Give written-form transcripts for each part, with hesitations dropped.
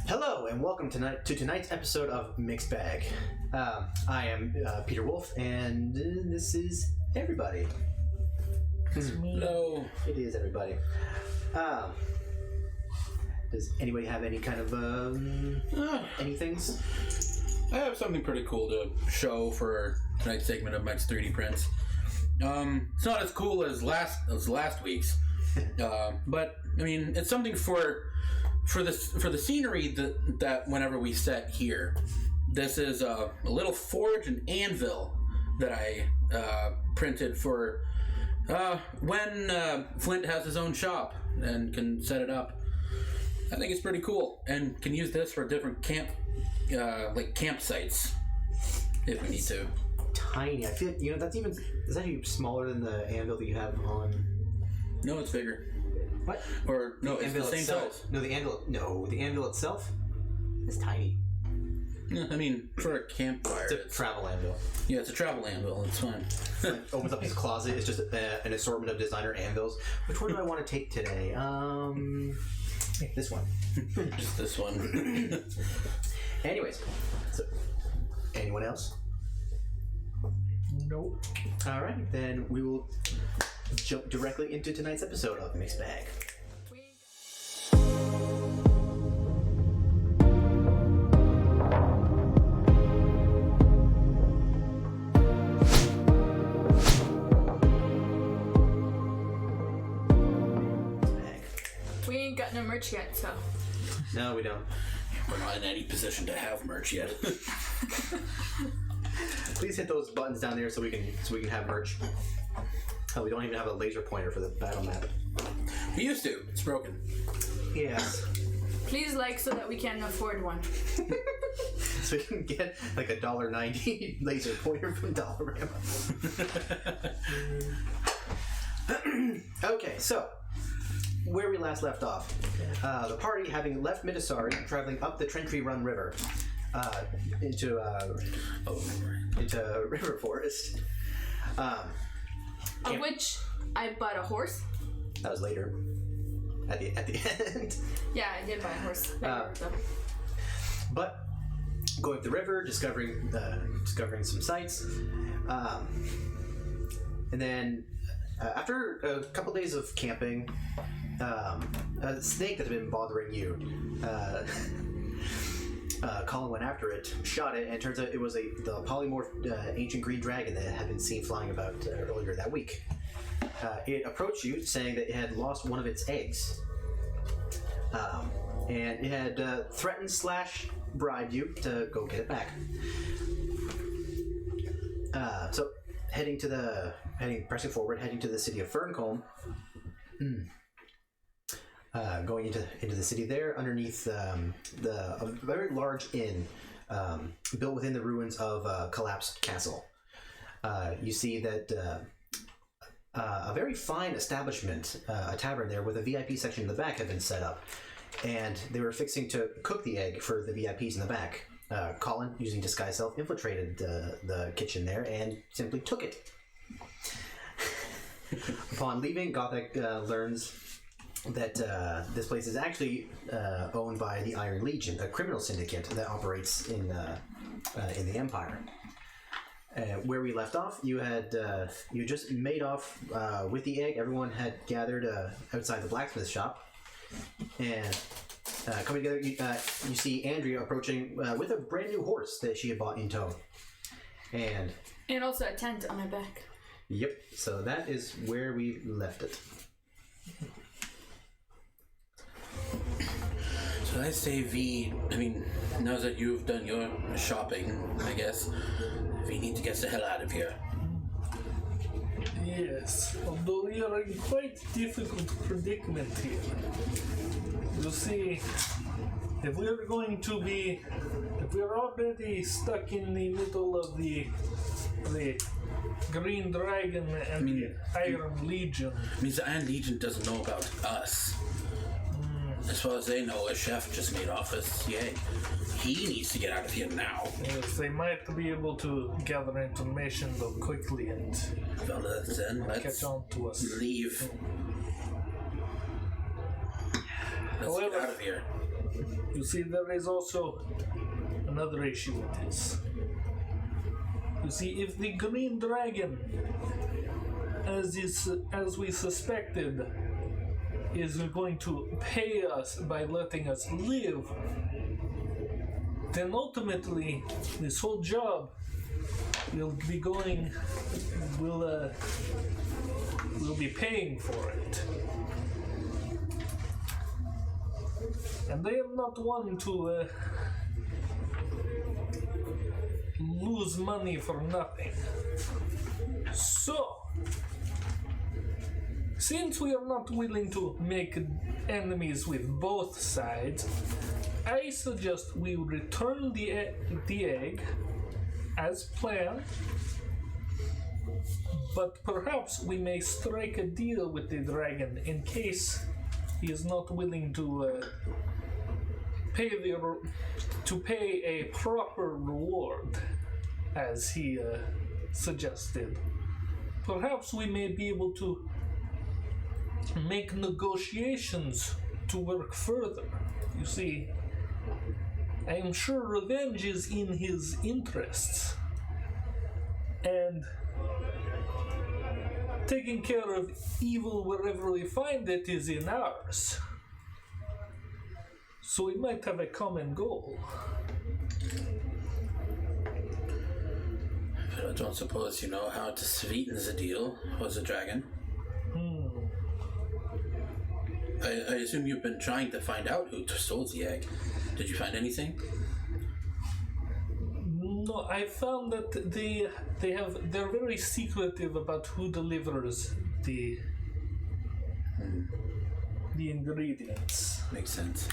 Hello and welcome to tonight's episode of Mixed Bag. I am Peter Wolf, and this is everybody. It's me. Hello. It is everybody. Does anybody have any kind of any things? I have something pretty cool to show for tonight's segment of Mike's 3D prints. It's not as cool as last week's, but I mean it's something for the scenery that whenever we set here. This is a little forge and anvil that I printed for when Flint has his own shop and can set it up. I think it's pretty cool, and can use this for different campsites if we need to. Tiny. I feel is that even smaller than the anvil that you have on? No, it's bigger. What? Or no, it's the same size. No, the anvil itself is tiny. I mean, for a campfire. It's a travel anvil. Yeah, it's a travel anvil. It's fine. Opens up his closet. It's just an assortment of designer anvils. Which one do I want to take today? This one. Just this one. Anyways, so anyone else? Nope. All right, then we will jump directly into tonight's episode of Mixed Bag. We ain't got no merch yet, so. No, we don't. We're not in any position to have merch yet. Please hit those buttons down there so we can have merch. Oh, we don't even have a laser pointer for the battle map. We used to. It's broken. Yes. Please like so that we can afford one. So we can get like a $1.90 laser pointer from Dollarama. Okay, so where we last left off, the party having left Midasari, traveling up the Trentry Run River into River Forest. Of which I bought a horse. That was later. At the end. Yeah, I did buy a horse. But going up the river, discovering some sights, and then after a couple days of camping, a snake that had been bothering you. Colin went after it, shot it, and it turns out it was the polymorph ancient green dragon that had been seen flying about earlier that week. It approached you, saying that it had lost one of its eggs, and it had threatened / bribed you to go get it back. So pressing forward, heading to the city of Ferncombe. Going into the city there, underneath a very large inn built within the ruins of a collapsed castle. You see that a very fine establishment, a tavern there with a VIP section in the back had been set up, and they were fixing to cook the egg for the VIPs in the back. Colin, using disguise self, infiltrated the kitchen there and simply took it. Upon leaving, Gothic learns that this place is actually owned by the Iron Legion, a criminal syndicate that operates in the Empire. Where we left off, you just made off with the egg. Everyone had gathered outside the blacksmith shop, and coming together, you see Andrea approaching with a brand new horse that she had bought in tow, and also a tent on my back. Yep. So that is where we left it. So I say V, now that you've done your shopping, I guess, we need to get the hell out of here. Yes, although we are in quite difficult predicament here. You see, if we are already stuck in the middle of the Green Dragon and the Iron Legion. The Iron Legion doesn't know about us. As far as they know, a chef just made off us. Yay. He needs to get out of here now. Yes, they might be able to gather information though quickly and Well, then let's catch on to us. leave. Let's However, get out of here. You see, there is also another issue with this. You see, if the green dragon, as we suspected, is going to pay us by letting us live, then ultimately this whole job will be paying for it. And I am not one to lose money for nothing. So, since we are not willing to make enemies with both sides, I suggest we return the egg as planned, but perhaps we may strike a deal with the dragon in case he is not willing to pay a proper reward, as he suggested. Perhaps we may be able to make negotiations to work further. You see, I am sure revenge is in his interests, and taking care of evil wherever we find it is in ours. So we might have a common goal. But I don't suppose you know how to sweeten the deal with the dragon. I assume you've been trying to find out who stole the egg. Did you find anything? No, I found that they're very secretive about who delivers the ingredients. Makes sense.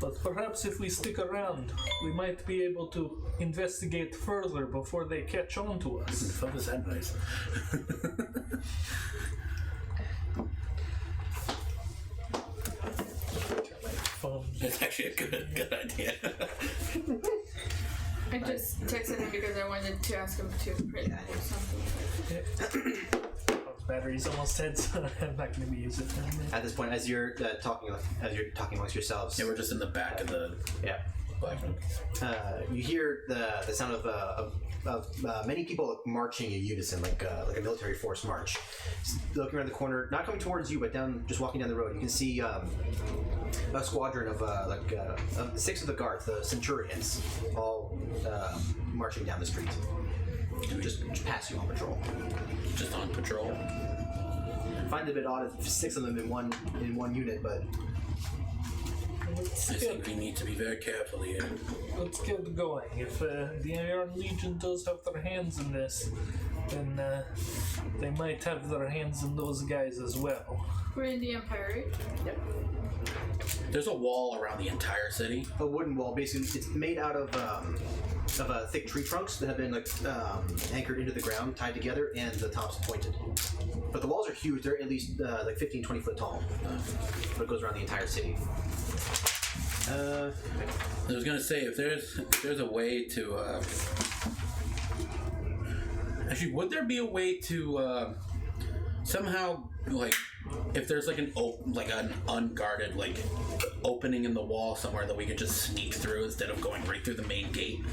But perhaps if we stick around, we might be able to investigate further before they catch on to us. What was that noise? That's actually a good idea. I just texted him because I wanted to ask him to print or something. Those batteries almost dead, so I'm not going to be using them. At this point, as you're talking amongst yourselves, Yeah, we're just in the back of the yeah, black room. you hear the sound of many people marching in unison, like a military force march. Looking around the corner, not coming towards you, but just walking down the road, you can see a squadron of 6 of the guards, the centurions, all marching down the street. Just pass you on patrol. Just on patrol. Find it a bit odd if 6 of them in one unit, but I think we need to be very careful here. Let's get going. If the Iron Legion does have their hands in this, then they might have their hands in those guys as well. We're in the Empire, right? yep. There's a wall around the entire city. A wooden wall, basically. It's made out of thick tree trunks that have been anchored into the ground, tied together, and the tops pointed. But the walls are huge. They're at least 15, 20 foot tall. But it goes around the entire city. I was gonna say, if there's a way to actually, would there be a way to somehow, like, if there's like an unguarded opening in the wall somewhere that we could just sneak through instead of going right through the main gate?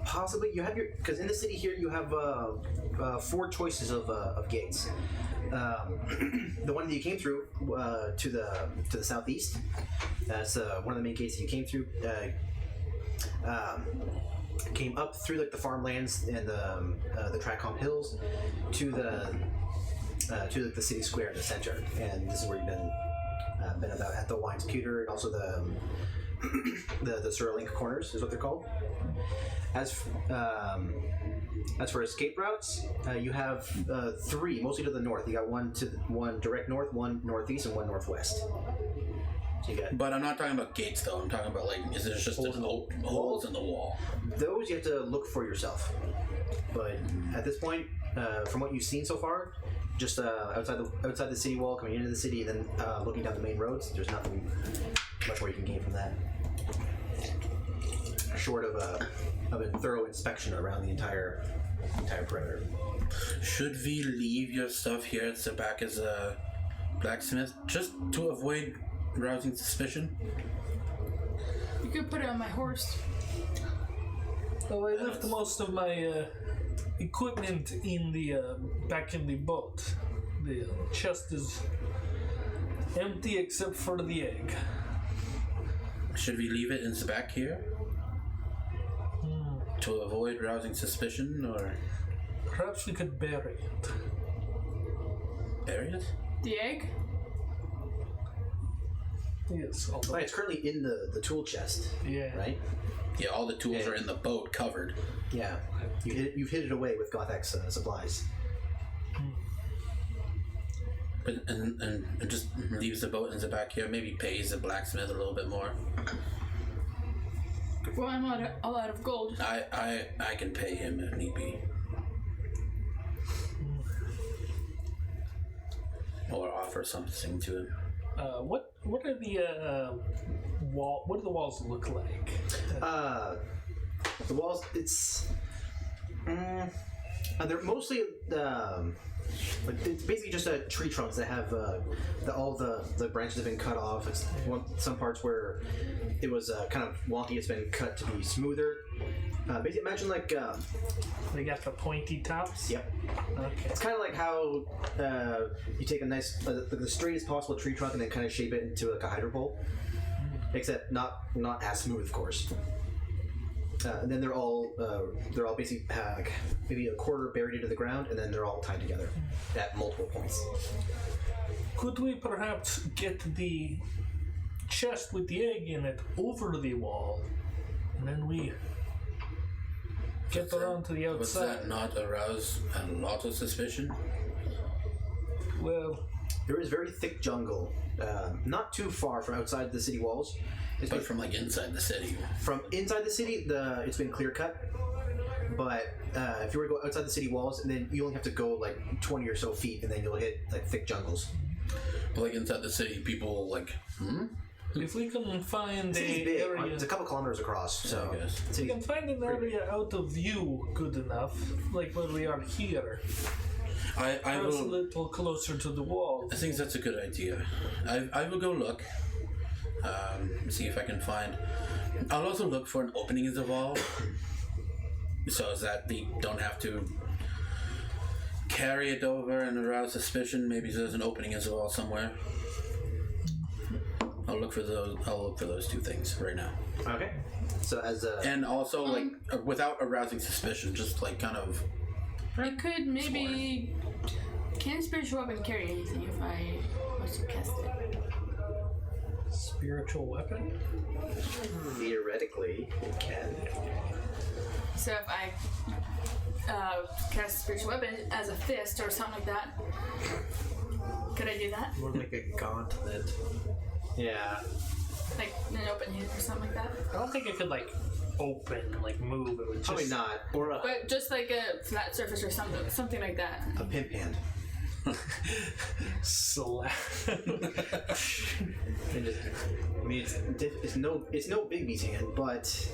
Possibly. You have because in the city here you have 4 choices of gates. The one that you came through to the southeast. That's one of the main gates that you came through. Came up through the farmlands and the Tracombe Hills to the city square in the center, and this is where you've been about at the Wines Pewter and also the Surlink corners is what they're called. As for escape routes, you have 3, mostly to the north. You got one direct north, one northeast, and one northwest. So you got. But I'm not talking about gates though. I'm talking about is there just holes in the wall? Those you have to look for yourself. But at this point, from what you've seen so far, just outside the city wall, coming into the city, and then looking down the main roads, there's nothing much more you can gain from that. Short of a thorough inspection around the entire perimeter. Should we leave your stuff here at the back as a blacksmith just to avoid arousing suspicion? You could put it on my horse. So I left most of my equipment in the back in the boat. The chest is empty except for the egg. Should we leave it in the back here? To avoid rousing suspicion, or Perhaps we could bury it. bury it? The egg? Yes, although, Right, it's currently in the tool chest, yeah. right? Yeah, all the tools are in the boat covered. Yeah. You've hid it away with Gothak's supplies. But, and just leaves the boat in the back here. Maybe pays the blacksmith a little bit more. Well, I'm all out of gold. I can pay him if need be. Or offer something to him. What are the wall? What do the walls look like? The walls, they're mostly like it's basically just tree trunks that have all the branches have been cut off. It's some parts where it was kind of wonky. It's been cut to be smoother. Basically, imagine like They got the pointy tops. yep. Okay. It's kind of like how you take a nice, the straightest possible tree trunk and then kind of shape it into like a hydro pole, except not as smooth, of course. And then they're all basically like maybe a quarter buried into the ground, and then they're all tied together at multiple points. Could we perhaps get the chest with the egg in it over the wall, and then we get around to the Would outside? that not arouse a lot of suspicion? Well, There is very thick jungle, not too far from outside the city walls. It's But from like inside the city. from inside the city, it's been clear cut. But if you were to go outside the city walls, and then you only have to go like 20 or so feet, and then you'll hit like thick jungles. But like inside the city, people like, if we can find The city's a big. area, It's a couple kilometers across, so I guess. we city's can find an area out of view good enough, like where we are here. I Perhaps a will. little closer to the wall. I think that's a good idea. I will go look. See if I can find. I'll also look for an opening in the wall, so that they don't have to carry it over and arouse suspicion. Maybe there's an opening in the wall somewhere. I'll look for those two things right now. okay. So as And also, like, without arousing suspicion, just like kind of. I could maybe. Can spiritual weapon carry anything if I was to cast it? Spiritual weapon? theoretically, it can. So if I cast spiritual weapon as a fist or something like that, could I do that? More like a gauntlet. Yeah. Like an open hand or something like that? I don't think it could like open, like move. It would Probably just not. Or a But just like a flat surface or something like that. pimp hand. slap. And just, I mean, it's no big hand, but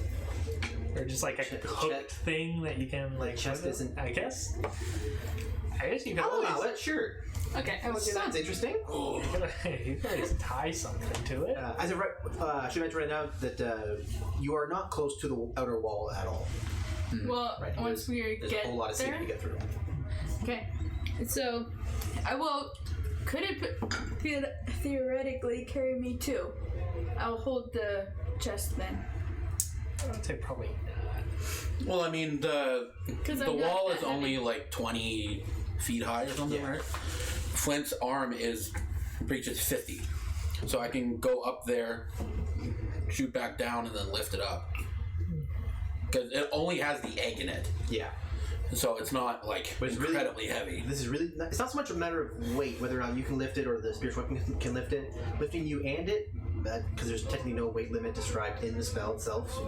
Or just like a hooked thing that you can like. chest wiggle. isn't- I guess you can I'll allow always. it. Sure. Okay, I will do Sounds that. interesting. You can always tie something to it. As of right, should mention right now that you are not close to the outer wall at all. Well, Right. once we There's get a whole lot of city there. to get through. Okay, so I will. Could it theoretically carry me too? I'll hold the chest then. I would say probably not. Well, I mean, the 'Cause I'm not wall that is only heavy. like 20 feet high or something, Yeah. right? Flint's arm reaches 50, so I can go up there, shoot back down, and then lift it up. Because it only has the egg in it, Yeah. so it's not like But it's really- incredibly heavy. This is really. It's not so much a matter of weight, whether or not you can lift it or the spiritual weapon can lift it. Lifting you and it, because there's technically no weight limit described in the spell itself.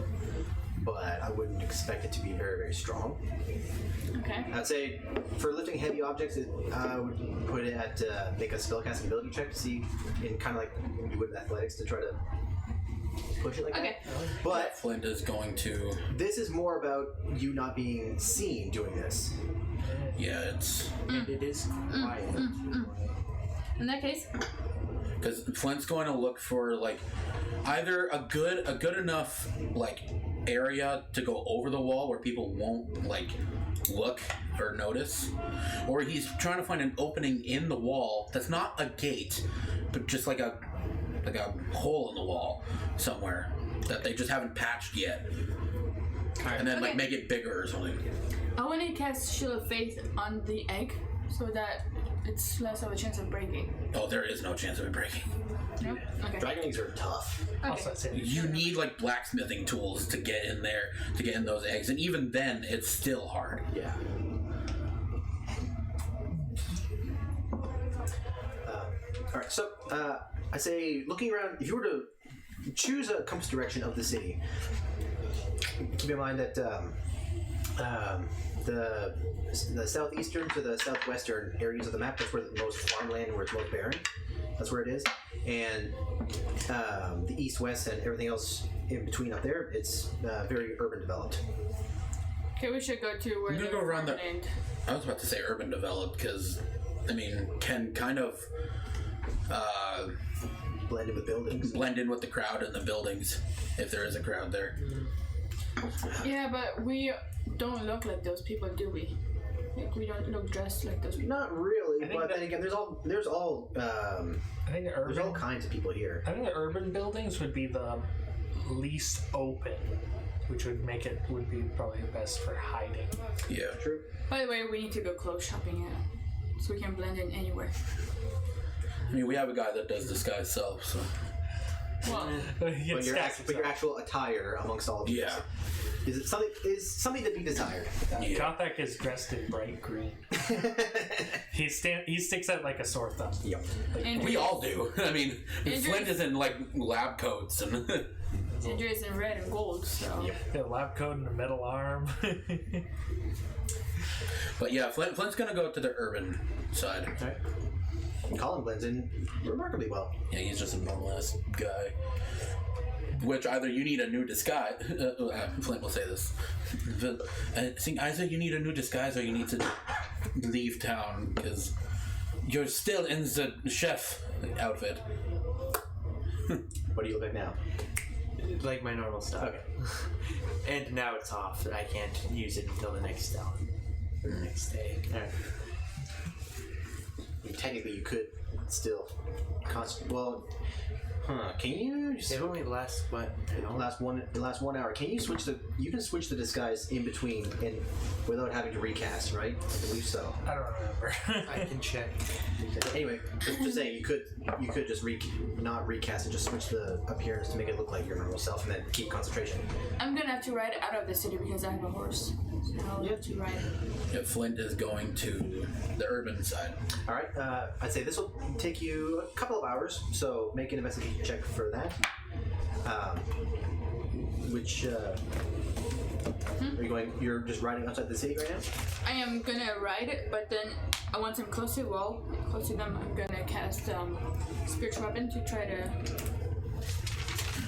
But I wouldn't expect it to be very, very strong. Okay. I'd say for lifting heavy objects, I would put it at make a spellcasting ability check to see, in kind of like you would in athletics, to try to push it like Okay. that. But Flint is going to, this is more about you not being seen doing this. yeah, it's. And it is quiet. In that case, because Flint's going to look for like either a good enough like area to go over the wall where people won't like look or notice, or he's trying to find an opening in the wall that's not a gate, but just like a hole in the wall somewhere that they just haven't patched yet, and then like make it bigger or something. I want to cast Shield of Faith on the egg so that it's less of a chance of breaking. Oh, there is no chance of it breaking. No? Okay. Dragon eggs are tough. Also, Okay. You need like blacksmithing tools to get in there, to get in those eggs, and even then, it's still hard. Yeah. All right. So I say, looking around, if you were to choose a compass direction of the city, keep in mind that the southeastern to the southwestern areas of the map, that's where the most farmland, where it's most barren. That's where it is. And the east, west, and everything else in between up there, it's very urban developed. Okay, we should go to where I'm gonna the go around the. farmland- I was about to say urban developed because, I mean, can kind of Blended with buildings. blend in with the crowd in the buildings if there is a crowd there. Yeah, but we don't look like those people, do we? Like, we don't look dressed like those people. Not really, I think but that- then again, there's all I think the there's all urban. kinds of people here. I think the urban buildings would be the least open, which would be probably the best for hiding. Yeah. True. By the way, we need to go clothes shopping so we can blend in anywhere. I mean, we have a guy that does disguise self, so. Well, But your actual attire amongst all of these. Yeah. Is something to be desired. Yeah. Gothak is dressed in bright green. He sticks out like a sore thumb. Yep. Andrew, We all do. I mean, Andrew- Flint is in like lab coats and. Andrew is in red and gold, so. Yep. The lab coat and a metal arm. But yeah, Flint's gonna go to the urban side. All right. Colin blends in remarkably well. Yeah, he's just a normal ass guy. Which either you need a new disguise. Flint will say this. I think either you need a new disguise or you need to leave town because you're still in the chef outfit. What do you look like now? Like my normal stuff. Okay. And now it's off. I can't use it until the next down. Or the next day. All right. I mean, technically, you could still can you just It only lasts what? the last 1 hour? Can you switch you can switch the disguise in between and without having to recast, right? I believe so. I don't remember. I can check. Anyway, just saying, you could just not recast and just switch the appearance to make it look like your normal self, and then keep concentration. I'm gonna have to ride out of the city because I have a horse. So I'll have to ride. Yeah, Flint is going to the urban side. All right, I'd say this will take you a couple of hours, so make an investigation check for that. Are you going? You're just riding outside the city right now? I am gonna ride it, but then once I'm close to the wall, close to them, I'm gonna cast spiritual weapon to try to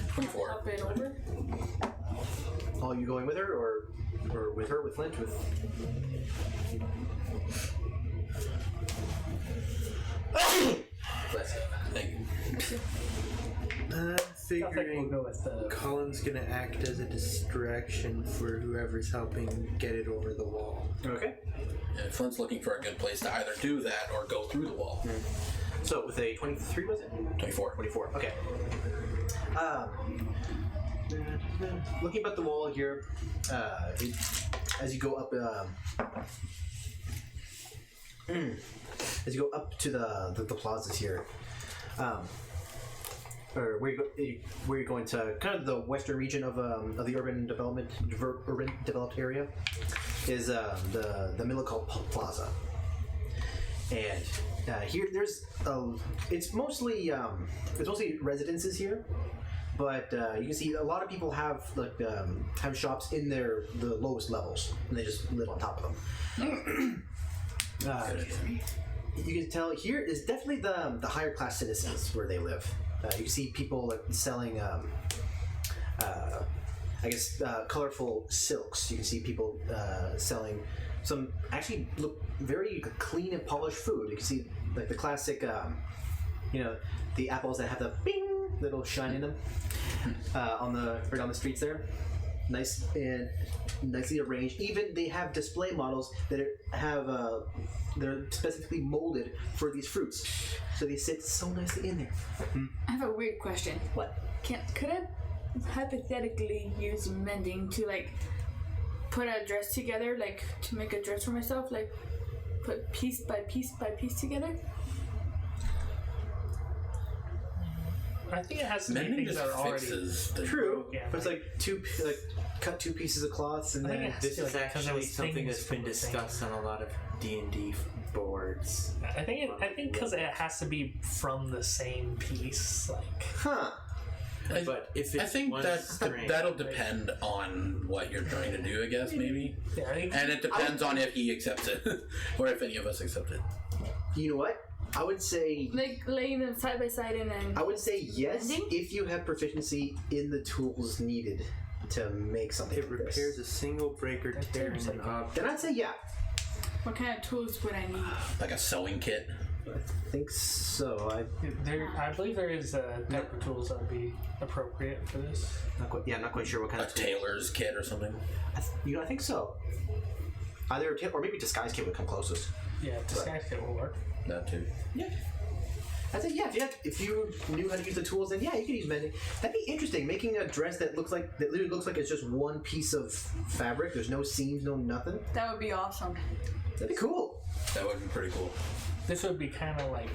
24. hop it over. Are you going with her, or with her, with Flint, with? Bless you. Thank you. I'm Gothak will figuring go with the. Colin's gonna act as a distraction for whoever's helping get it over the wall. Okay. And Flint's looking for a good place to either do that or go through the wall. So with a 23, was it? 24. 24. Okay. Looking up the wall here, as you go up, as you go up to the plazas here, or where you're going to kind of the western region of the urban developed area, is the Millicol Plaza, and here there's it's mostly residences here. But you can see a lot of people have have shops in the lowest levels, and they just live on top of them. You can tell here is definitely the higher class citizens where they live. You can see people selling, colorful silks. You can see people selling some actually look very clean and polished food. You can see like the classic You know, the apples that have the bing little shine in them on the streets there. Nice and nicely arranged. Even they have display models that they're specifically molded for these fruits, so they sit so nicely in there. I have a weird question. What? Could I hypothetically use mending to like put a dress together, like to make a dress for myself, like put piece by piece by piece together? I think it has to be Mending things just that are already. fixes the True, Yeah, but it's like cut two pieces of cloths and I think then it has This to be is like, 'cause it actually was something things that's been from the same- discussed on a lot of D&D boards. I think because it has to be from the same piece, like. huh? But if it's I think one that string, that'll depend on what you're trying to do, I guess, maybe. Yeah, I think And it depends on if he accepts it, or if any of us accept it. You know what? I would say Like laying them side by side and then. I would say yes Mending? if you have proficiency in the tools needed to make something. it like this. repairs a single break or That tear in seems an like- object. Then I'd say yeah. What kind of tools would I need? Like a sewing kit. I think so. I believe there is type of tools that would be appropriate for this. I'm not quite sure what kind A of tool. tailor's kit or something. I think so. Either or maybe disguise kit would come closest. Yeah, disguise kit will work. That too. Yeah. I think if you knew how to use the tools, then yeah, you could use mending. That'd be interesting. Making a dress that literally looks like it's just one piece of fabric. There's no seams, no nothing. That would be awesome. That'd be cool. That would be pretty cool. This would be kind of like.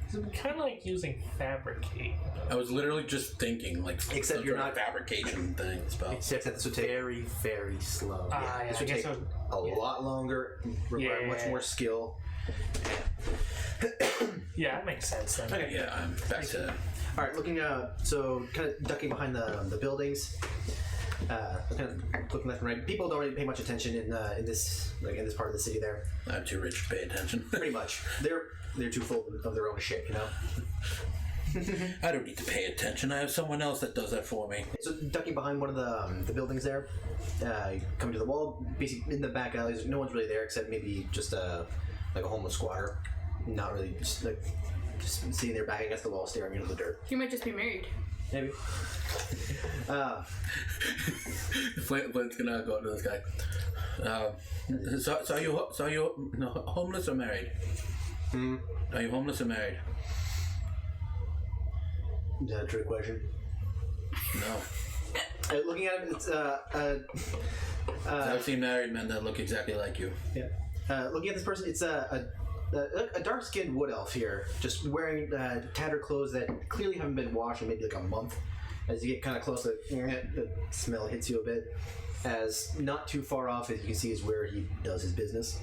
This would be kind of like using fabricate. I was literally just thinking, like, Except some you're sort of not- fabrication thing. Spell. Except this would take very, very slow. Yeah, this I would guess take it would, a lot longer. Require much Yeah. more skill. yeah, that makes sense then. Okay. Yeah, I'm back to. All right, looking so kind of ducking behind the buildings, kind of looking left and right. People don't really pay much attention in this part of the city. There, I'm too rich to pay attention. pretty much, they're too full of their own shit, you know. I don't need to pay attention. I have someone else that does that for me. So ducking behind one of the buildings there, coming to the wall, basically in the back alleys. No one's really there except maybe just like a homeless squatter. Not really, just sitting there back against the wall, staring into the dirt. He might just be married. Maybe. Flint's gonna go up to this guy. So are you homeless or married? Are you homeless or married? Is that a trick question? No. Looking at him, it's I've seen married men that look exactly like you. yeah. Looking at this person, it's a dark-skinned wood elf here, just wearing tattered clothes that clearly haven't been washed in maybe like a month. As you get kind of close, the smell hits you a bit. As not too far off, as you can see, is where he does his business.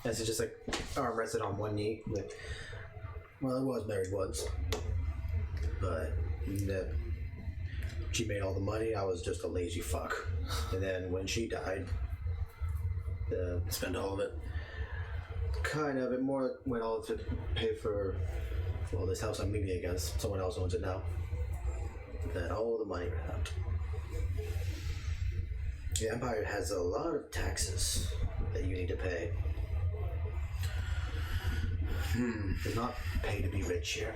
As it's just like arm rested on one knee. Like, well, I was married once, but she made all the money. I was just a lazy fuck. And then when she died, Spend all of it. kind of it more went all to pay for this house I'm leaving against. Someone else owns it now. Then all the money ran out. The Empire has a lot of taxes that you need to pay. Does not pay to be rich here.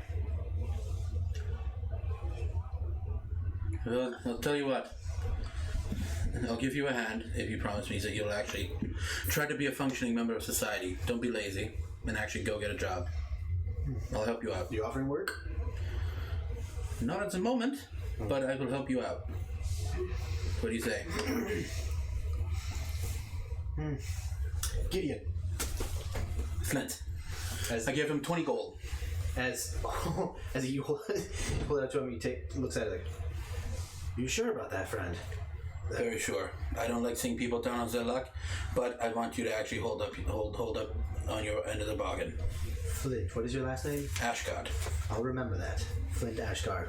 Well, I'll tell you what. I'll give you a hand if you promise me that you'll actually try to be a functioning member of society. Don't be lazy and actually go get a job. I'll help you out. You offering work? Not at the moment, but I will help you out. What do you say? Gideon. Flint. As I gave him 20 gold. as you hold it up to him, looks at it like, you sure about that, friend? Very sure. I don't like seeing people down on their luck, but I want you to actually hold up on your end of the bargain. Flint, what is your last name? Ashgard. I'll remember that. Flint Ashgard.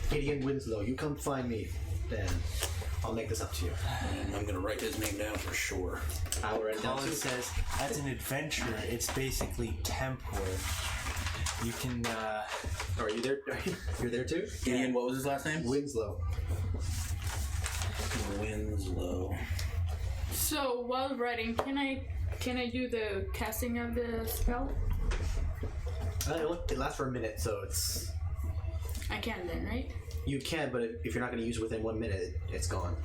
Gideon Winslow, you come find me, then I'll make this up to you. And I'm gonna write his name down for sure. I'll write it down Colin too. says, as an adventurer, it's basically temp work. You can, Are you there? You're there too? Gideon, what was his last name? Winslow. Winslow. So while writing, can I Can I do the casting of the spell? It lasts for a minute, so it's I can then, right? you can, but if you're not going to use it within 1 minute, it's gone.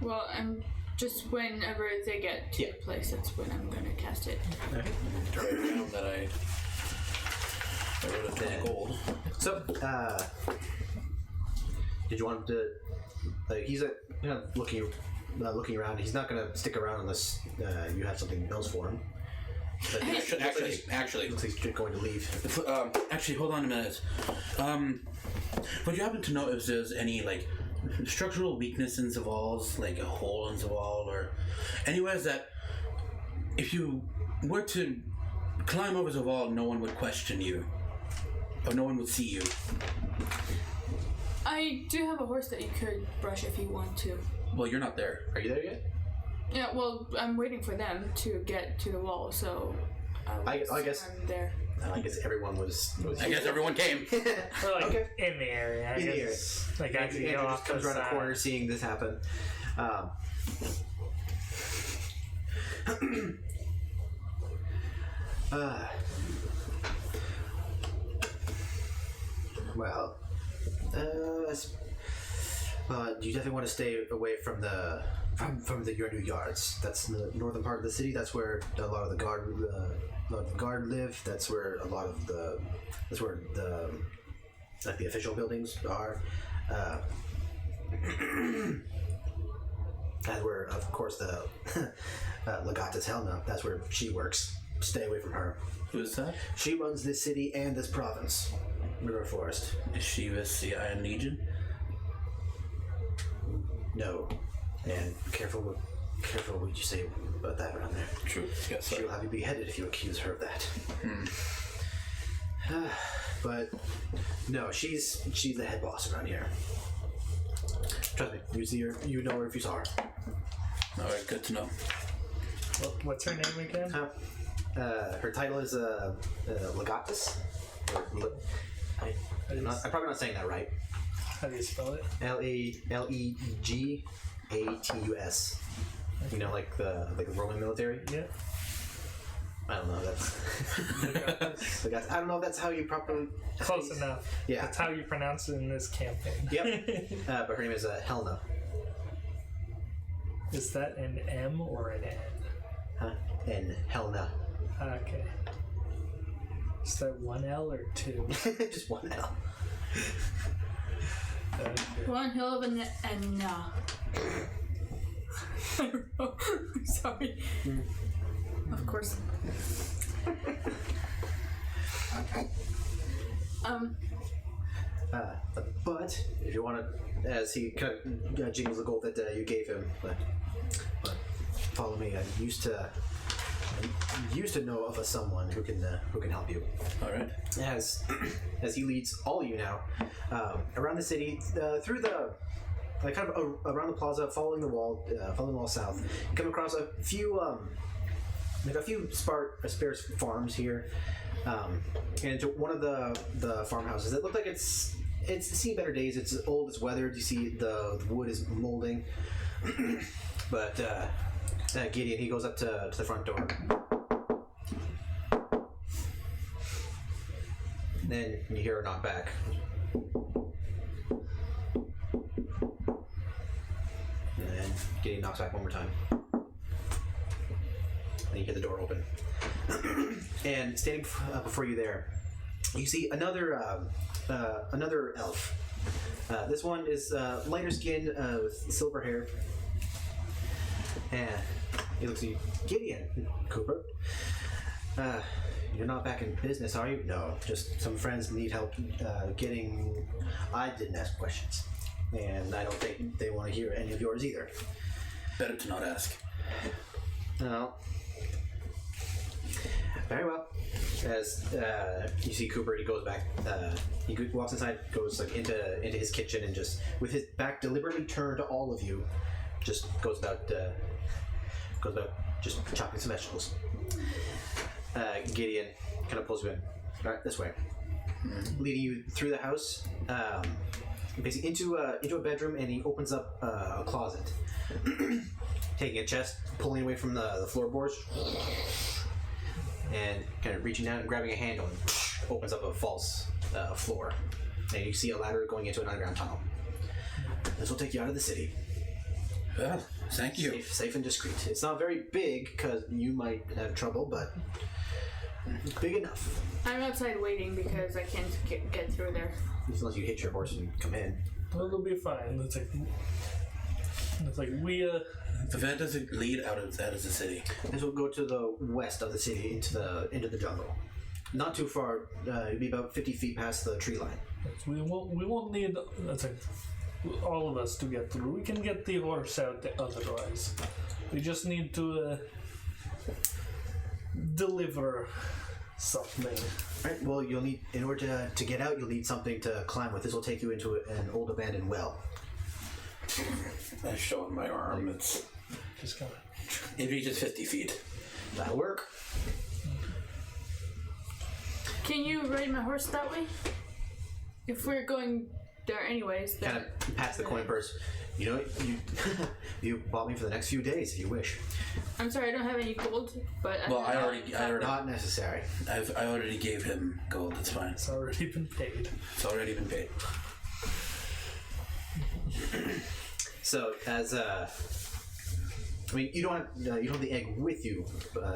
Well, I'm just whenever they get to Yeah. the place, that's when I'm gonna cast it. Okay. Write down that I wrote it down gold. So, did you want to? He's looking around. He's not gonna stick around unless you have something else for him. But Actually, looks like he's going to leave. actually, hold on a minute. Would you happen to know if there's any like structural weakness in the walls, like a hole in the wall, or anywhere that if you were to climb over the wall, no one would question you, or no one would see you? I do have a horse that you could brush if you want to. Well, you're not there. Are you there yet? Yeah, well, I'm waiting for them to get to the wall, so I guess- I'm there. I guess everyone was I guess everyone came. Or like Okay. in the area. I In the guess. Like as you Andrew go just off comes the around a side. corner seeing this happen. Well, you definitely want to stay away from your new yards. That's the northern part of the city. That's where a lot of the guard live. That's where the official buildings are. That's where, of course, the Legata's Helna. That's where she works. Stay away from her. Who's that? She runs this city and this province, River Forest. Is she with the Iron Legion? No, and careful what you say about that around there. True. Yes. She'll have you beheaded if you accuse her of that. But no, she's the head boss around here. Trust me, you know her if you saw her. All right. Good to know. What's her name again? Her title is Legatus. I'm probably not saying that right. How do you spell it? Legatus. You know, like the Roman military. Yeah. I don't know. That's Legatus. I don't know if that's how you properly. Close enough. Yeah. That's how you pronounce it in this campaign. Yep. But her name is Helna. Is that an M or an N? Huh? And Helna. Okay. Is that one L or two? Just one L. Okay. One hell of a no. I don't know. Sorry. Of course. But if you want to, as he kind of jingles the gold that you gave him, but follow me. I used to know of someone who can help you. All right. As he leads all of you now around the city through the kind of around the plaza, following the wall south. You come across a few sparse farms here, and to one of the farmhouses. It looked like it's seen better days. It's old, it's weathered. You see the wood is molding, but Gideon, he goes up to the front door. Then you hear a knock back. And then Gideon knocks back one more time. Then you hear the door open. And standing before you there, you see another elf. This one is lighter skinned with silver hair. And he looks at you. Gideon, Cooper. You're not back in business, are you? No, just some friends need help getting... I didn't ask questions. And I don't think they want to hear any of yours either. Better to not ask. No. Very well. As you see Cooper, he goes back. He walks inside, goes like into his kitchen, and just with his back deliberately turned to all of you, just goes about just chopping some vegetables. Gideon kind of pulls you in. All right, this way, leading you through the house, basically into a bedroom, and he opens up a closet. taking a chest, pulling away from the floorboards, and kind of reaching down and grabbing a handle, and opens up a false floor. And you see a ladder going into an underground tunnel. This will take you out of the city. Well, thank you. Safe and discreet. It's not very big, because you might have trouble, but big enough. I'm outside waiting because I can't get through there. Unless you hitch your horse and come in. Well, it'll be fine. It's like we Where does it lead out of the city? This will go to the west of the city into the jungle. Not too far. It'll be about 50 feet past the tree line. we won't need all of us to get through. We can get the horse out otherwise. We just need to deliver something. Right. Well, you'll need, in order to get out, you'll need something to climb with. This will take you into an old abandoned well. I show him my arm. It's Just kind of. it reaches 50 feet. That'll work. Can you ride my horse that way? If we're going there anyways, then... Kind of pats the coin purse. You know, you bought me for the next few days if you wish. I'm sorry, I don't have any gold, but... Well, I already Not necessary. I already gave him gold. It's fine. It's already been paid. It's already been paid. So as I mean, you don't have the egg with you,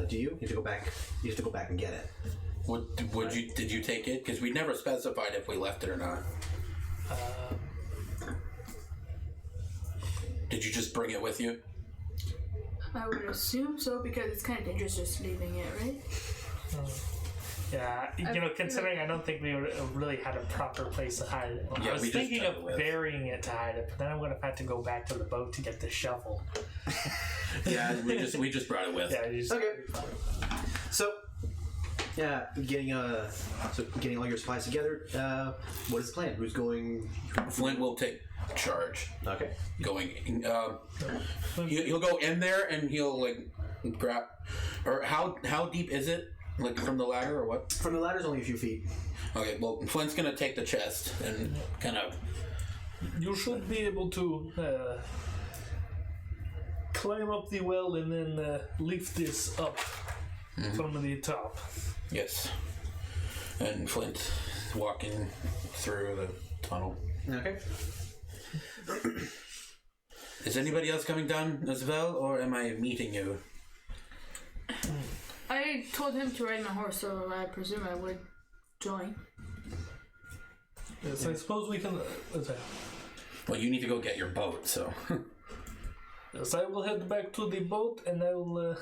do you? You have to go back. You have to go back and get it. Did you take it? Because we never specified if we left it or not. Did you just bring it with you? I would assume so, because it's kind of dangerous just leaving it, right? Yeah, considering I don't think we really had a proper place to hide it. Yeah, I was we just thinking took of it with. burying it to hide it, but then I would have had to go back to the boat to get the shovel. Yeah, we just brought it with. Yeah, you just, Okay. So, yeah, getting all your supplies together. What is the plan? Who's going? Flint will take charge. Okay. Going. He'll go in there and he'll like grab. Or how deep is it? Like from the ladder or what? From the ladder's only a few feet. Okay. Well, Flint's gonna take the chest and kind of. you should be able to climb up the well and then lift this up from the top. Yes. And Flint walking through the tunnel. Okay. Is anybody else coming down as well, or am I meeting you? I told him to ride my horse, so I presume I would join. Yes, I suppose we can. Well, you need to go get your boat, so. Yes, I will head back to the boat and I will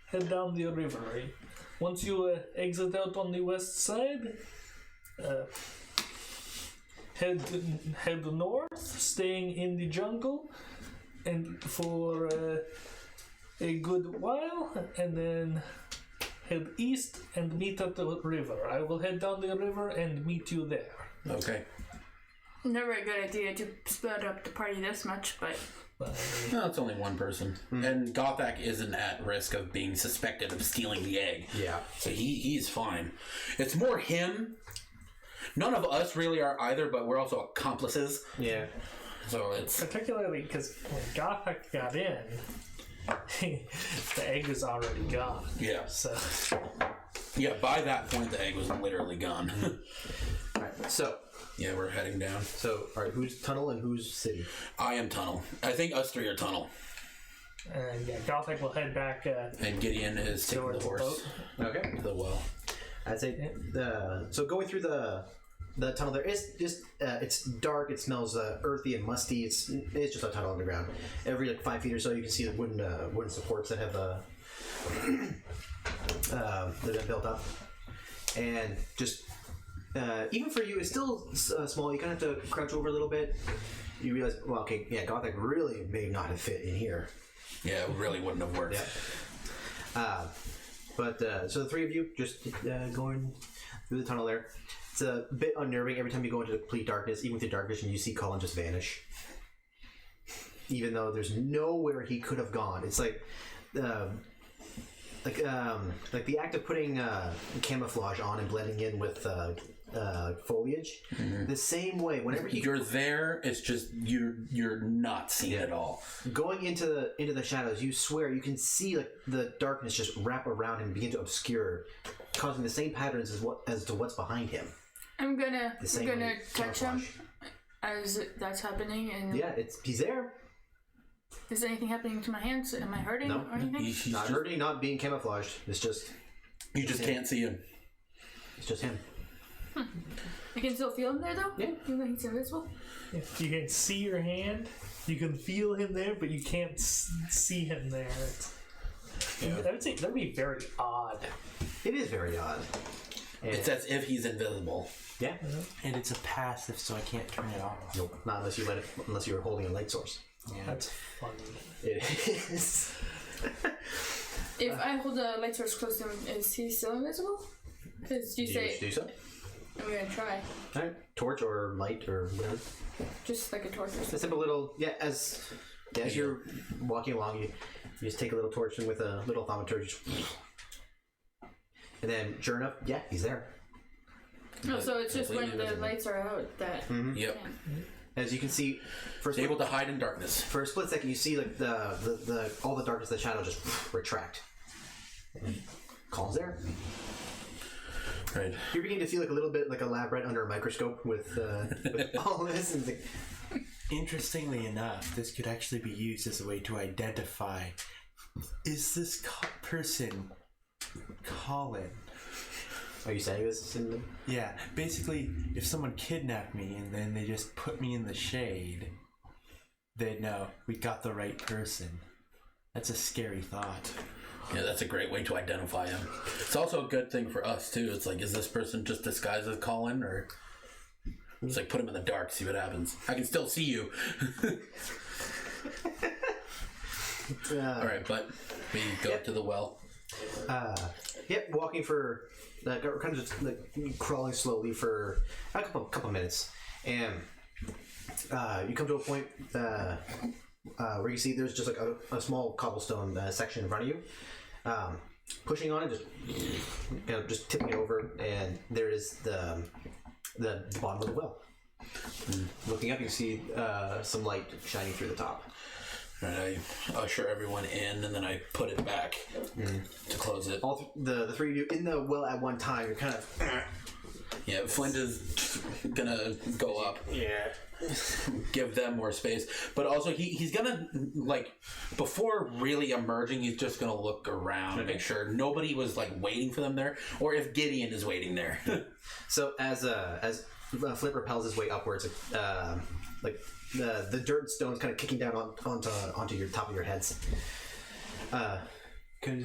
head down the river. Right? Once you exit out on the west side, head north, staying in the jungle, and for a good while, and then head east and meet at the river. I will head down the river and meet you there. Okay. Never a good idea to split up the party this much, but... No, it's only one person. And Gothak isn't at risk of being suspected of stealing the egg. Yeah. So he's fine. It's more him. None of us really are either, but we're also accomplices. Yeah. So it's... Particularly because when Gothak got in, the egg was already gone. Yeah. So Yeah, by that point, the egg was literally gone. All right. So. Yeah, we're heading down. So, all right. Who's tunnel and who's city? I am tunnel. I think us three are tunnel. and yeah, Gothak will head back And Gideon is taking the towards the horse boat. Okay. to the well. I'd say so going through the tunnel there is just it's dark. It smells earthy and musty. It's just a tunnel underground. Every like 5 feet or so, you can see the wooden supports that have that have been built up, and just even for you, it's still small. You kind of have to crouch over a little bit. You realize, well, okay, yeah, Gothic really may not have fit in here. Yeah, it really wouldn't have worked. Yeah. So the three of you just going through the tunnel there. It's a bit unnerving every time you go into complete darkness. Even with your dark vision, you see Colin just vanish. Even though there's nowhere he could have gone. It's like like the act of putting camouflage on and blending in with foliage. The same way, whenever You're there, it's just you're not seen at all. going into the shadows, you swear you can see like the darkness just wrap around him and begin to obscure, causing the same patterns as to what's behind him. I'm gonna touch him camouflage. as that's happening. And Yeah, he's there. is anything happening to my hands? Am I hurting No. or anything? He's Not just, hurting, not being camouflaged. It's just can't see him. it's just him. I can still feel him there though. Yeah. Even though he's invisible. You can see your hand, you can feel him there, but you can't see him there. I would say that'd be very odd. It is very odd. And It's as if he's invisible. yeah. And it's a passive, so I can't turn it off. Nope. Not unless you're holding a light source. Yeah. That's funny. It is. If I hold a light source close to him, is he still invisible? Because you Do say do so. I'm gonna try. All right. Torch or light or whatever. Just like a torch or A something. simple little as you're walking along, you just take a little torch and with a little thermometer, and then sure enough, yeah, he's there. No, so it's just when Completely the invisible. lights are out that. Mm-hmm. Yep. As you can see, He's able to hide in darkness. for a split second, you see like the all the darkness of the shadow just retract. And Colin's there. Right. You're beginning to feel like a little bit like a lab rat under a microscope with all this. And it's like, Interestingly enough, this could actually be used as a way to identify, is this person Colin? are you saying this? Yeah, basically, if someone kidnapped me and then they just put me in the shade, they'd know we got the right person. That's a scary thought. Yeah, that's a great way to identify him. It's also a good thing for us too. It's like, is this person just disguised as Colin, or it's like put him in the dark, see what happens. I can still see you. All right, but we go to the well. Yep, walking for kind of just like crawling slowly for a couple minutes, and you come to a point where you see there's just like a small cobblestone section in front of you. Pushing on it, just tipping it over, and there is the bottom of the well. Looking up, you see some light shining through the top. Right, I usher everyone in, and then I put it back to close it. All the three of you in the well at one time. You're kind of Yeah, Flint is gonna go up. yeah. Give them more space, but also he's gonna, like, before really emerging, he's just gonna look around and make sure nobody was like waiting for them there, or if Gideon is waiting there. So as Flint repels his way upwards, like the dirt and stones kind of kicking down onto your top of your heads. Can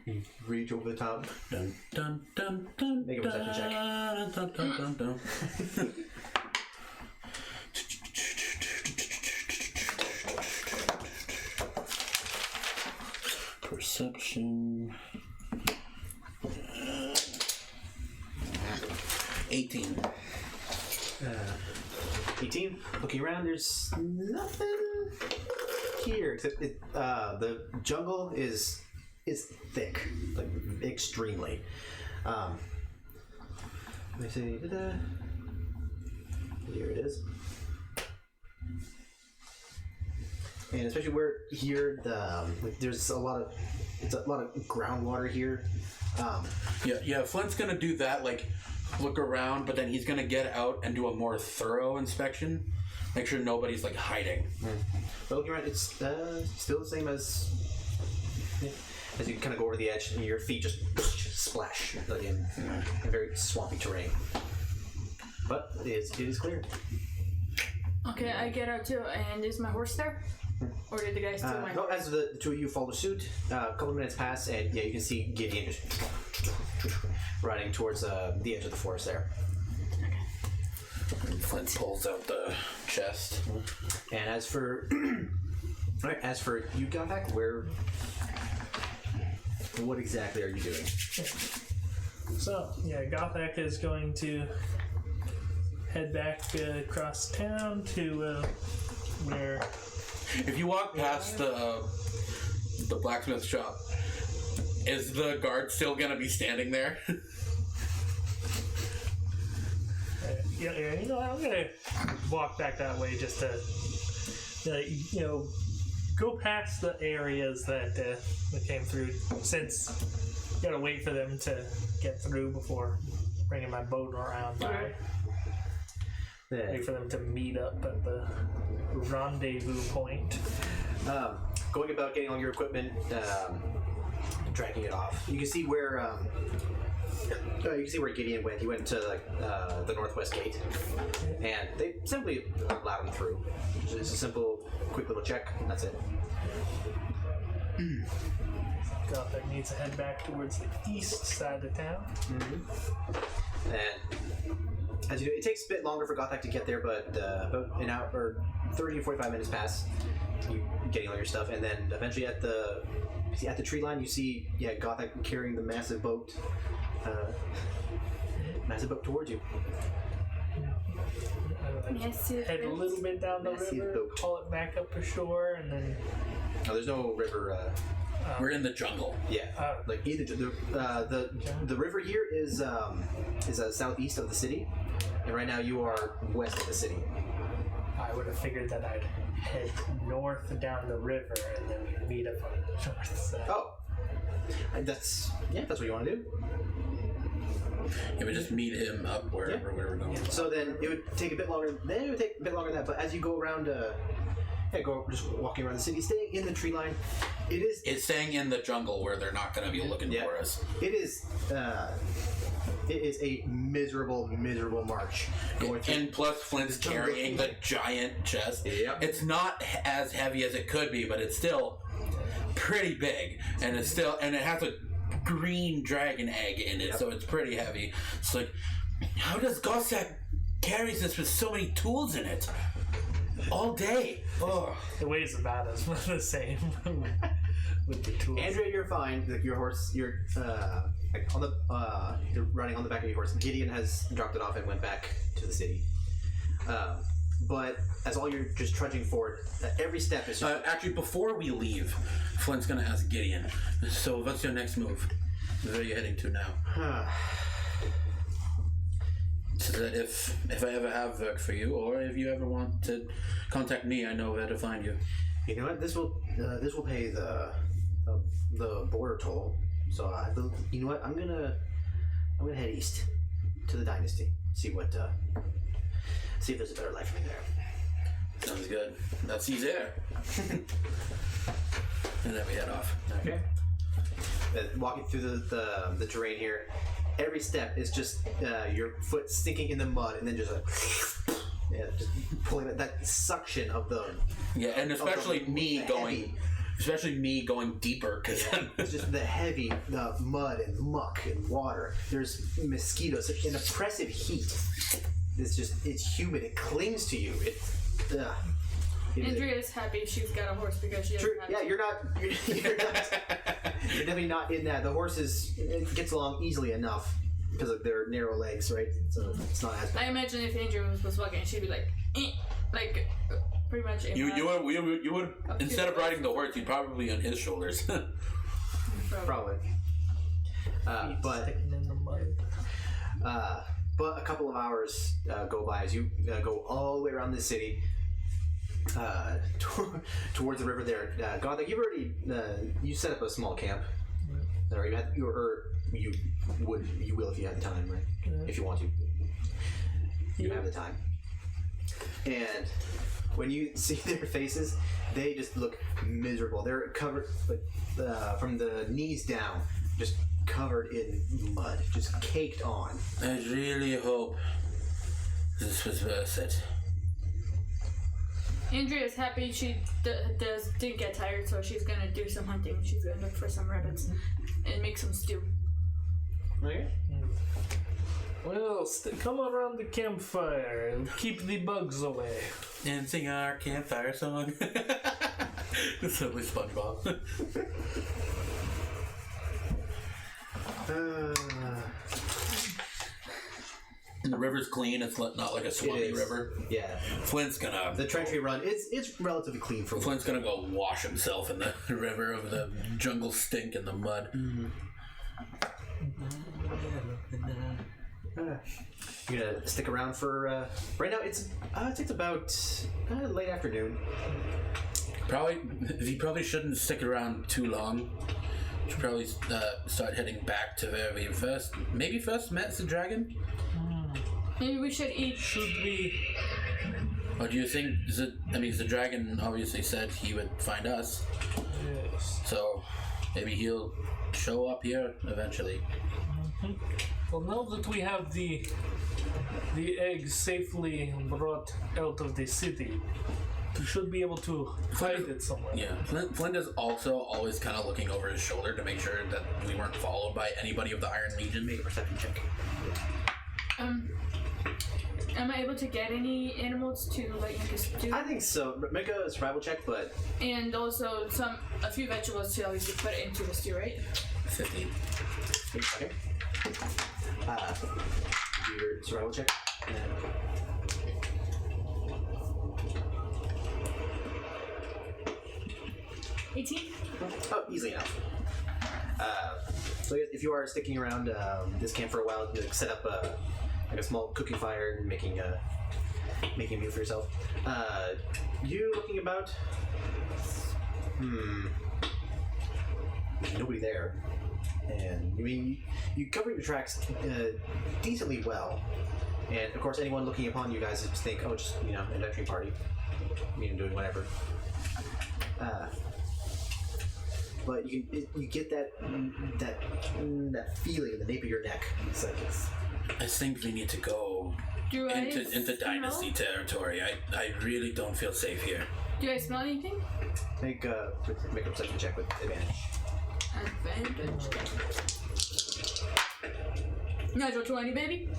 you reach over the top? Dun, dun, dun, dun, Make a perception check. dun, dun, dun, dun, dun. Perception. 18. 18. Looking around, there's nothing here except the jungle is thick, like extremely. Let me see. Here it is. And especially where here there's a lot of groundwater here. Yeah, Flint's gonna do that, like, look around, but then he's gonna get out and do a more thorough inspection. Make sure nobody's, like, hiding. But looking around, it's still the same as you kind of go over the edge and your feet just splash like in very swampy terrain. But it is clear. Okay, I get out too. And is my horse there? Or did the guy steal my No, horse? as the two of you follow suit, a couple of minutes pass, and yeah, you can see Gideon just riding towards the edge of the forest there. And Flint pulls out the chest. And as for you, Gothak, what exactly are you doing? So, yeah, Gothak is going to head back across town to where... If you walk past the blacksmith shop, Is the guard still gonna be standing there? Yeah, you know, I'm gonna walk back that way just to, you know, go past the areas that came through. Since you gotta wait for them to get through before bringing my boat around by. Wait for them to meet up at the rendezvous point. Going about getting all your equipment, dragging it off. You can see where Gideon went. He went to the northwest gate, and they simply allowed him through. It's a simple, quick little check, and that's it. Gothic needs to head back towards the east side of town. And as you do, it takes a bit longer for Gothic to get there, but about an hour or 30 or 45 minutes pass. You getting all your stuff, and then eventually at the tree line, you see Gothic carrying the massive boat towards you. Head a little bit down the river, boat. haul it back up ashore, and then. Oh, there's no river. We're in the jungle. Yeah, like either the river here is southeast of the city, and right now you are west of the city. I would have figured that I'd head north down the river and then we'd meet up on the north side. Oh, that's what you want to do. Yeah, we just meet him up wherever we're going. So then it would take a bit longer. Then it would take a bit longer than that. But as you go around, just walking around the city, staying in the tree line, It's staying in the jungle where they're not going to be looking for us. It is a miserable march going through. And plus, Flint's carrying the giant chest. Yep. It's not as heavy as it could be, but it's still pretty big, and it has a green dragon egg in it, so it's pretty heavy. It's like, how does Gosak carry this with so many tools in it all day? Oh, It weighs about as much the same with the tools. Andrea, you're fine. Like your horse, you're running on the back of your horse. Gideon has dropped it off and went back to the city. But as all you're just trudging forward, every step is just... actually, before we leave, Flint's going to ask Gideon, so what's your next move? Where are you heading to now? So that if I ever have work for you, or if you ever want to contact me, I know where to find you. You know what? This will pay the border toll. So you know what? I'm gonna head east to the dynasty. See if there's a better life for me there. Sounds good. That's there. And then we head off. Okay. Walking through the terrain here, every step is just your foot sinking in the mud, and then just just pulling that suction of the. Yeah, and especially me going deeper, because it's just the mud and muck and water. There's mosquitoes, an oppressive heat. It's humid. It clings to you. Andrea's happy she's got a horse because she doesn't have yeah, you're definitely not in that. The horse gets along easily enough because of their narrow legs, right? So it's not as bad. I imagine if Andrea was walking, she'd be like pretty much. You would instead of riding the horse, you'd probably be on his shoulders. Probably. But Sticking in the mud. But a couple of hours go by as you go all the way around the city towards the river there. Gothic, you've already you set up a small camp. Or you will if you have the time, right? Yeah. If you want to, you have the time. And when you see their faces, they just look miserable. They're covered from the knees down, just covered in mud, just caked on. I really hope this was worth it. Andrea's happy she didn't get tired, so she's gonna do some hunting. She's gonna look for some rabbits and make some stew. Okay. Well, come around the campfire and keep the bugs away. And sing our campfire song. It's totally SpongeBob. And the river's clean. It's not like a swampy is. river. Yeah. Flint's gonna. The trench we run, it's relatively clean for Flint's gonna go wash himself in the river of the jungle stink and the mud. You gonna stick around for right now? It's about late afternoon. He probably shouldn't stick around too long. Should probably start heading back to where we first met the dragon. Maybe we should eat. Should we? Or do you think the dragon obviously said he would find us, Yes. so maybe he'll show up here eventually. Well, now that we have the egg safely brought out of the city, we should be able to hide it somewhere. Yeah, Flint is also always kind of looking over his shoulder to make sure that we weren't followed by anybody of the Iron Legion. Make a perception check. Am I able to get any animals to like make a stew? I think so. Make a survival check, but And also a few vegetables to obviously put into the stew, right? 15. okay. Do your survival check. And then 18? oh, easily enough. So if you are sticking around this camp for a while, you set up a small cooking fire and making a meal for yourself. You looking about? There's nobody there, and you cover your tracks decently well. And of course, anyone looking upon you guys just think, oh, just an entry party, doing whatever. But you get that feeling in the nape of your neck. It's like I think we need to go into Dynasty territory. I really don't feel safe here. Do I smell anything? make a perception check with advantage. Advantage. Natural 20, baby.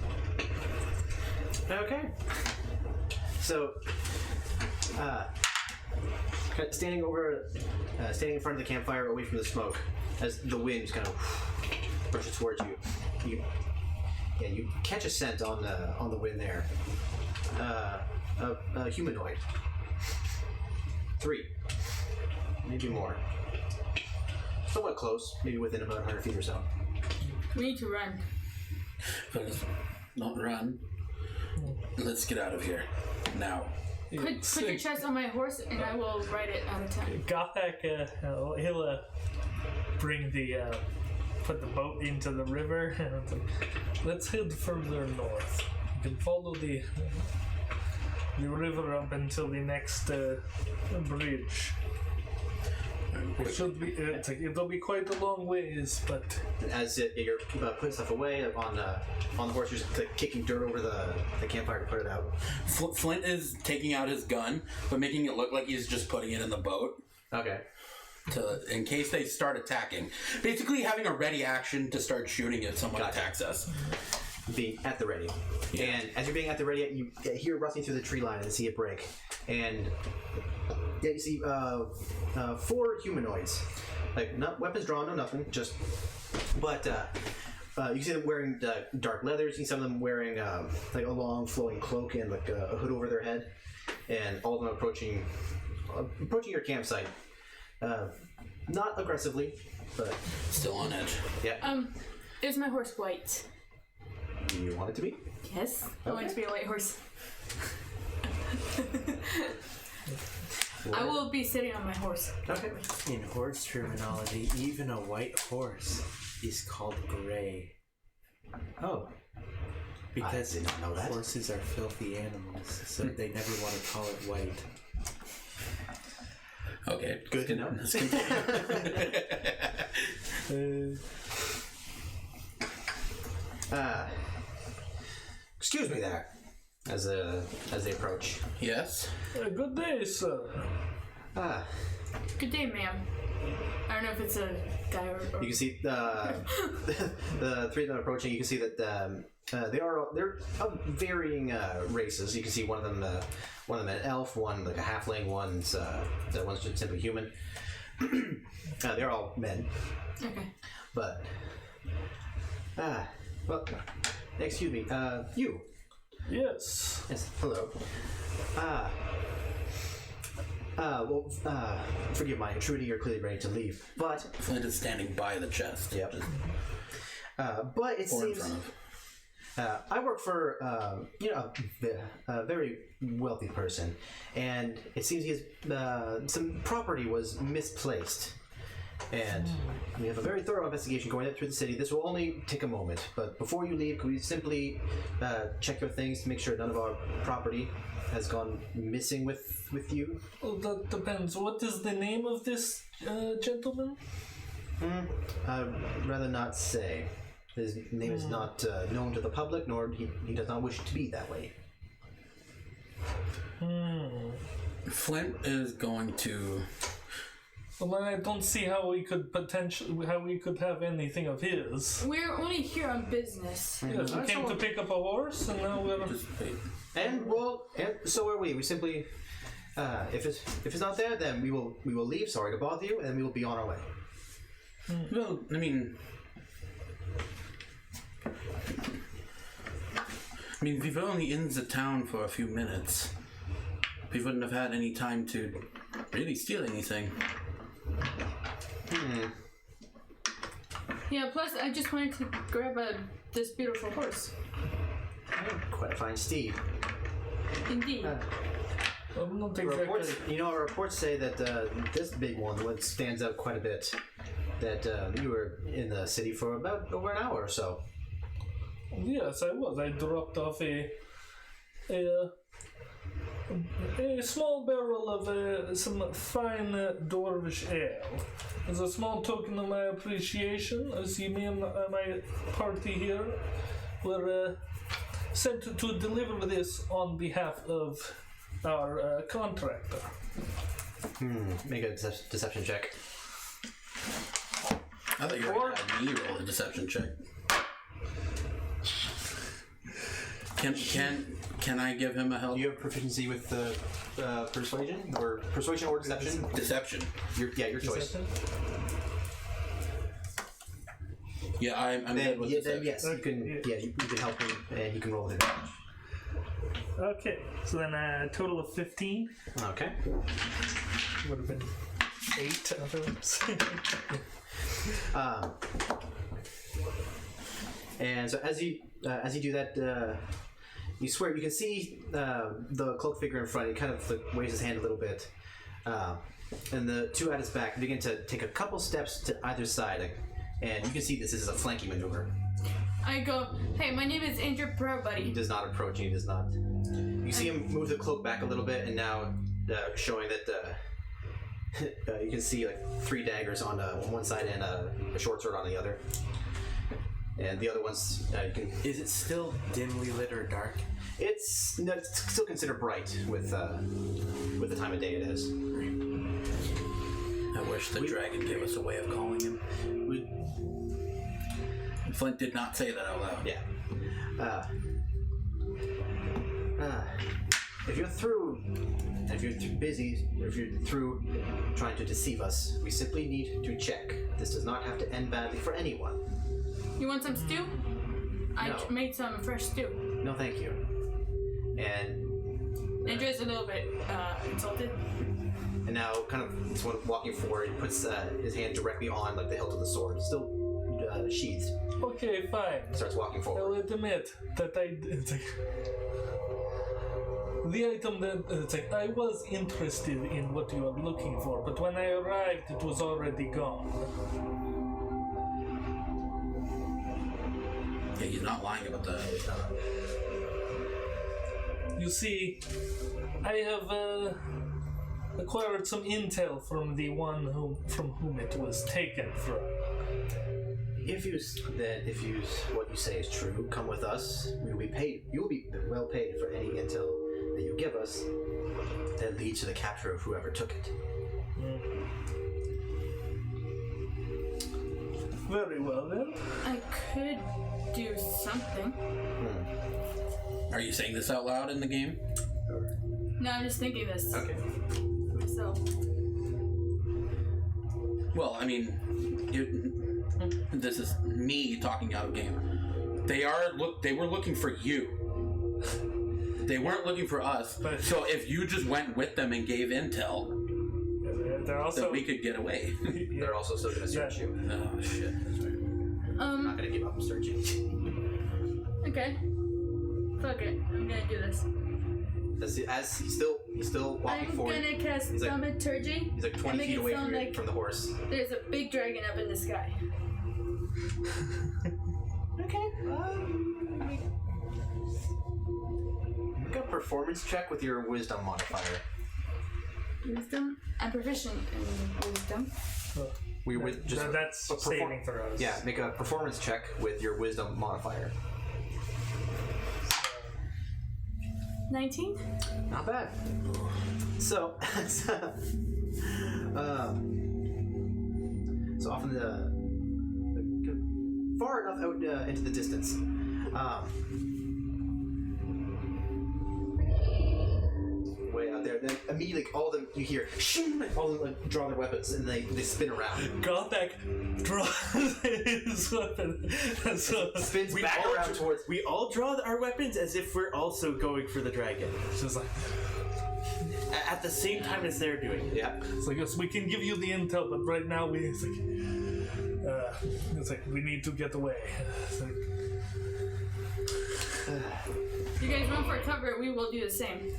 Okay. So, standing in front of the campfire, away from the smoke, as the wind kind of brushes towards you, you catch a scent on the wind there. A humanoid. 3, maybe more. Somewhat close, maybe within about 100 feet or so. We need to run. Fellas, not run. Let's get out of here now. Put your chest on my horse and I will ride it out of town. Gothak, he'll bring put the boat into the river. Let's head further north. You can follow the river up until the next bridge. It should be. It'll be quite a long ways, but As you're putting stuff away on the horse, you're just kicking dirt over the campfire to put it out. Flint is taking out his gun, but making it look like he's just putting it in the boat. Okay. In case they start attacking. Basically having a ready action to start shooting if someone attacks us. Being at the ready. Yeah. And as you're being at the ready, you hear rustling through the tree line and see it break. And you see 4 humanoids. Like, not weapons drawn, no nothing, just... But you can see them wearing dark leathers. You see some of them wearing like a long flowing cloak and like a hood over their head. And all of them approaching your campsite. Not aggressively, but... Still on edge. Yeah. Is my horse white? You want it to be? Yes. I want it to be a white horse. I will be sitting on my horse. Okay. In horse terminology, even a white horse is called gray. Oh. Because I did not know that. horses are filthy animals, so they never want to call it white. Okay. Good to know. Let's continue. Excuse me there. As they approach. Yes? good day, sir. Good day, ma'am. I don't know if it's a guy or You can see the 3 of them approaching. You can see that they're of varying races. You can see one of them an elf, one like a halfling, one's just simply human. They're all men, Okay. but well, excuse me, you. Yes. Yes, hello. Forgive my intrusion, you're clearly ready to leave, but... Flint is standing by the chest. Yep. Just But it or in seems... front of. I work for, a very wealthy person, and it seems he has, some property was misplaced. And we have a very thorough investigation going up through the city. This will only take a moment, but before you leave, could we simply check your things to make sure none of our property has gone missing with you? Well, that depends. What is the name of this gentleman? I'd rather not say. His name is not known to the public, nor he does not wish it to be that way. Flint is going to. Well, I don't see how we could have anything of his. We're only here on business. Yes, we came to pick up a horse, and now we're. Just wait. And so are we. We simply, if it's not there, then we will leave. Sorry to bother you, and we will be on our way. Well, I mean, we've only in the town for a few minutes. We wouldn't have had any time to really steal anything. Yeah, plus I just wanted to grab this beautiful horse. Quite a fine steed. Indeed. I'm not exactly. Our reports say that this big one, the one that stands out quite a bit, that you were in the city for about over an hour or so. Yes, I was. I dropped off a small barrel of some fine dwarvish ale. As a small token of my appreciation, as me and my party here were sent to deliver this on behalf of our contractor. Make a deception check. I thought you were going to have me roll a deception check. Can I give him a help? Do you have proficiency with the persuasion or deception? Deception. Your choice. Yeah, I'm good with deception. Yes, you can. Yeah, you can help him, and you can roll with advantage. Okay, so then a total of 15. Okay. Would have been 8 otherwise. And so as you do that, you swear you can see the cloaked figure in front. He kind of waves his hand a little bit, and the two at his back begin to take a couple steps to either side, and you can see this is a flanking maneuver. I go, hey, my name is Andrew Pro, He buddy. does not approach you. He does not. You see him move the cloak back a little bit, and now showing that you can see like 3 daggers on one side and a short sword on the other. And the other ones, you can. Is it still dimly lit or dark? It's still considered bright with the time of day it is. I wish the dragon gave us a way of calling him. Flint did not say that out loud. Yeah. If you're through, if you're too busy, or if you're through trying to deceive us, we simply need to check. This does not have to end badly for anyone. You want some stew? I No. made some fresh stew. No, thank you. And Andrew's a little bit insulted. now, kind of, this one walking forward, he puts his hand directly on like the hilt of the sword, still sheathed. Okay, fine. Starts walking forward. I'll admit that the item that I was interested in what you are looking for, but when I arrived, it was already gone. Yeah, he's not lying about that. You see, I have acquired some intel from the one from whom it was taken from. If what you say is true, come with us. We will be paid. You will be well paid for any intel that you give us that leads to the capture of whoever took it. Very well then. I could do something. Are you saying this out loud in the game? No, I'm just thinking this Okay. for myself. Well, I mean, this is me talking out of game. They were looking for you. They weren't looking for us. But- So if you just went with them and gave intel, They're also. then we could get away. They're also still going to search you. Oh shit! That's right. I'm not going to give up searching. Okay. Fuck it. I'm gonna do this. As he's still walking I'm forward. gonna cast He's like- thaumaturgy. He's like 20 and make feet it away sound like from the horse. there's a big dragon up in the sky. Okay. Make a performance check with your wisdom modifier. Wisdom. I'm proficient in wisdom. We with just That's a saving throws. Yeah, make a performance check with your wisdom modifier. 19. Not bad. So, so off in the far enough out into the distance. Way out there. Then immediately, all of them you hear, shing, all of them like, draw their weapons and they spin around. Gothak draws his weapon. So Spins back around towards. We all draw our weapons as if we're also going for the dragon. it's just like, At the same time as they're doing it. Yeah. it's like, yes, we can give you the intel, but right now it's like we need to get away. It's like, You guys run for cover. We will do the same.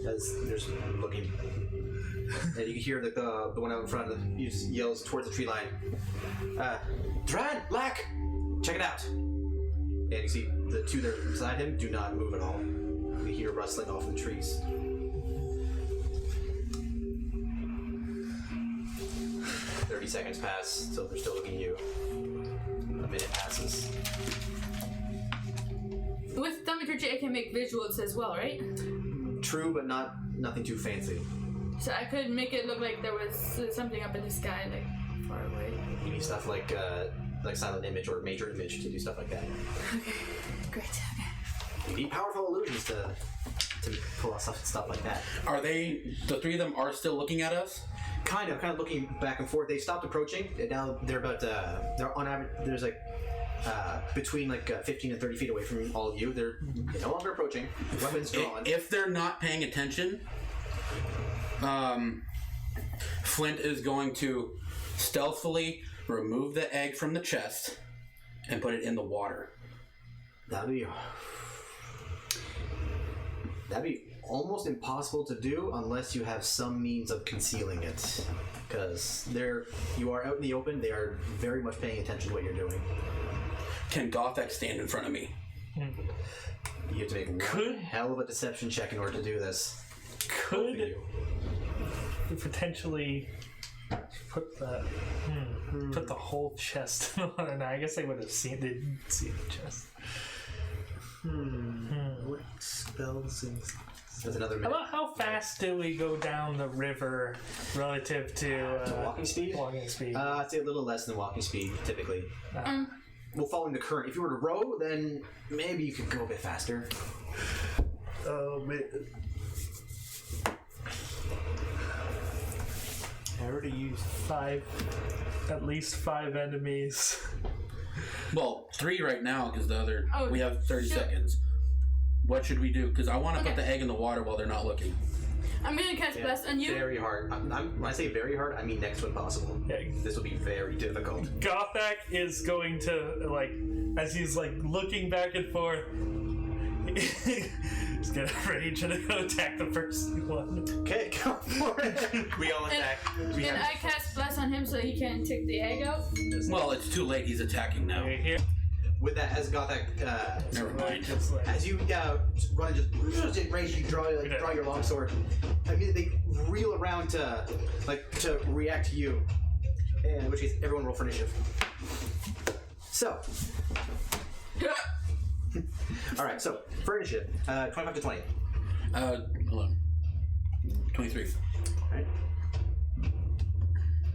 As there's looking, and you can hear the one out in front of you yells towards the tree line. Dran, Lack, check it out. And you see the two that are beside him do not move at all. You hear rustling off in the trees. Seconds pass, so they're still looking at you. A minute passes. With thaumaturgy, I can make visuals as well, right? True, but nothing too fancy. So I could make it look like there was something up in the sky, like far away. You need stuff like silent image or major image to do stuff like that. Okay, great. Okay. You need powerful illusions to pull off stuff like that. Are they? The three of them are still looking at us? Kind of looking back and forth. They stopped approaching. And now they're about they're on average. There's like between 15 and 30 feet away from all of you. They're no longer approaching. Weapons drawn. If they're not paying attention, Flint is going to stealthily remove the egg from the chest and put it in the water. That'd be almost impossible to do unless you have some means of concealing it. Because you are out in the open, they are very much paying attention to what you're doing. Can Gothak stand in front of me? You have to make one hell of a deception check in order to do this. Could you potentially put the whole chest on? I guess they would have seen. They didn't see the chest. What spells and... That's another minute. How fast do we go down the river relative to Walking speed? Walking speed. I'd say a little less than walking speed, typically. Well, following the current. If you were to row, then maybe you could go a bit faster. Oh man. I already used... At least 5 enemies. Well, 3 right now because the other. Oh, we have 30 sure. seconds. What should we do? Because I want to put Okay. the egg in the water while they're not looking. I'm gonna cast Bless on you. Very hard. When I say very hard, I mean next to impossible. Yeah. This will be very difficult. Gothak is going to, as he's, looking back and forth, he's gonna rage and go attack the first one. Okay, go for it. We all attack. We And I cast Bless on him so he can take the egg out. Well, it's too late. He's attacking now. Right here. With that, as Gothak, Never mind. Just like, as you run and just range, you draw your longsword. I mean, they reel around to react to you. And in which case, everyone roll for initiative. So, all right. So for initiative, 25 to 20. Hold on. 23. All right.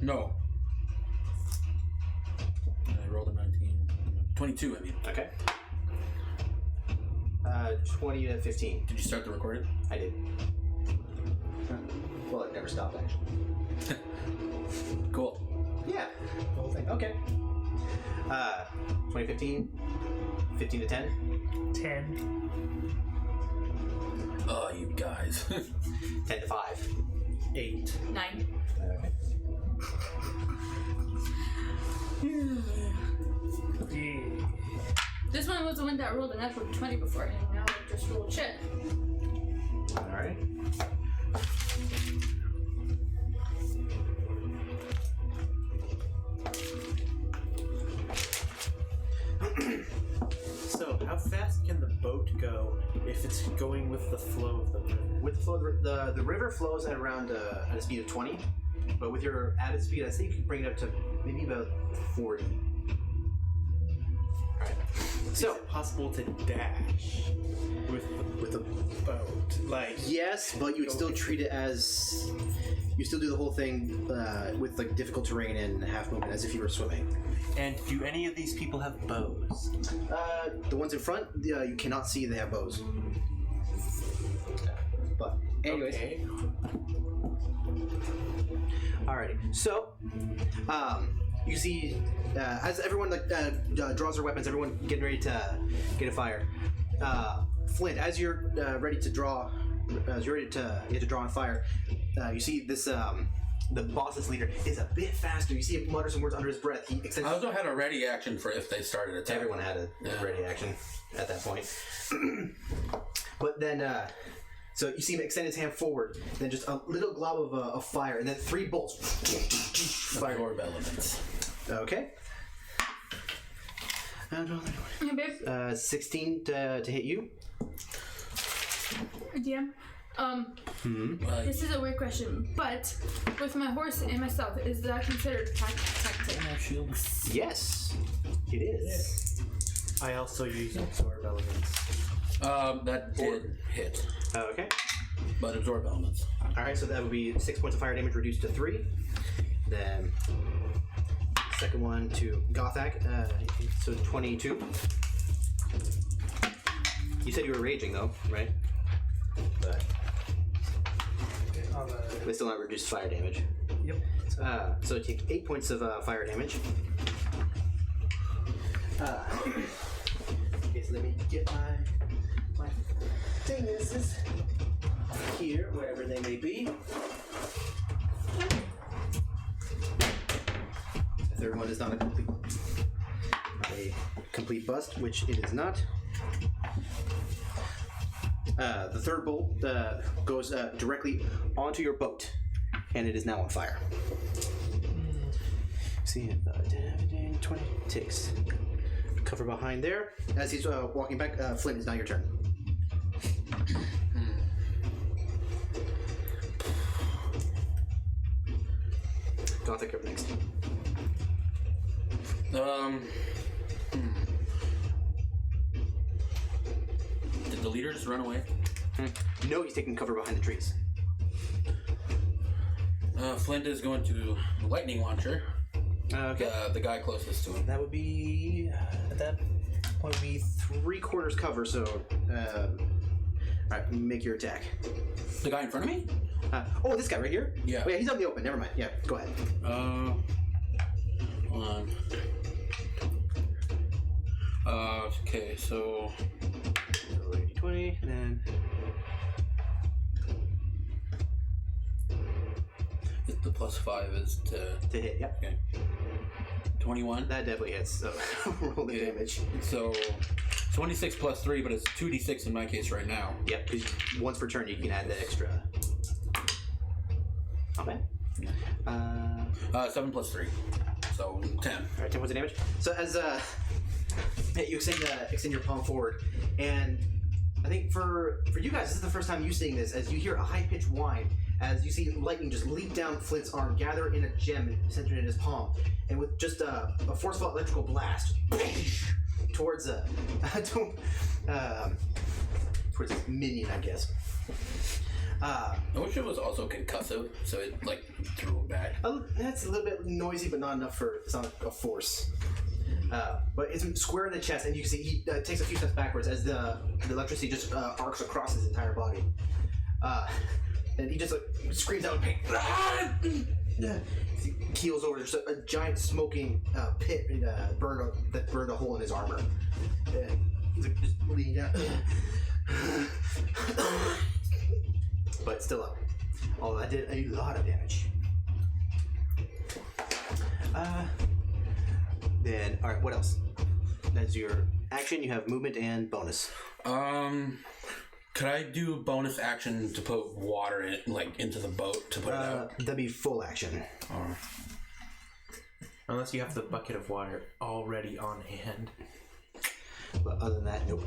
No. I rolled a 19. 22, I mean. Okay. 20 to 15. Did you start the recording? I did. Well, it never stopped actually. Cool. Yeah. The whole thing. Okay. 2015. 15 to 10? 10. Oh, you guys. 10 to 5. 8. 9. Okay. Yeah. This one was the one that rolled a natural 20 before, and now it just rolled shit. Alright. So, how fast can the boat go if it's going with the flow of the river? With the flow, the river flows at around at a speed of 20, but with your added speed, I think you can bring it up to maybe about 40. Alright. So, Is it possible to dash with the boat? Like, yes, but you would still treat it as you still do the whole thing with like difficult terrain and half movement as if you were swimming. and do any of these people have bows? The ones in front, you cannot see they have bows. But anyways, Okay. alrighty. So, you see, as everyone draws their weapons, everyone getting ready to get a fire. Flint, as you're ready to draw, you have to draw on fire. You see this. The boss's leader is a bit faster. You see him mutter some words under his breath. He extends. I also had a ready action for if they started attacking. Everyone had a ready action at that point. But then, so you see him extend his hand forward, then just a little glob of fire, and then 3 bolts. Fire. Absorb elements. Okay. Hey, babe. 16 to hit you. DM. Well, This is a weird question, but with my horse and myself, is that considered tactic? shield. Yes, it is. I also use absorb elements. That did hit, Okay. but absorb elements. All right, so that would be 6 points of fire damage reduced to 3. Then second one to Gothak, so 22. You said you were raging though, right? But they still not reduced fire damage. Yep. So take 8 points of fire damage. Okay, so let me get my dinguses here, wherever they may be. The third one is not a complete bust, which it is not. The third bolt goes directly onto your boat, and it is now on fire. See, 20 takes cover behind there. As he's walking back, Flint, is now your turn. Gothic up next. Did the leader just run away? No, he's taking cover behind the trees. Flint is going to lightning launcher. Okay. The guy closest to him. That would be at that point would be 3/4 cover. So, all right, make your attack. The guy in front of me? Oh, this guy right here. Yeah. Wait, he's out in the open. Never mind. Yeah, go ahead. Hold on. Okay, so 20, and then the +5 is to hit. Yep. okay. 21. That definitely hits. So roll the damage. So 26 + 3, but it's 2d6 in my case right now. Yep. Because once per turn you can add the extra. Not bad. 7 + 3, so 10. All right, 10 points of damage. So as you extend your palm forward, and I think for you guys, this is the first time you seeing this. As you hear a high-pitched whine, as you see lightning just leap down Flint's arm, gather in a gem centered in his palm, and with just a forceful electrical blast towards towards his minion, I guess. I wish it was also concussive, so it like threw him back. That's a little bit noisy, but not enough for it's not a force. But it's square in the chest, and you can see he takes a few steps backwards as the electricity just arcs across his entire body. And he just screams out in pain. He keels over. There's a giant smoking pit that burned a hole in his armor. He's like just leaning down. But still up. Although that did a lot of damage. Then, alright, what else? That's your action. You have movement and bonus. Could I do bonus action to put water in, like, into the boat to put it out? That'd be full action. Unless you have the bucket of water already on hand. But other than that, nope.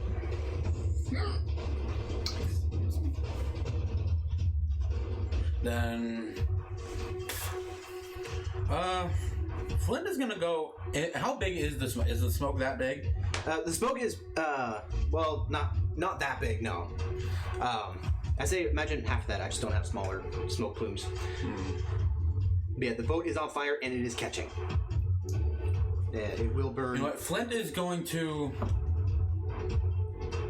Then, Flint is gonna go. How big is the smoke? Is the smoke that big? The smoke is, well, not that big, no. I say imagine half that. I just don't have smaller smoke plumes. But yeah, the boat is on fire and it is catching. And it will burn. You know what? Flint is going to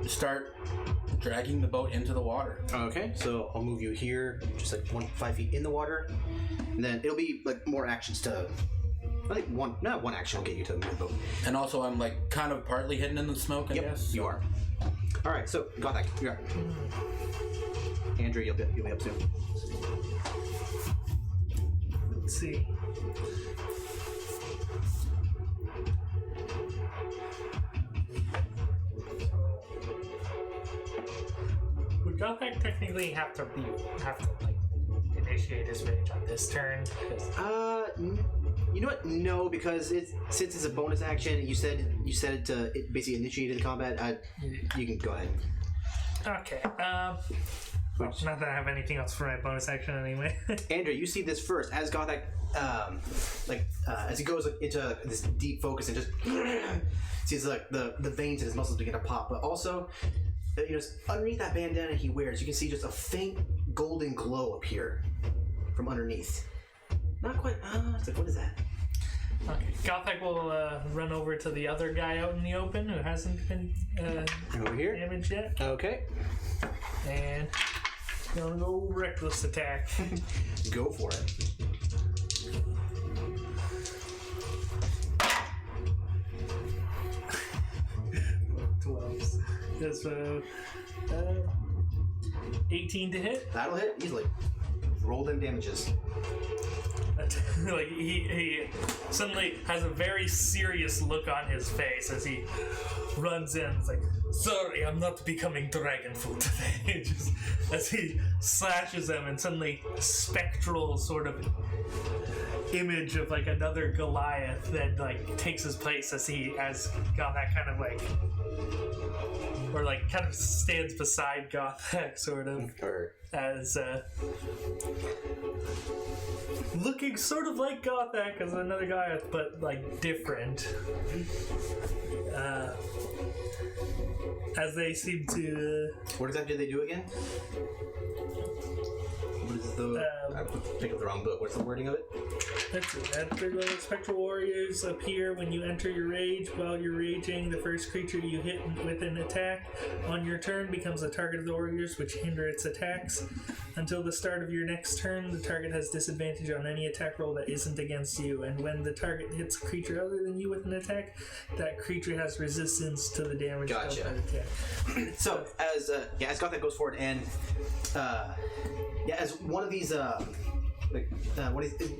start dragging the boat into the water. Okay, so I'll move you here, just like 5 feet in the water. And then it'll be like more actions to, I think one action will get you to move the boat. And also, I'm like kind of partly hidden in the smoke, I guess. You are. All right, so got that. You're up. Andrew, you'll be up soon. Let's see. Would Gothak technically have to like initiate his rage on this turn? You know what? No, because since it's a bonus action, you said it basically initiated the combat. You can go ahead. Okay. Well, not that I have anything else for my bonus action anyway. Andrew, you see this first as Gothak, as he goes into this deep focus and just sees like the veins in his muscles begin to pop, but also, underneath that bandana he wears, you can see just a faint golden glow appear from underneath. Not quite. It's like, what is that? Okay. Gothak will run over to the other guy out in the open who hasn't been Over here. damaged yet, Okay, and gonna go reckless attack. go for it. That's 18 to hit. That'll hit easily. Roll them damages. Like he suddenly has a very serious look on his face as he runs in. It's like, sorry, I'm not becoming dragon food today. Just as he slashes them, and suddenly a spectral sort of image of like another Goliath that like takes his place as got that kind of like, or like kind of stands beside Gothak sort of. Or As looking sort of like Gothak as another guy, but like different. As they seem to. what exactly do they do again? What is the? I picked up the wrong book. What's the wording of it? That's it. After spectral warriors appear when you enter your rage. While you're raging, the first creature you hit with an attack on your turn becomes the target of the warriors, which hinder its attacks. Until the start of your next turn, the target has disadvantage on any attack roll that isn't against you. And when the target hits a creature other than you with an attack, that creature has resistance to the damage Gotcha. of that attack. So as Gothak goes forward and as one of these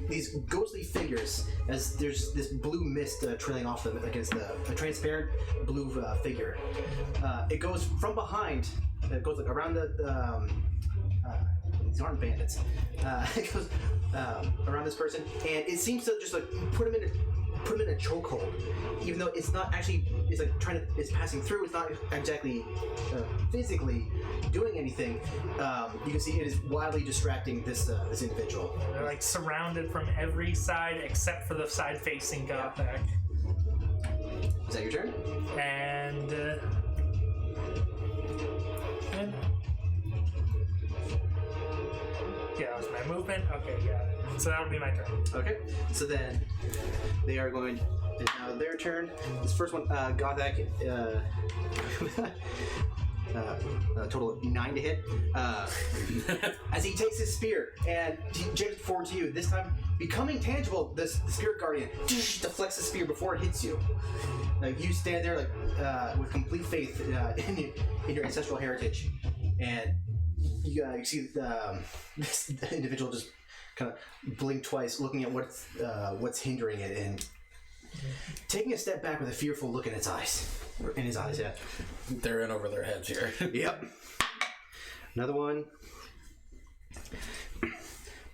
these ghostly figures, as there's this blue mist trailing off them against a transparent blue figure. It goes from behind. It goes like around these aren't bandits. It goes around this person, and it seems to just like put him in a chokehold, even though it's not actually. It's like it's passing through. It's not exactly physically doing anything. You can see it is wildly distracting this individual. They're like surrounded from every side except for the side facing Gothak. Is that your turn? And yeah, that was my movement. Okay, yeah. So that'll be my turn. Okay. So then they are going. It's now their turn. This first one, Gothak. a total of 9 to hit. As he takes his spear and he jumps forward to you, this time becoming tangible, the spirit guardian deflects the spear before it hits you. You stand there with complete faith in your ancestral heritage, and you see this individual just kind of blink twice, looking at what's hindering it, and taking a step back with a fearful look in its eyes. Or in his eyes, yeah. They're in over their heads here. Yep. Another one.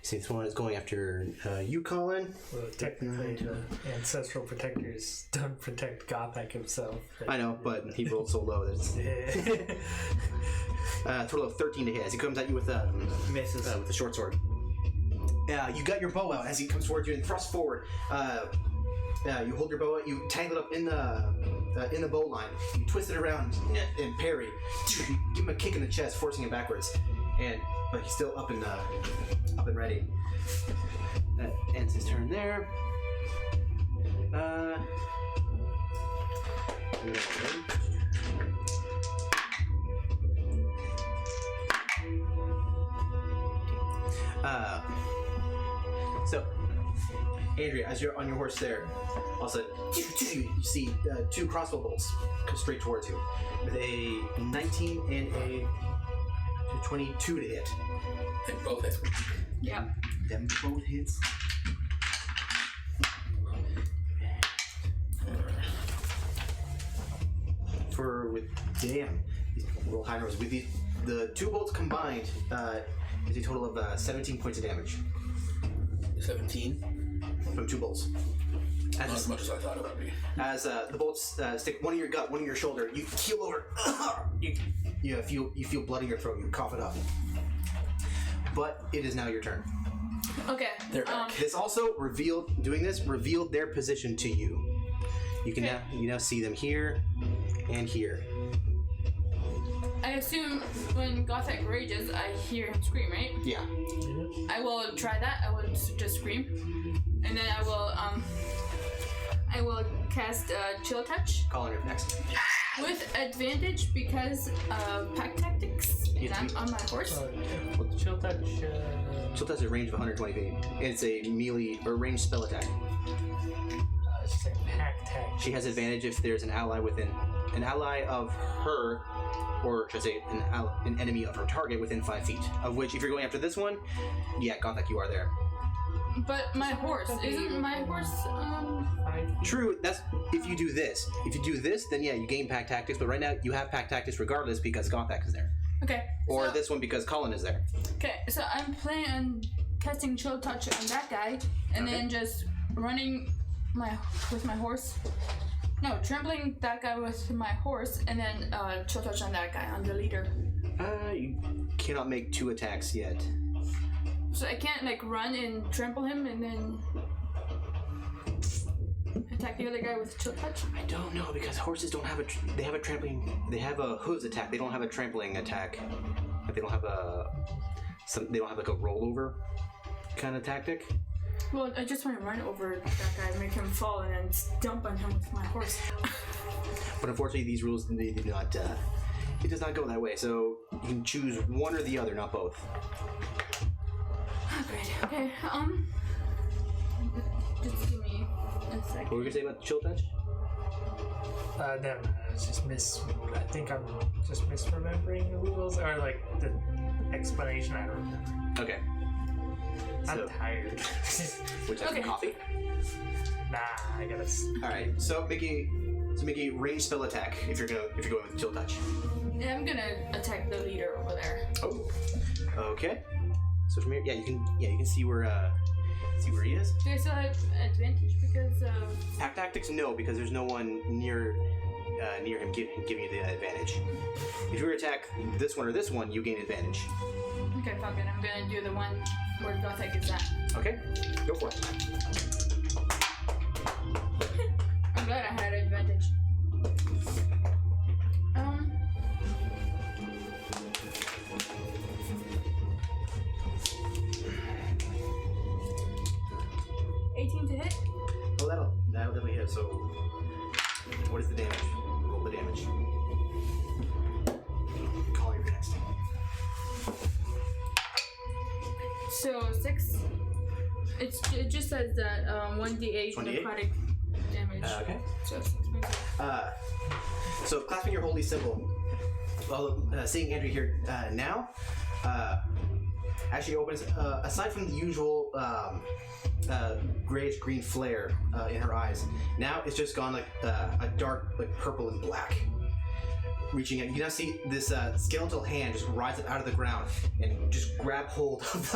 See, this one is going after you, Colin. Well, technically, the ancestral protectors don't protect Gothak himself. I know, but he rolled so low that it's... total of 13 to hit as he comes at you with Misses. With the short sword. You got your bow out as he comes towards you and thrusts forward. You hold your bow out, you tangle it up in the bow line, you twist it around and parry. You give him a kick in the chest, forcing him backwards. But he's still up and ready. That ends his turn there. So, Andrea, as you're on your horse there, all of a sudden, you see 2 crossbow bolts come straight towards you with a 19 and a 22 to hit. They both hit. Yep. Them both hits. Damn. Roll high numbers. With the 2 bolts combined, is a total of 17 points of damage. 17? From 2 bolts. Not as much as I thought it would be. As the bolts stick one in your gut, one in your shoulder, you keel over. You feel blood in your throat. You cough it up. But it is now your turn. Okay. This also revealed their position to you. You can now see them here and here. I assume when Gothak rages, I hear him scream, right? Yeah. I will try that. I will just scream, and then I will cast Chill Touch. Calling her next. With advantage because of pack tactics, and I'm on my horse. Chill touch. Chill touch has a range of 120 feet. It's a melee or ranged spell attack. It's like pack tactics. She has advantage if there's an ally within, an ally of her, or should I say an enemy of her target within 5 feet. Of which, if you're going after this one, yeah, Gothak, you are there. But my horse isn't my horse. True. That's if you do this. If you do this, then yeah, you gain pack tactics. But right now, you have pack tactics regardless because Gothak is there. Okay. Or this one because Colin is there. Okay, so I'm planning on casting Chill Touch on that guy, and then just running with my horse. No, trampling that guy with my horse, and then Chill Touch on that guy, on the leader. You cannot make 2 attacks yet. So I can't run and trample him and then attack the other guy with Chill Touch? I don't know because horses don't have they have a trampling. They have a hooves attack. They don't have a trampling attack. They don't have They don't have a rollover kind of tactic. Well, I just want to run over that guy, make him fall, and then dump on him with my horse. But unfortunately, these rules they do not. It does not go that way. So you can choose one or the other, not both. Oh, great. Okay. Just give me a second. What were we gonna say about the Chill Touch? No, it's just I think I'm just misremembering the rules, or the explanation. I don't remember. Okay. I'm tired. Would you like some coffee? Nah, I gotta. All right. So make a ranged spell attack if you're going with Chill Touch. Yeah, I'm gonna attack the leader over there. Oh. Okay. So from here, you can see where he is. Do I still have advantage because of Pack tactics? No, because there's no one near him giving you the advantage. If you were to attack this one or this one, you gain advantage. Okay, fuck it. I'm gonna do the one where Gothak is at. Okay, go for it. I'm glad I had advantage. 18 to hit. Oh, that'll definitely hit. So, what is the damage? Roll the damage. So 6. It just says that 1d8 1d8? necrotic damage. Okay. So 6 points. So clasping your holy symbol, well, seeing Andrew here now, actually opens, aside from the usual grayish green flare in her eyes, now it's just gone like a dark, like purple and black. Reaching out, you now see this skeletal hand just rise up out of the ground and just grab hold of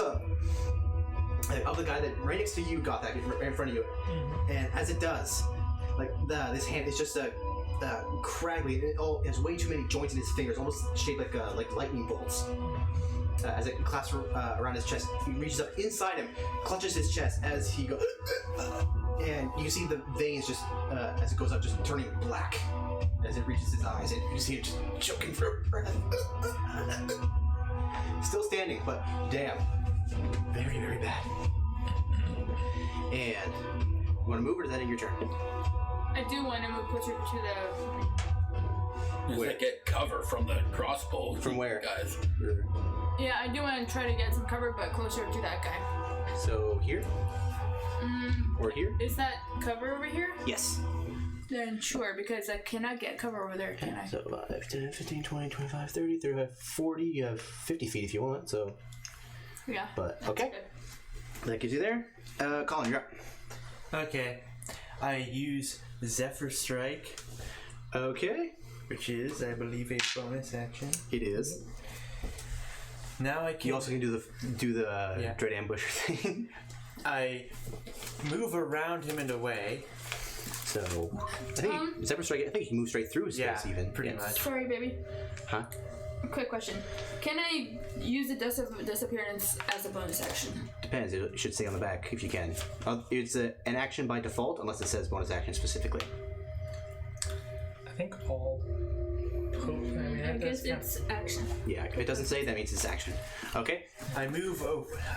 the guy that right next to you, Gothak, right in front of you. And as it does, like this hand is just craggly. It has way too many joints in his fingers, almost shaped like lightning bolts. As it clasps around his chest, he reaches up inside him, clutches his chest as he goes, and you see the veins just as it goes up, just turning black as it reaches his eyes, and you see it just choking for breath. Still standing, but damn, very, very bad. And you want to move, or is that in your turn? I do want to move closer to the. Just like get cover from the crossbow. From where? Guys. Yeah, I do want to try to get some cover, but closer to that guy. So here? Or here? Is that cover over here? Yes. Then sure, because I cannot get cover over there, can I? So 5, 10, 15, 20, 25, 30, 35, 40, you have 50 feet if you want, so... Yeah. But, okay. That gives you there. Colin, you're up. Okay. I use Zephyr Strike, Okay. which is, I believe, a bonus action. It is. Now I can. You also can do the Dread Ambusher thing. I move around him and away. So, I think Zephyr Strike, I think you can move straight through space even. pretty much. Sorry, baby. Huh? Quick question. Can I use the disappearance as a bonus action? Depends. It should say on the back if you can. It's an action by default unless it says bonus action specifically. I think all. I guess it's action. Yeah, if it doesn't say, that means it's action. Okay. I move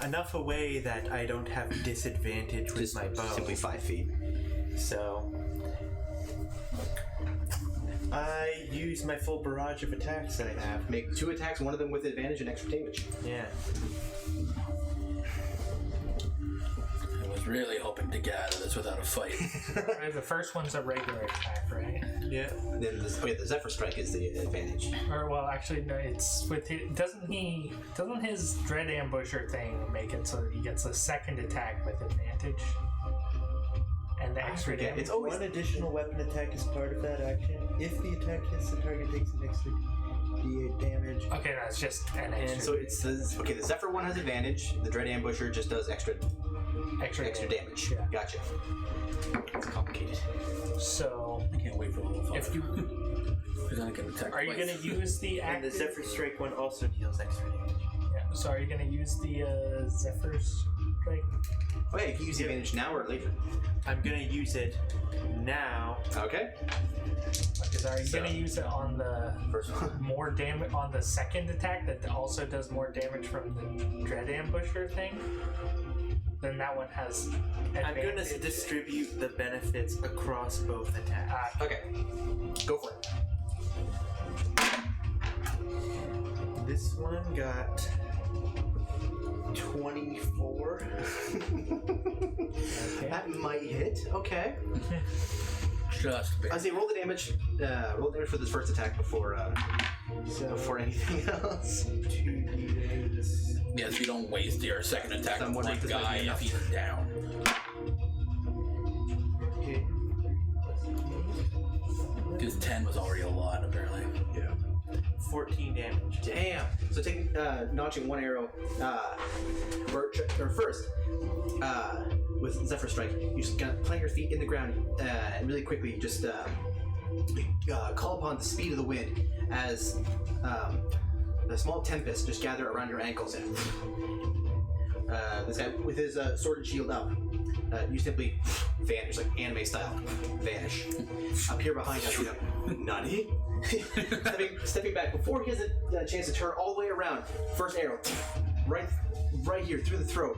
enough away that I don't have disadvantage with Just my bow. simply 5 feet. So I use my full barrage of attacks that I have. Make 2 attacks, one of them with advantage and extra damage. Yeah. I was really hoping to get out of this without a fight. Right, the first one's a regular attack, right? Yeah. Then the Zephyr Strike is the advantage. Or well, actually, no. It's with his, doesn't his Dread Ambusher thing make it so that he gets a second attack with advantage? And the extra forget. damage. It's always One additional weapon attack is part of that action. If the attack hits, the target takes an extra d8 damage. Okay, that's just an extra. And so it's the Zephyr one has advantage. The Dread Ambusher just does extra damage. Yeah. Gotcha. It's complicated. So I can't wait for the little fire. if you Because then I can attack are you twice. gonna use the And the active? Zephyr Strike one also deals extra damage. Yeah, so are you gonna use the Zephyr Strike? Oh yeah, you can use the advantage now or later. I'm gonna use it now. Okay. Because are you gonna use it on the First one. more damage on the second attack that also does more damage from the Dread Ambusher thing? Then that one has I'm gonna advantage. distribute the benefits across both attacks. Okay. Go for it. This one got 24. That might hit. Okay. Just barely. I say roll the damage. Roll the damage for this first attack before anything else. 2d8s. Yes, you don't waste your second attack I'm on wondering one if this might guy be if enough. he's down. Okay. Because 10 was already a lot, apparently. Yeah. 14 damage. Damn. So taking notching one arrow, or first, with Zephyr Strike, you just kind of plant your feet in the ground, and really quickly just call upon the speed of the wind as a small tempest just gather around your ankles, and this guy with his sword and shield up, you simply vanish, like anime style, vanish. Appear behind us, you know, Nani? stepping back before he has a chance to turn all the way around. First arrow, right here through the throat.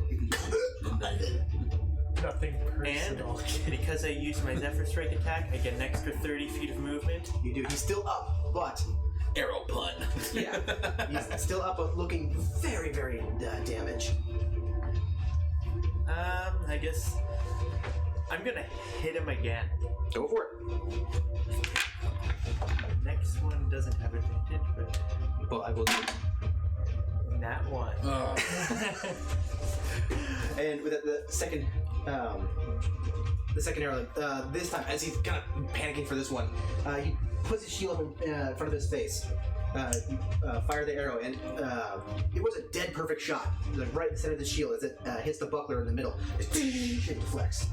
Nothing And personal. because I used my Zephyr Strike attack, I get an extra 30 feet of movement. You do. He's still up, but Arrow pun. yeah, he's still up, but looking very, very damaged. I guess I'm gonna hit him again. Go for it. Next one doesn't have advantage, but Well, I will do. that one. And with the second arrow, this time, as he's kind of panicking for this one, he puts his shield up in front of his face. You fire the arrow, and it was a dead perfect shot, like right in the center of the shield as it hits the buckler in the middle. It deflects.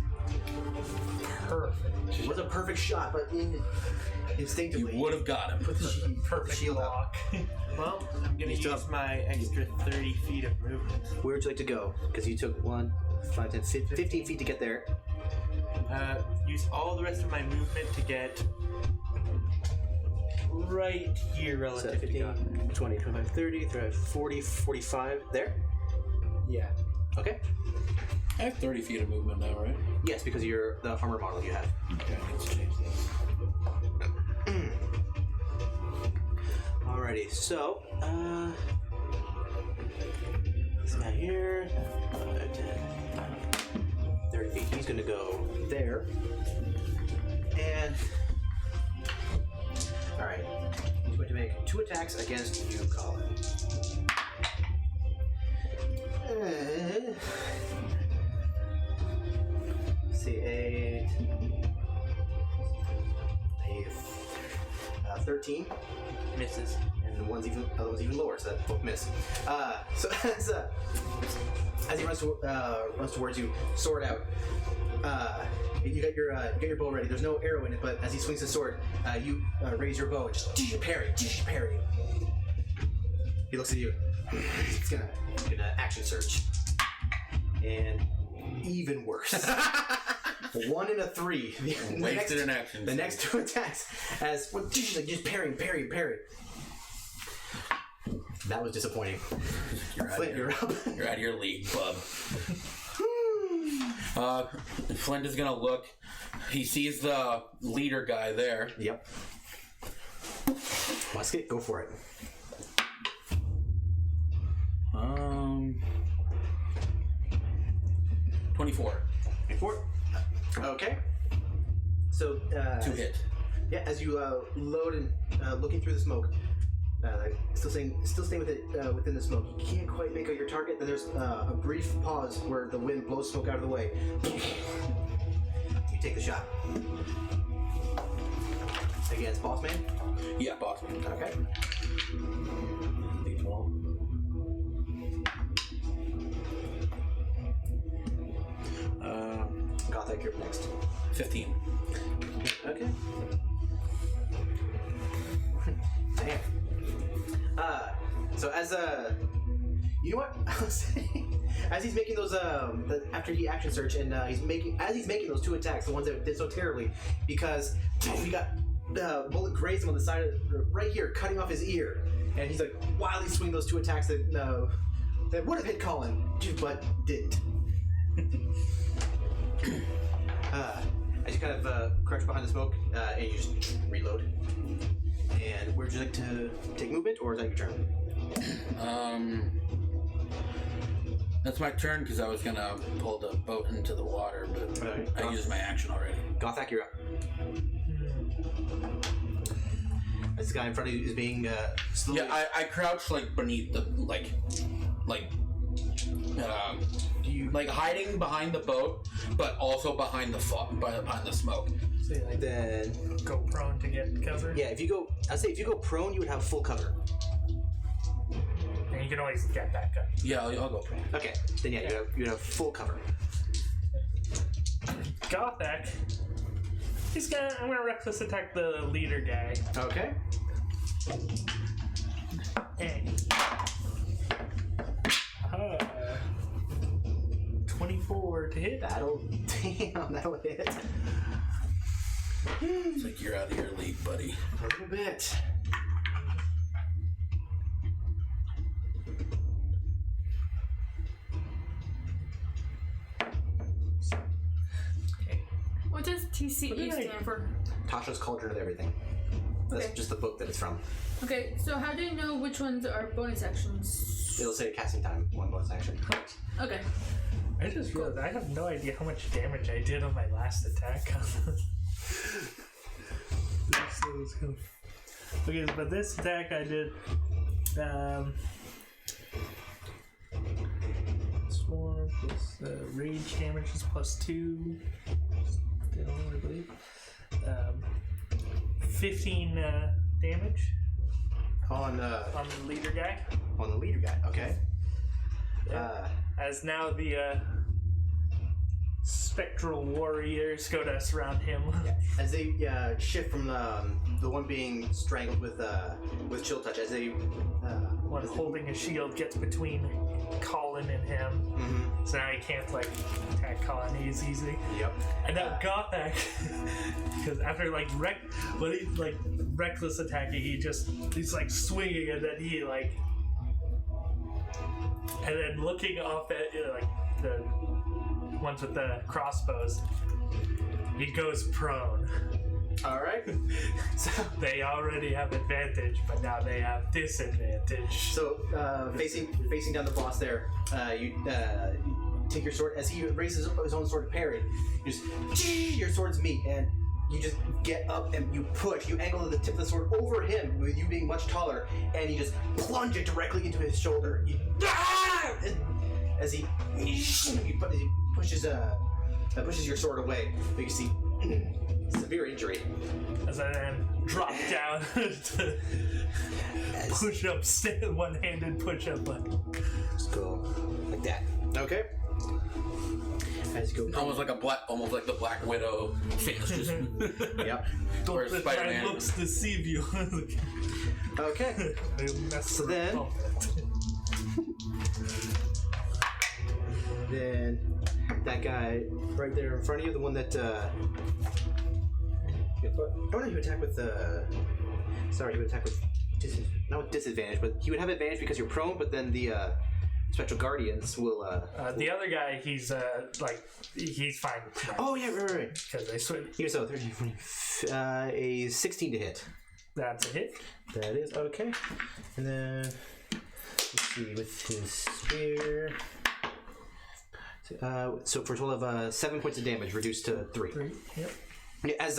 Perfect. It was a perfect shot, but instinctively, You would have got him. put the shield up. Well, I'm gonna He's use up. my extra 30 feet of movement. Where would you like to go? Because you took 1, 5, 10, 15 feet to get there. Use all the rest of my movement to get right here So relative to 15, God. 20, 25, 30, 35, 40, 45. There? Yeah. Okay. I have 30 feet of movement now, right? Yes, because of the armor model you have. Okay, let's change this. Alrighty, so, this guy here, 5, 10, 30 feet. He's gonna go there. And, alright, he's going to make 2 attacks against you, Colin. See, 13. Misses. And the other one's even lower, so that both miss. So as he runs towards you, sword out. You got your bow ready. There's no arrow in it, but as he swings his sword, you raise your bow and just parry. He looks at you. He's gonna action surge, and even worse. 1 and a 3. Wasted an action. The next 2 attacks as just parry. That was disappointing. Flint, you're up. You're out of your league, bub. Flint is gonna look. He sees the leader guy there. Yep. Musket, go for it. 24. 24. Okay. So 2 hit. yeah, as you load and looking through the smoke, still staying with it within the smoke. You can't quite make out your target. Then there's a brief pause where the wind blows smoke out of the way. You take the shot. Against boss man. Yeah, boss. Okay. Gothic, you're up next. 15. Okay. Damn. So as you know what I was saying? As he's making those after he action search and he's making those 2 attacks, the ones that did so terribly, because we got bullet grazed him on the side of right here, cutting off his ear, and he's like wildly swinging those 2 attacks that would have hit Colin, but didn't. As you kind of crouch behind the smoke, and you just reload. And would you like to take movement, or is that your turn? That's my turn because I was gonna pull the boat into the water, but Alright. I used my action already. Gothak, you're up. This guy in front of you is being slowly... Yeah, I crouch like beneath the like hiding behind the boat, but also behind the behind the smoke. So you like Then... go prone to get cover. Yeah, I'd say if you go prone, you would have full cover. And you can always get back up. Yeah, I'll go prone. Okay, then yeah, you have full cover. Gothak. I'm gonna reckless attack the leader guy. Okay. Hey. 24 to hit. That'll hit. It's like you're out of your league, buddy. A little bit. What does TCE stand for? Tasha's Cauldron of Everything. That's Okay. just the book that it's from. Okay, so how do you know which ones are bonus actions? It'll say casting time, 1 bonus action. Okay. I just realized I have no idea how much damage I did on my last attack. Okay, but this attack I did. Swarm plus rage damage is +2. Still, I believe. 15 damage On the leader guy. the leader guy, okay. As now the spectral warriors go to surround him. As they shift from the one being strangled with chill touch, as they One holding a shield gets between Colin and him, so now he can't like attack Colin as easily. Yep. And now Gothak, because after reckless attacking, he's like swinging, and then he and then looking off at like the ones with the crossbows, he goes prone. All right. So They already have advantage, but now they have disadvantage. So, facing down the boss there, you take your sword. As he raises his own sword to parry, you just your swords meet, and you just get up and you push. You angle the tip of the sword over him, with you being much taller, and you just plunge it directly into his shoulder. As he pushes your sword away, you can see severe injury. As I then drop down to push up, one-handed push up button. Just go like that. Okay. As you go, Almost like the Black Widow face. Just yep. or Don't let Spider-Man. my looks deceive you. Okay. So then that guy right there in front of you, the one that I don't know if you attack with he would attack with not with disadvantage, but he would have advantage because you're prone, but then the Spectral Guardians will the other guy, he's fine. Oh yeah, right. Because they switch. Here's a 30, 40, a 16 to hit. That's a hit. That is okay. And then let's see with his spear. So for a total of 7 points of damage, reduced to 3. Yep. Yeah, as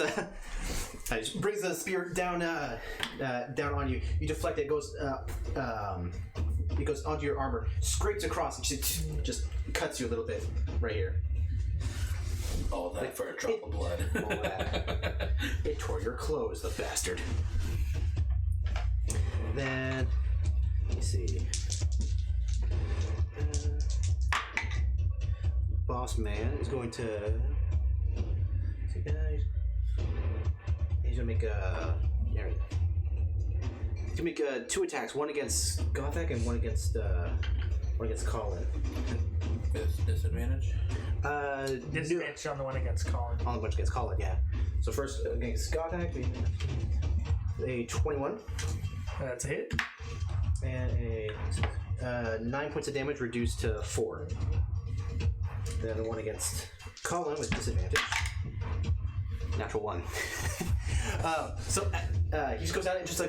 just brings the spear down down on you, you deflect it. It goes onto your armor, scrapes across, and just cuts you a little bit right here. All that for a drop of blood. All that. It tore your clothes, the bastard. Then let me see. Boss man is going to. He's gonna make two attacks, one against Gothak and one against Colin. With disadvantage? Disadvantage on the one against Colin. On the one against Colin, yeah. So first against Gothak, a 21. That's a hit. And a 9 points of damage reduced to 4. Then the one against Colin with disadvantage. Natural 1. So he just goes out and just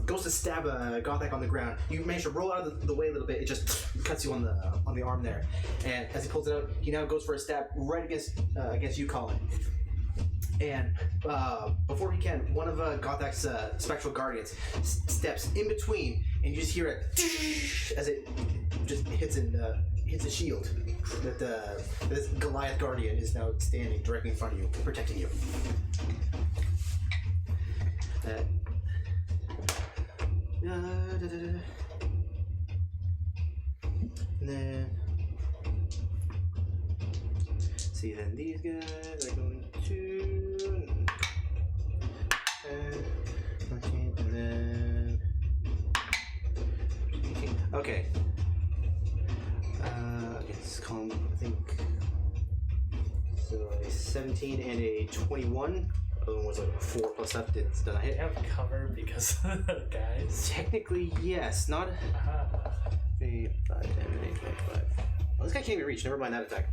goes to stab Gothak on the ground. You manage to roll out of the way a little bit. It just cuts you on the arm there. And as he pulls it out, he now goes for a stab right against you, Colin. And before he can, one of Gothak's Spectral Guardians steps in between, and you just hear it as it just hits a shield that this Goliath Guardian is now standing directly in front of you, protecting you. And then see, then these guys are going to 14, and then 18. Okay. It's called, I think, so a 17 and a 21. The other one was like a 4 plus that did not I hit. have cover because guys. Technically, yes, not 3, 5, 10, 8, 25. Well, this guy can't even reach. Never mind that attack.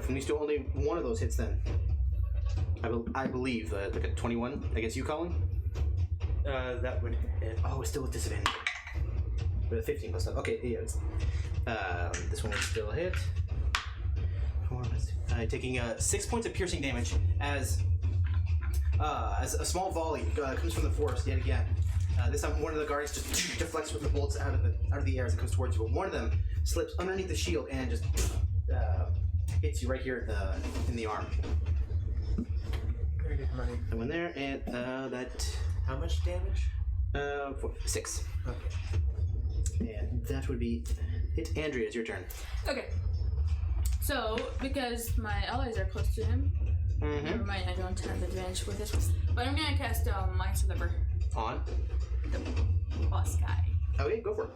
From these two, only one of those hits. Then I believe like a 21 against you, Colin. That would hit. Oh, it's still with disadvantage. With a 15 plus 7. Okay, yeah. This one will still hit. Taking 6 points of piercing damage as a small volley comes from the forest yet again. This time, one of the guardians just deflects with the bolts out of the air as it comes towards you. But one of them slips underneath the shield and just hits you right here in the arm. Very good money. The one there, and that How much damage? 6. Okay. And that would be it. Andrea, it's your turn. Okay. So, because my allies are close to him, never mind, I don't have advantage with this. But I'm gonna cast Mind Sliver. On. The boss guy. Okay, go for it.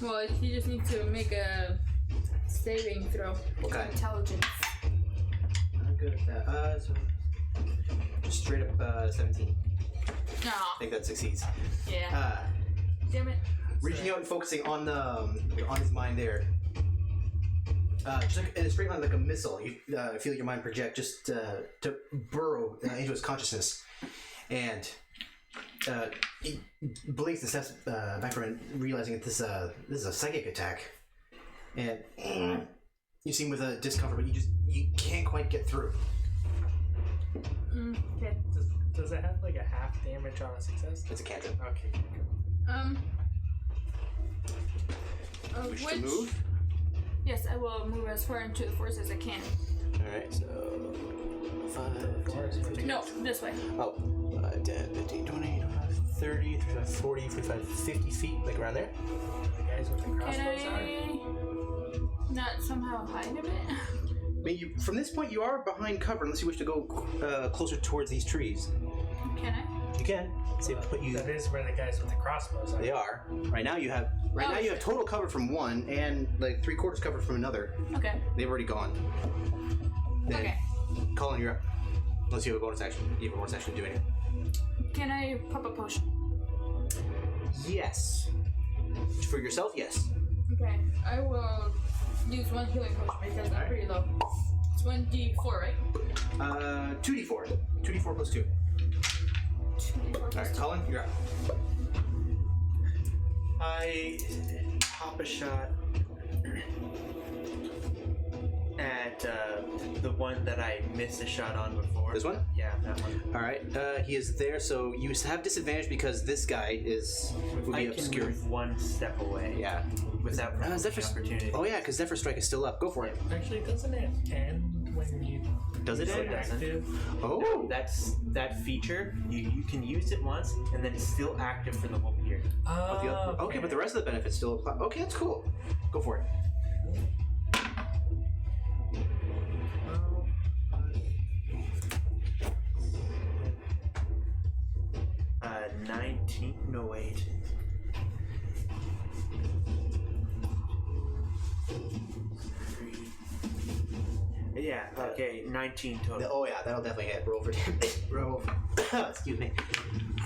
Well, he just needs to make a saving throw. Okay. Intelligence. I'm good at that. So just straight up 17. No. I think that succeeds. Yeah. Damn it. Reaching out and focusing on his mind there. Just like in a straight line, like a missile, you feel your mind project just to burrow into his consciousness, and he blinks and steps back from it, realizing that this is a psychic attack, and you seem with a discomfort, but you can't quite get through. Okay. Does it have like a half damage on a success? It's a cantrip. Okay. Wish to move? Yes, I will move as far into the forest as I can. Alright, so 5, 10, 15. No, this way. Oh, 10, 15, 20, 30, 35, 40, 45, 50 feet, like around there. The guys with the Can crossbows are. I not somehow hide a bit? I mean, from this point, you are behind cover unless you wish to go closer towards these trees. Can I? You can. Say put you. That is where the guys with the crossbows are. They are. Right now you have. Right now you have total cover from one and like 3/4 cover from another. Okay. They've already gone. Then, Okay. Colin, you're up. Unless you have a bonus action. You have a bonus action to do anything. Can I pop a potion? Yes. For yourself, yes. Okay. I will use one healing potion because I'm pretty low. It's 1d4, right? 2d4. 2d4 plus 2. 2d4 All right, Colin, you're up. I pop a shot at the one that I missed a shot on before. This one? Yeah, that one. All right. He is there, so you have disadvantage because this guy would I be can obscured. move one step away. Yeah. Without Zephyr. opportunity. Oh yeah, because Zephyr Strike is still up. Go for it. Actually, doesn't it end when you Does it use end? active? Oh. That's that feature. You can use it once, and then it's still active for the whole year. But the other, okay, but the rest of the benefits still apply. Okay, that's cool. Go for it. 19. No wait. Yeah. Okay. 19 total. Oh yeah, that'll definitely hit. Roll for damage. Roll. Excuse me.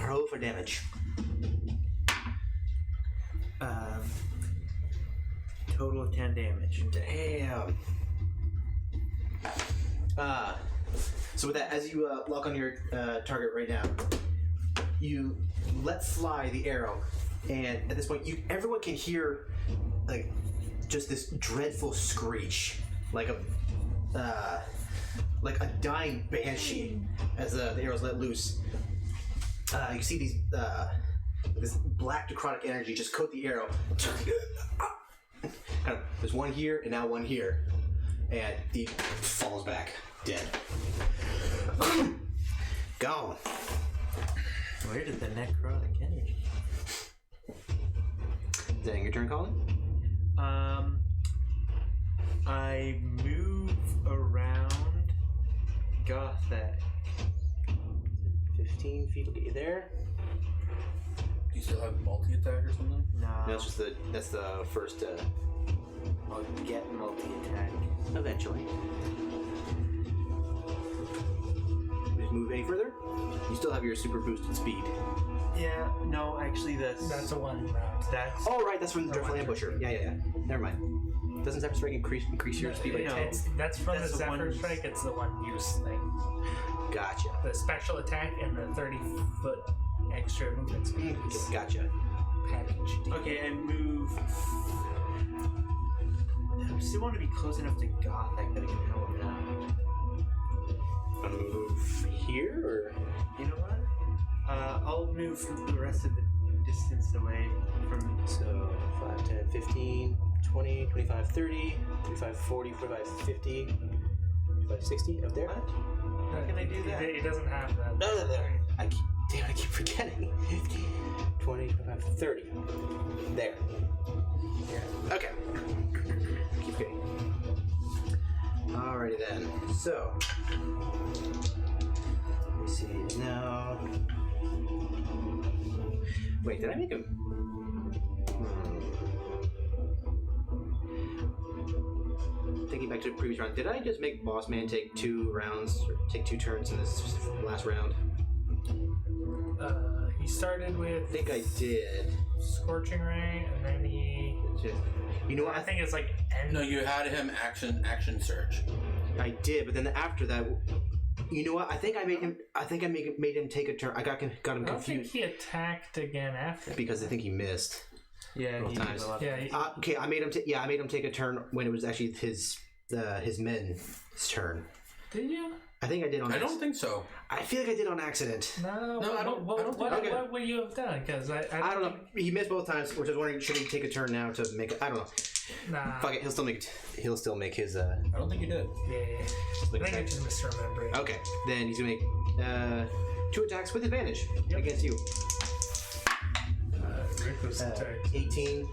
Roll for damage. Total of 10 damage. Damn. So with that, as you lock on your target right now, you let fly the arrow, and at this point, everyone can hear like just this dreadful screech, like a dying banshee as the arrow's let loose. You see these this black necrotic energy just coat the arrow. Kind of, there's one here and now one here, and he falls back dead. Gone. Where did the necrotic energy? Is that your turn, Colin? I move around Gothak. 15 feet will get you there. Do you still have multi-attack or something? No, That's the first. I'll get multi-attack. Eventually. Just move any further. You still have your super boosted speed. Yeah, no, actually That's a one round. that's Oh right, that's from the Dreadful one Ambusher. Yeah. Never mind. Doesn't Zephyr Strike increase your speed by No. 10? That's from That's the the Zephyr one- Strike. It's the one use thing. Gotcha. The special attack and the 30-foot extra movement speed. Gotcha. package deal. Okay, I move. I still want to be close enough to Gothic that I can help him out. Move here, or You know what? I'll move the rest of the distance away from. so 5, 10, 15, 20, 25, 30, 35, 40, 45, 50, 55, 60 up there. How can I do that? It doesn't have that. No. I keep forgetting. 50, 20, 25, 30. There. Okay. Keep going. Alrighty then. So, let me see now. Wait, did I make him? Thinking back to the previous round, did I just make Boss Man take 2 rounds, or take 2 turns in this last round? He started I with think I did. Scorching Ray, and then he. You know what? I think it's like end. No, you had him action surge. I did, but then after that, you know what? I think I made him. I think I made him take a turn. I got him I don't think confused he attacked again after. because I think he missed. Yeah, Both he times. did a lot. Yeah, he, Okay, I made him. I made him take a turn when it was actually his men's turn. did you? I think I did on. I don't think so. I feel like I did on accident. No, No, I don't think- okay. What would you have done? Because I I don't know. He missed both times, which I was wondering should he take a turn now to make it. I don't know. Nah. Fuck it. He'll still make. He'll still make his. I don't think you did. Yeah. I think I just misremembering. Okay, then he's gonna make 2 attacks with advantage against you. Rick was attacked. 18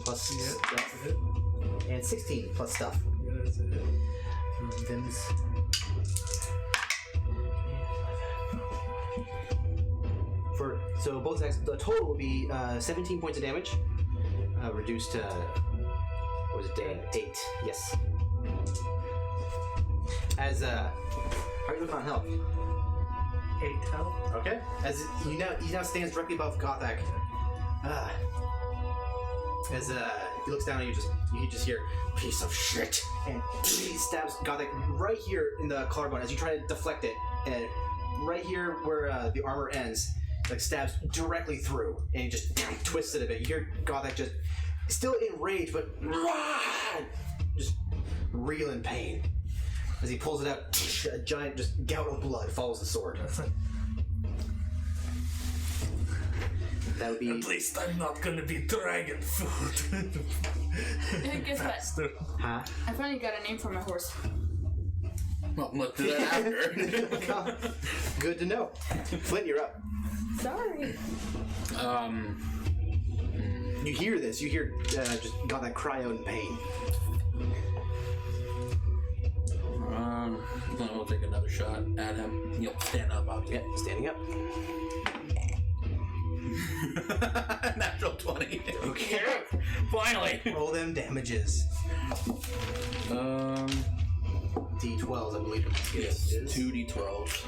plus Yeah, stuff, that's it. and 16 plus stuff. Yeah, that's it. Them's. So both attacks, the total will be 17 points of damage, reduced to what was it? 8. Yes. As how are you looking on health? 8 health. Okay. As he now stands directly above Gothak. As he looks down at you, you just hear piece of shit, and he stabs Gothak right here in the collarbone as you try to deflect it, and right here where the armor ends, like stabs directly through, and he just twists it a bit. You hear Gothak just still in rage, but just real in pain. As he pulls it out, a giant just gout of blood follows the sword. That would be. At least I'm not gonna be dragon food. Hey, guess what? Faster. Huh? I finally got a name for my horse. Well, let's do that after. Good to know. Flint, you're up. Sorry. You hear this. You hear just got that cry out in pain. We'll take another shot at him. You'll stand up, obviously. Yeah, standing up. Natural 20. Okay. Finally. Roll them damages. D12s, I believe. Yes, It is. 2d12s.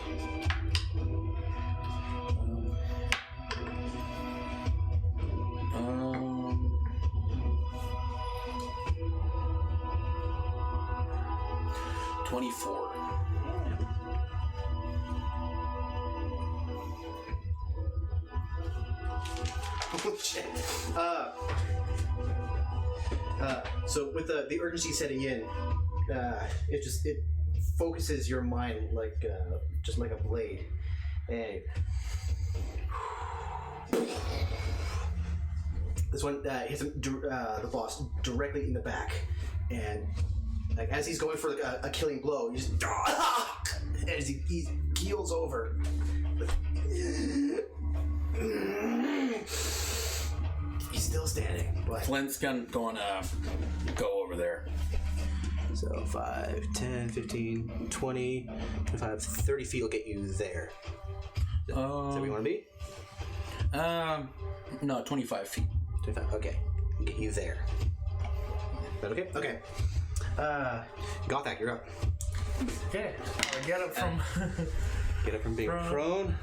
24. Oh, shit. So with the urgency setting in, it focuses your mind like just like a blade, and this one hits him, the boss directly in the back, and like as he's going for like a killing blow, he just as he keels over. He's still standing, but Flint's gonna go over there. so 5, 10, 15, 20, 25, 30 feet will get you there. Is that where you want to be? No, 25 feet. 25, okay. Get you there. Is that okay? Okay. Gothak, you're up. Okay, I get it from. Get up from being Prone. prone.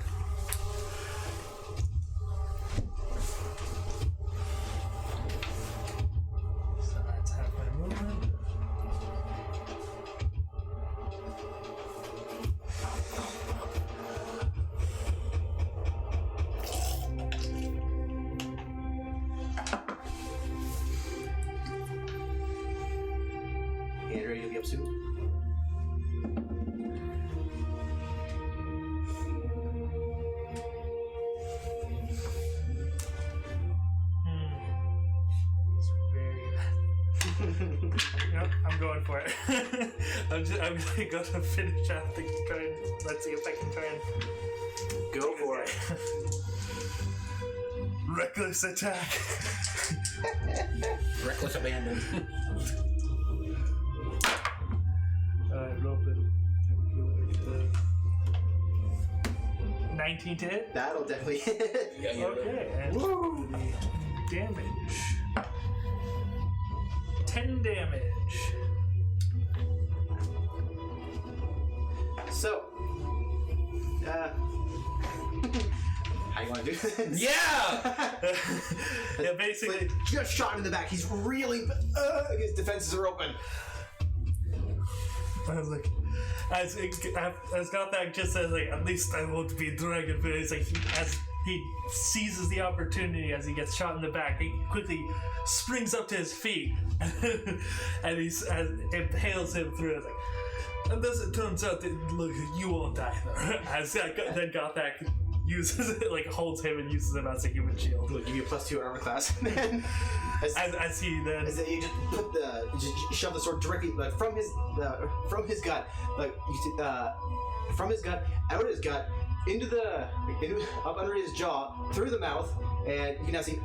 So that's half my movement. up soon. It's very Nope, I'm going for it. I'm gonna go to finish out the try and let's see if I can try and Go for it. reckless attack. Reckless abandon. Roll the 19 to hit. That'll definitely hit. Yeah. Okay, and the damage. 10 damage. So, how you want to do this? Yeah! Yeah, basically. Like, just shot him in the back. He's reeling. His defenses are open. I was like, as Gothak just says, like, at least I won't be dragon. But it's like, as he seizes the opportunity as he gets shot in the back, he quickly springs up to his feet and impales him through. It's like, and thus it turns out that, look, you won't die though. As then Gothak uses it, like holds him and uses him as a human shield. We'll give you a +2 armor class. And then, As he then as you just put you just shove the sword directly like from his gut, like you see, from his gut, out of his gut, up under his jaw, through the mouth, and you can now see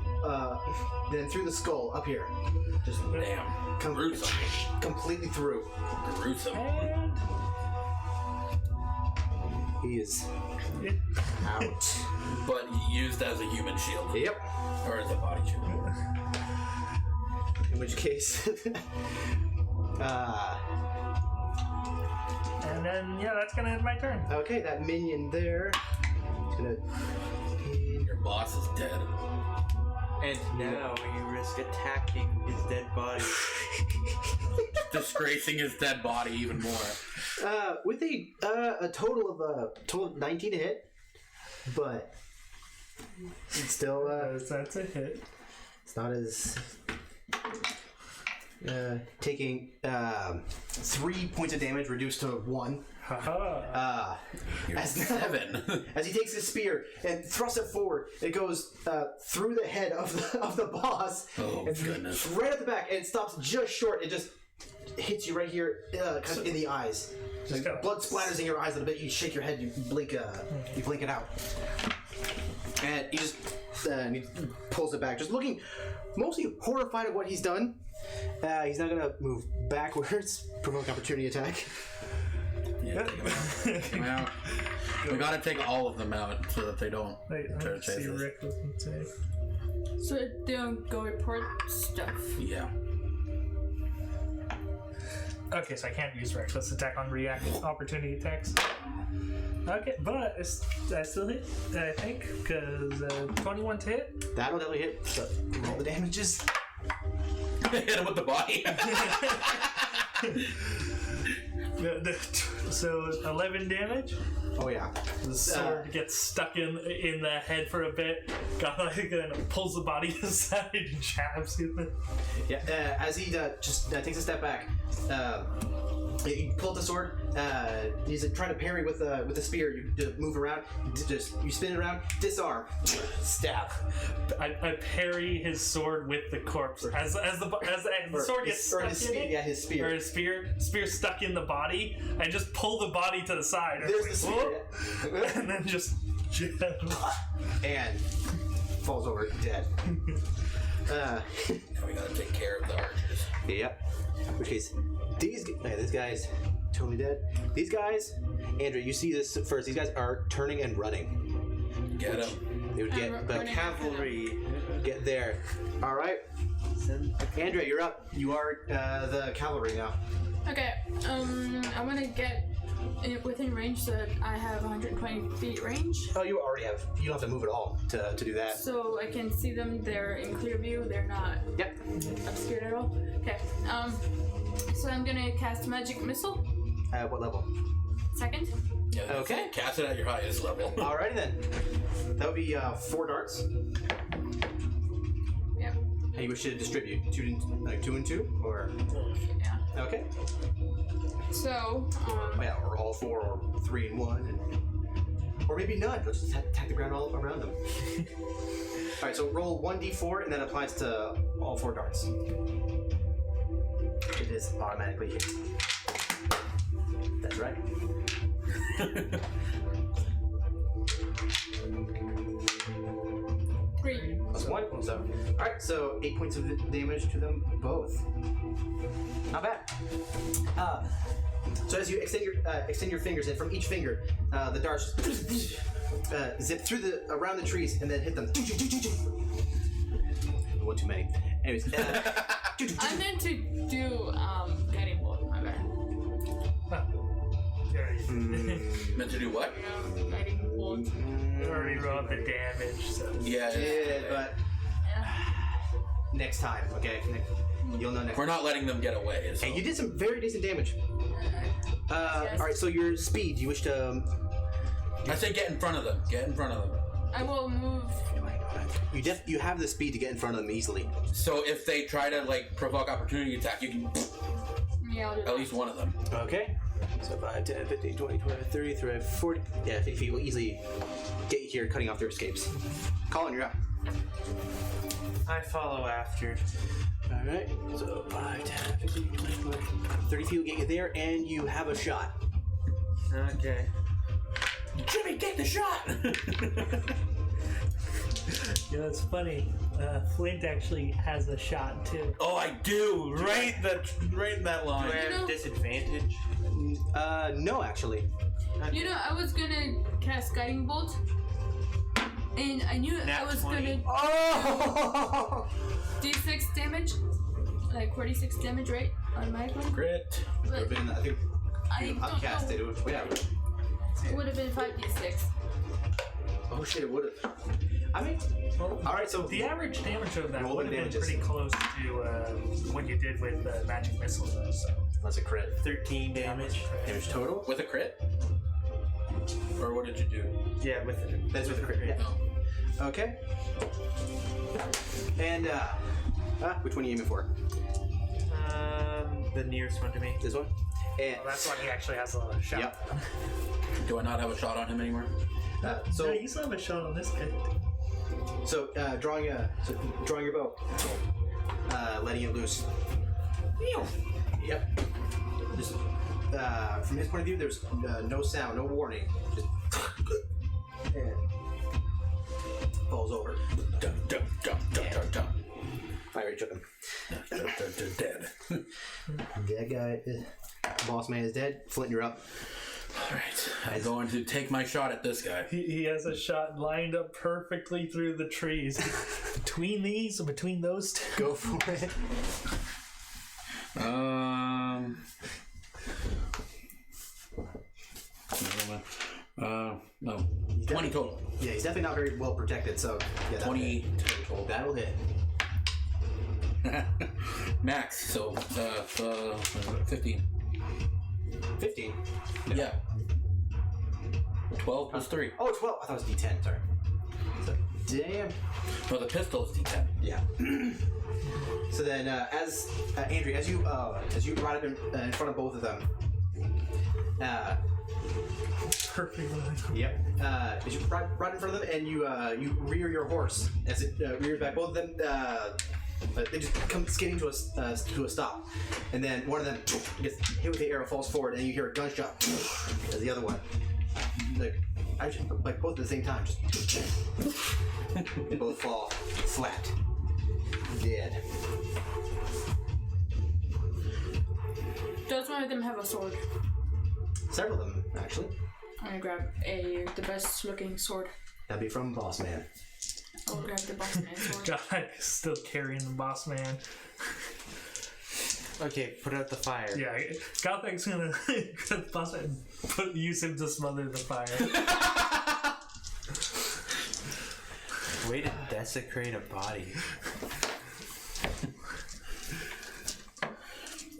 then through the skull up here, just Damn. Gruesome. completely through. Gruesome. and He is it, out. But used as a human shield. Yep. Or as a body shield. In which case, and then yeah, that's gonna end my turn. okay, that minion there is gonna. Your boss is dead. And now you risk attacking his dead body. Disgracing his dead body even more. With a total of 19 to hit, but it's still That's a hit. it's not as taking 3 points of damage reduced to 1. Haha. You're As 7. as he takes his spear and thrusts it forward, it goes through the head of the boss. Oh, and goodness. Right at the back, and it stops just short. It just hits you right here, kind of in the eyes. Like, kinda- blood splatters in your eyes a little bit. You shake your head. You blink. You blink it out, and he just and he pulls it back, just looking mostly horrified at what he's done. He's not gonna move backwards. Provoke opportunity attack. Yeah, take him out. We gotta take all of them out so that they don't Wait, try to let's chase see us. Rick doesn't say. So they don't go report stuff. Yeah. Okay, so I can't use reckless attack on opportunity attacks. Okay, but I still hit, I think, because 21 to hit. That'll definitely hit. So roll the damages. Hit him with the body. So 11 damage. Oh yeah. The sword gets stuck in the head for a bit. Gothak pulls the body aside and jabs him. Yeah. As he just takes a step back, you pull out the sword. He's trying to parry with the spear. You move around. You spin it around. Disarm. Stab. I parry his sword with the corpse as the sword gets stuck in it. Yeah, his spear. Or his spear stuck in the body. I just pull the body to the side. There's the spear. And then just jab. And falls over dead. Now we gotta take care of the archers. Yep. In which case, this guy's totally dead. These guys, Andrew, you see this first. These guys are turning and running. Get him. They would get the running cavalry get there. All right. Andrea, you're up. You are the cavalry now. Okay, I'm gonna get within range so that I have 120 feet range. Oh, you already have. You don't have to move at all to do that. So I can see them, they're in clear view, they're not Yep. obscured at all. Okay, so I'm gonna cast Magic Missile, At what level? second. Yeah, Okay. Cast it at your highest level. Alrighty then. That would be 4 darts. Yep. And you wish to distribute 2 and 2, or Yeah. okay, So, yeah, or all 4, or 3 and 1, or maybe none. Let's just attack the ground all around them. All right, so roll 1d4, and that applies to all 4 darts. It is automatically hit. That's right. 3. Plus 1. So, all right. So 8 points of damage to them both. Not bad. So as you extend your fingers, and from each finger, the darts zip through around the trees and then hit them. One too many. Anyways, I meant to do guiding bolt. My bad. Meant to do what? Yeah, guiding bolt. You already rolled the damage, so. Yeah. but Yeah. next time, okay? You'll know next. We're not letting them get away. So. And you did some very decent damage. Yes. All right. So your speed. You wish to. I say get in front of them. Get in front of them. I will move. You have the speed to get in front of them easily. So if they try to like provoke opportunity attack, you can Yeah, I'll do at that. least one of them. Okay. So 5, 10, 15, 20, 25, 30, 35, 40. Yeah, 50 feet will easily get you here, cutting off their escapes. Colin, you're up. I follow after. All right. So 5, 10, 15, 20, 25, 30 feet will get you there, and you have a shot. Okay. Jimmy, take the shot. You know, it's funny. Flint actually has a shot too. Oh, I do. Right in that line. Do I have know- disadvantage? No, actually. You know, I was gonna cast guiding bolt, and I knew Nat I was 20. gonna Oh! d6 damage, like 46 damage, right? Automatically. Crit. But I think I you don't upcast know. it. Yeah. It would have been 5d6. Oh shit! It would have. I mean, all right. So The average damage of that Roll would the have been damages. pretty close to what you did with magic missile, though. So that's a crit. 13 damage. Damage total. With a crit? Or what did you do? Yeah, with it. That's with a crit. Yeah. Oh. Okay. And which one are you aiming for? The nearest one to me. This one. And that's why he actually has a shot. yep. Do I not have a shot on him anymore? So No, you still have a shot on this guy. drawing your bow, letting it loose. Yep. Just from his point of view, there's no sound, no warning. Just and falls over. Dum, dum, dum, dum, dum, dum. I already took him. Dum, dum, dum, dead. That guy, boss man is dead. Flint, you're up. Alright, I'm going to take my shot at this guy. He has a shot lined up perfectly through the trees. Between those two. Go for it. No. 20 total. Yeah, he's definitely not very well protected. So yeah, 20 total. That'll hit. Max, so 15. 15. Yeah. 12 plus 3. Oh, 12. I thought it was D10. Sorry. So, damn. No, the pistol is D10. Yeah. So then, as Andrew, as you ride up in front of both of them, Perfect. yep. As you ride in front of them, and you rear your horse as it rears back. Both of them, they just come skidding to a stop, and then one of them gets hit with the arrow, falls forward, and you hear a gunshot as the other one, like both at the same time, just they both fall flat, dead. Does one of them have a sword? Several of them, actually. I'm gonna grab the best looking sword. That'd be from Boss Man. I'll grab the boss man sword. God, still carrying the boss man. Okay, put out the fire. Yeah, Gothic gonna grab the boss man and use him to smother the fire. Way to desecrate a body.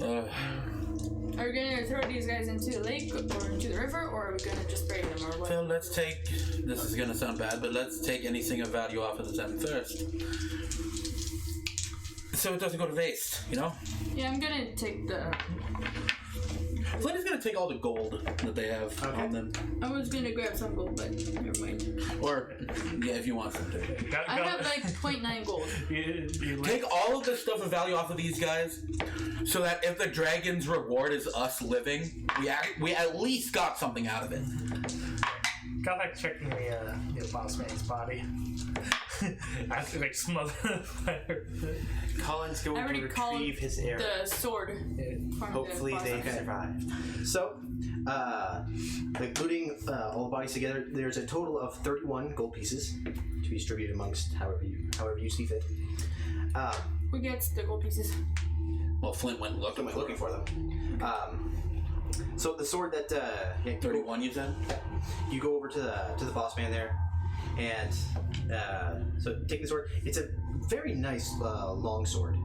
Are we gonna throw these guys into the lake or into the river, or are we gonna just bury them, or what? So let's take, this is gonna sound bad, but let's take anything of value off of them first. so it doesn't go to waste, you know? Yeah, I'm gonna take the. Flynn is gonna take all the gold that they have on them. I was gonna grab some gold, but never mind. Or, yeah, if you want some to. I have like 0.9 gold. Take all of the stuff of value off of these guys, so that if the dragon's reward is us living, we at least got something out of it. Got like checking the boss man's body. I feel like smothered in fire. Colin's I going to already called retrieve his arrow. the sword. From Hopefully the they boss. survive. So, including all the bodies together, there's a total of 31 gold pieces to be distributed amongst however you see fit. Who gets the gold pieces? Well, Flint went Looking for them. So the sword that 31, you said? you go over to the boss man there, and so take the sword. It's a very nice long sword,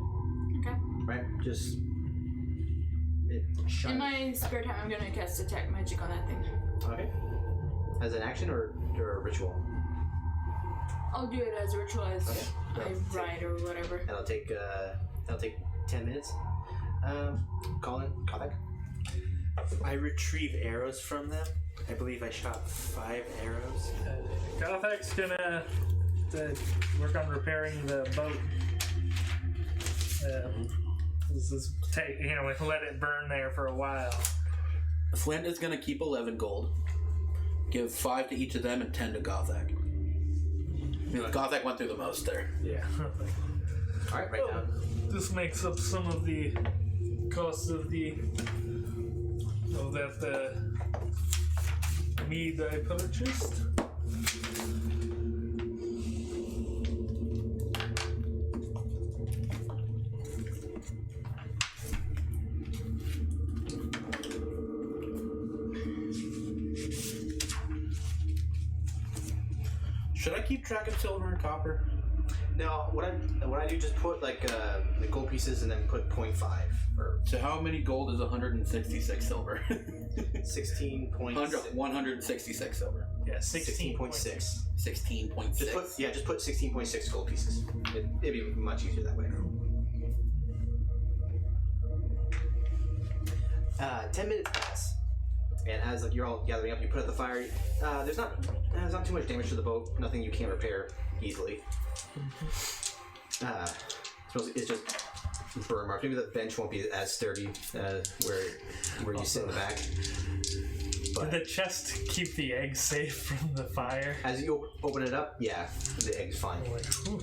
Okay. right? Just it shines. In my spare time, I'm gonna cast Detect Magic on that thing. Okay. As an action or a ritual? I'll do it as a ritual as Okay. I ride or whatever. That'll take 10 minutes. Colin, Kovac. I retrieve arrows from them. I believe I shot 5 arrows. Gothak's gonna work on repairing the boat. This is let it burn there for a while. Flint is gonna keep 11 gold. Give 5 to each of them and 10 to Gothak. Gothak went through the most there. Yeah. All right, right down. This makes up some of the cost of that mead I purchased. Should I keep track of silver and copper? Now, what I do, just put like the gold pieces and then put 0.5 or So how many gold is 166 silver? 16.6. 166 silver. Yeah, 16.6. 16.6. Just put 16.6 gold pieces. It'd be much easier that way. 10 minutes pass, and as you're all gathering up, you put out the fire. There's not too much damage to the boat. Nothing you can't repair easily. It's just burn marks. Maybe the bench won't be as sturdy where you sit in the back. But Did the chest keep the eggs safe from the fire? as you open it up, yeah, the egg's fine. I'm like, whew.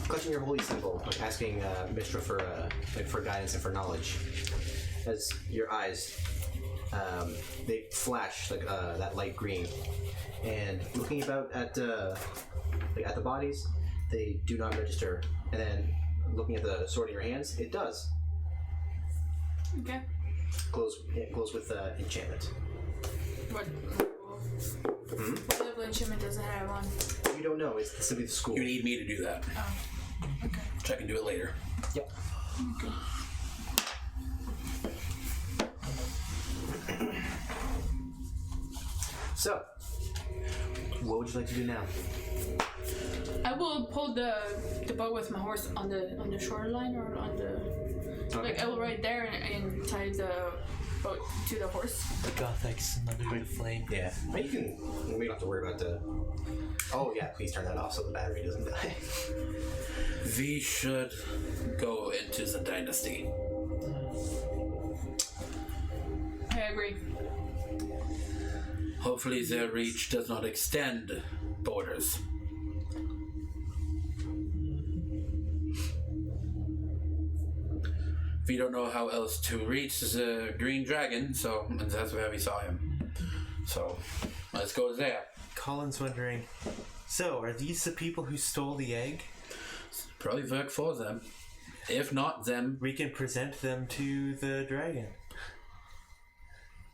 Clutching your holy symbol, like asking Mishra for guidance and for knowledge. As your eyes, they flash like that light green, and looking about at the bodies, they do not register. And then looking at the sword in your hands, it does. Okay. It glows with enchantment. What level enchantment does it have on? You don't know. It's simply the school. You need me to do that. Oh. Okay. Which I can do it later. Yep. Okay. So, what would you like to do now? I will pull the boat with my horse on the shoreline or on the like I will ride there and tie the boat to the horse. The Gothic smothered in flame. Yeah. You can. We don't have to worry about the. Oh yeah, please turn that off so the battery doesn't die. We should go into the dynasty. I agree. Hopefully their reach does not extend borders. We don't know how else to reach the Green Dragon, so and that's where we saw him. So let's go there. Colin's wondering, so are these the people who stole the egg? Probably work for them. If not them, We can present them to the dragon.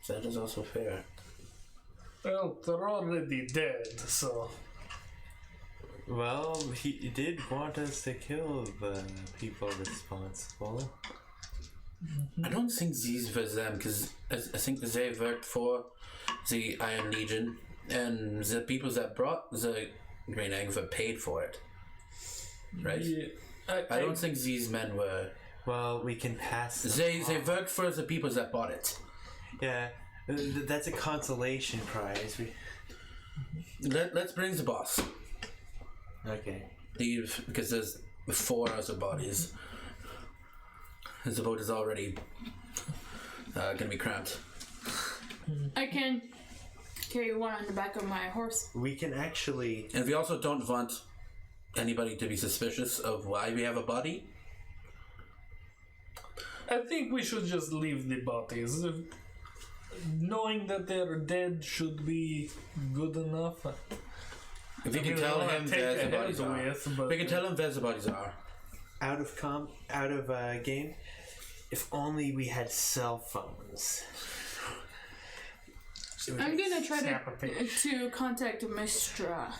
that is also fair. Well, they're already dead, so Well, he did want us to kill the people responsible. I don't think these were them, because I think they worked for the Iron Legion, and the people that brought the green egg were paid for it. Right? I don't think these men were. Well, we can pass. They worked for the people that bought it. Yeah, that's a consolation prize. Let's bring the boss. Okay. Because there's 4 other bodies. The boat is already gonna be cramped. I can carry one on the back of my horse. We can actually. And we also don't want anybody to be suspicious of why we have a body. I think we should just leave the bodies. Knowing that they're dead should be good enough. If we can we tell don't him wanna take where the the bodies heads are. with, but- We can tell him where the bodies are. Out of game. If only we had cell phones. I'm gonna try Snap a pic. to contact Mistra.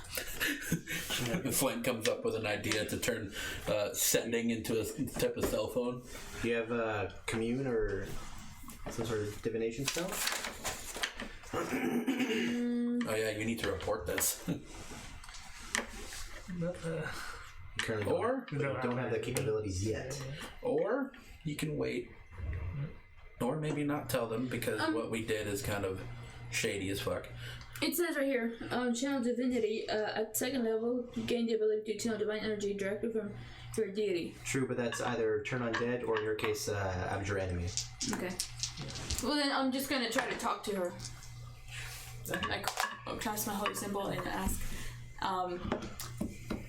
Flint comes up with an idea to turn sending into a type of cell phone. Do you have commune or some sort of divination spell? Oh yeah, you need to report this. You currently don't have the capabilities yet. Or you can wait. Or maybe not tell them because what we did is kind of shady as fuck. It says right here, channel divinity. At 2nd level, you gain the ability to channel divine energy directly from your deity. True, but that's either turn undead or in your case, abjure enemy. Okay. Well then, I'm just gonna try to talk to her. Like, I'll cast my holy symbol and ask,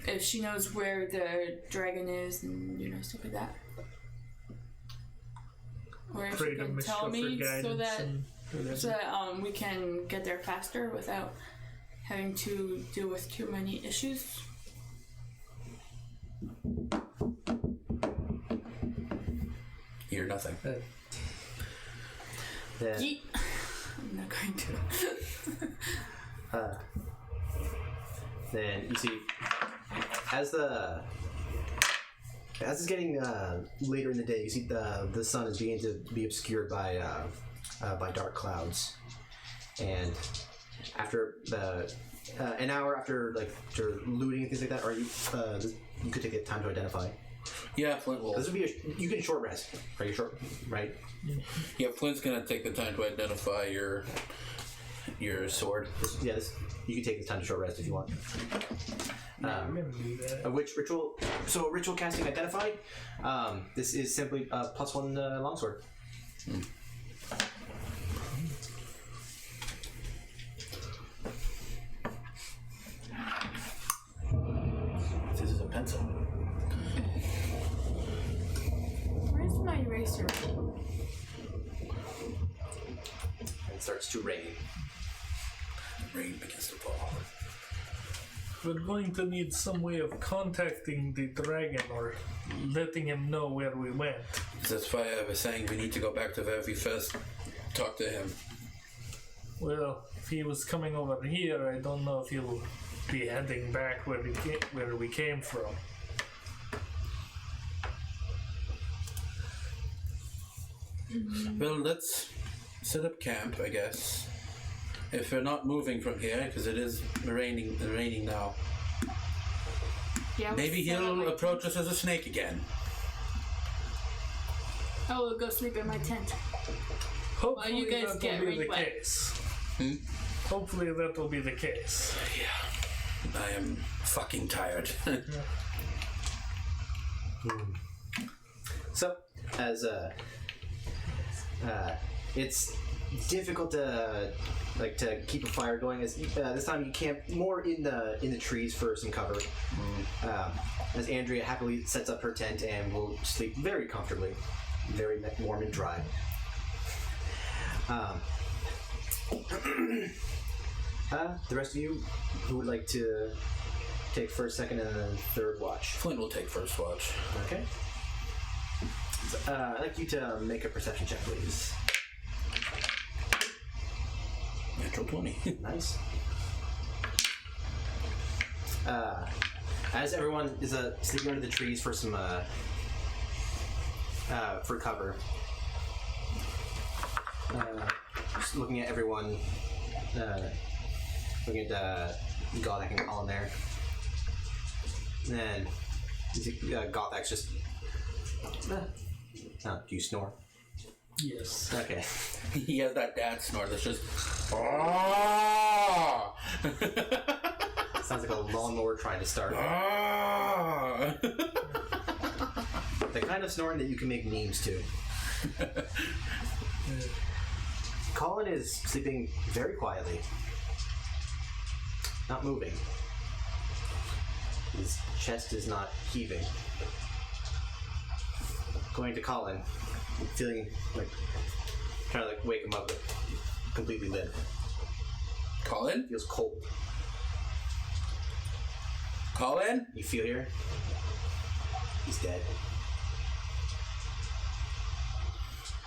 if she knows where the dragon is and stuff like that. Or if Pray she to can Mistra tell for me so guidance that we can get there faster without having to deal with too many issues. Hear nothing. Yeet. I'm not going to. Then you see, as it's getting later in the day, you see the sun is beginning to be obscured by dark clouds, and after an hour after after looting and things like that, are you? You could take the time to identify. Yeah, Flint will. This would be you can short rest. Are you short? Right. Yeah, Flint's gonna take the time to identify your sword. You can take this time to short rest if you want. I'm gonna do that. Which ritual? So ritual casting identified. This is simply +1 longsword. This is a pencil. Where's my eraser? It starts to rain. Rain begins to fall. We're going to need some way of contacting the dragon or letting him know where we went. That's why I was saying we need to go back to where we first talked to him. Well, if he was coming over here, I don't know if he'll be heading back where we came from. Well, let's set up camp, I guess. If we're not moving from here, because it is raining now. Yeah. Maybe he'll approach us as a snake again. I will go sleep in my tent. Hopefully you guys that get will be rain the wet. case. Hopefully that will be the case. Yeah. I am fucking tired. So, as it's difficult to keep a fire going. As this time you camp more in the trees for some cover. As Andrea happily sets up her tent and will sleep very comfortably, very warm and dry. The rest of you who would like to take first, second, and then third watch. Flint will take first watch. Okay. I'd like you to make a perception check, please. Natural 20. Nice. As everyone is sleeping under the trees for some for cover, just looking at everyone, looking at Godek and Colin there, and then You see, Gothak's just. Do you snore? Yes. Okay. He has that dad snore that's just. Ah! Sounds like a lawnmower trying to start. Ah! The kind of snoring that you can make memes to. Colin is sleeping very quietly. Not moving. His chest is not heaving. Going to Colin, feeling like trying to wake him up, but completely limp. Colin? Feels cold. Colin? You feel here? He's dead.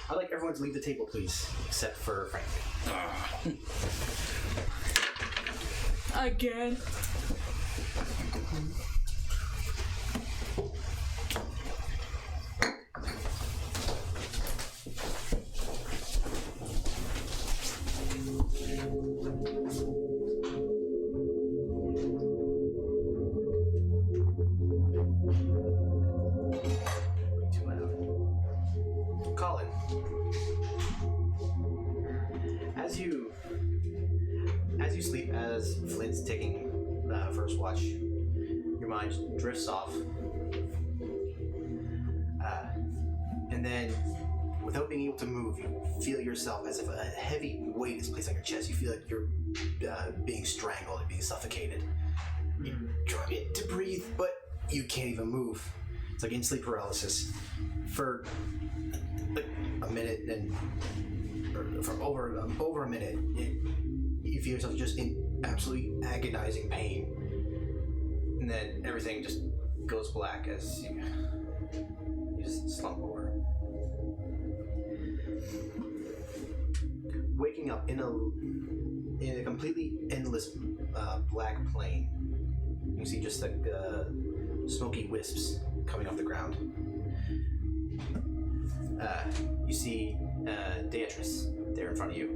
I'd like everyone to leave the table, please, except for Frank. Again. Colin, as you sleep, as Flint's taking first watch, your mind drifts off, and then, without being able to move, you feel yourself as if a heavy weight is placed on your chest. You feel like you're being strangled and being suffocated. You're trying to breathe, but you can't even move. It's like in sleep paralysis for like a minute, and for over a minute, you feel yourself just in absolutely agonizing pain, and then everything just goes black as you just slump over. Waking up in a completely endless black plain. You see just like smoky wisps coming off the ground. You see Beatrice there in front of you.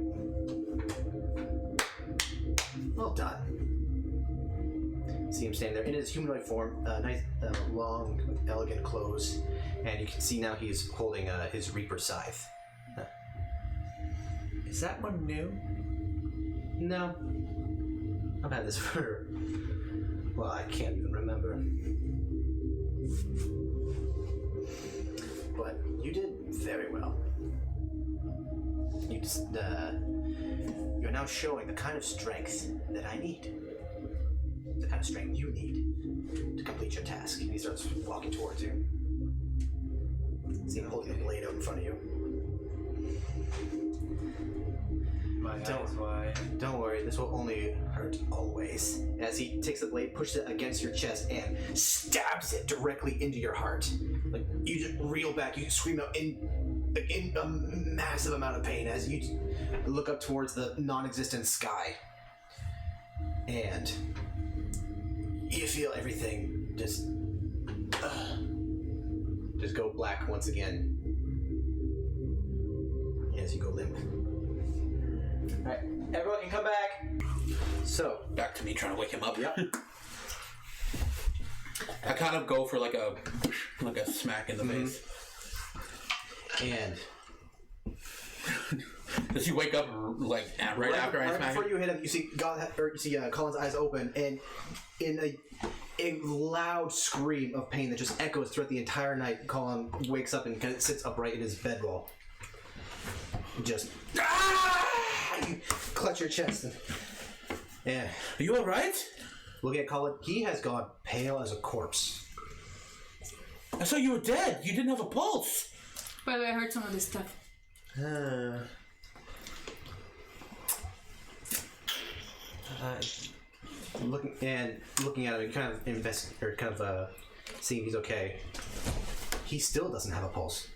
Well done. See him standing there in his humanoid form, nice, long, elegant clothes, and you can see now he's holding his Reaper scythe. Is that one new? No. I've had this for... well, I can't even remember. But you did very well. You just, you're now showing the kind of strength that I need. The kind of strength you need to complete your task. And he starts walking towards you. See him holding a blade out in front of you. My eyes wide. Don't worry, this will only hurt always. As he takes the blade, pushes it against your chest, and stabs it directly into your heart. Like, you just reel back, you scream out in a massive amount of pain as you look up towards the non-existent sky. And you feel everything just go black once again as you go limp. Alright, everyone can come back. So, Back to me trying to wake him up. yep. I kind of go for like a smack in the face. And Does he wake up like right after I smack before him? you hit him, you see Colin's eyes open, and in a loud scream of pain that just echoes throughout the entire night, Colin wakes up and kind of sits upright in his bedroll. Just you clutch your chest. Yeah. Are you alright? Looking at Colin, he has gone pale as a corpse. I saw you were dead. You didn't have a pulse. By the way, I heard some of this stuff. Looking at him, kind of seeing he's okay. He still doesn't have a pulse.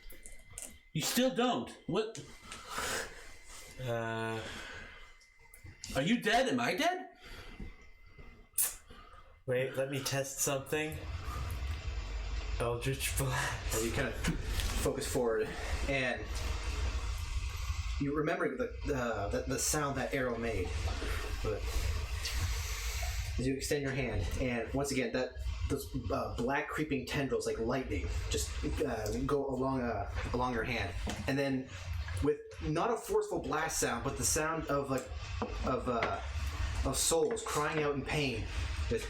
You still don't. What? Are you dead? Am I dead? Wait, let me test something. Eldritch Blast. As you kind of focus forward, and you remember the sound that arrow made. But as you extend your hand, and once again, that those black creeping tendrils like lightning just go along her hand, and then with not a forceful blast sound, but the sound of souls crying out in pain, just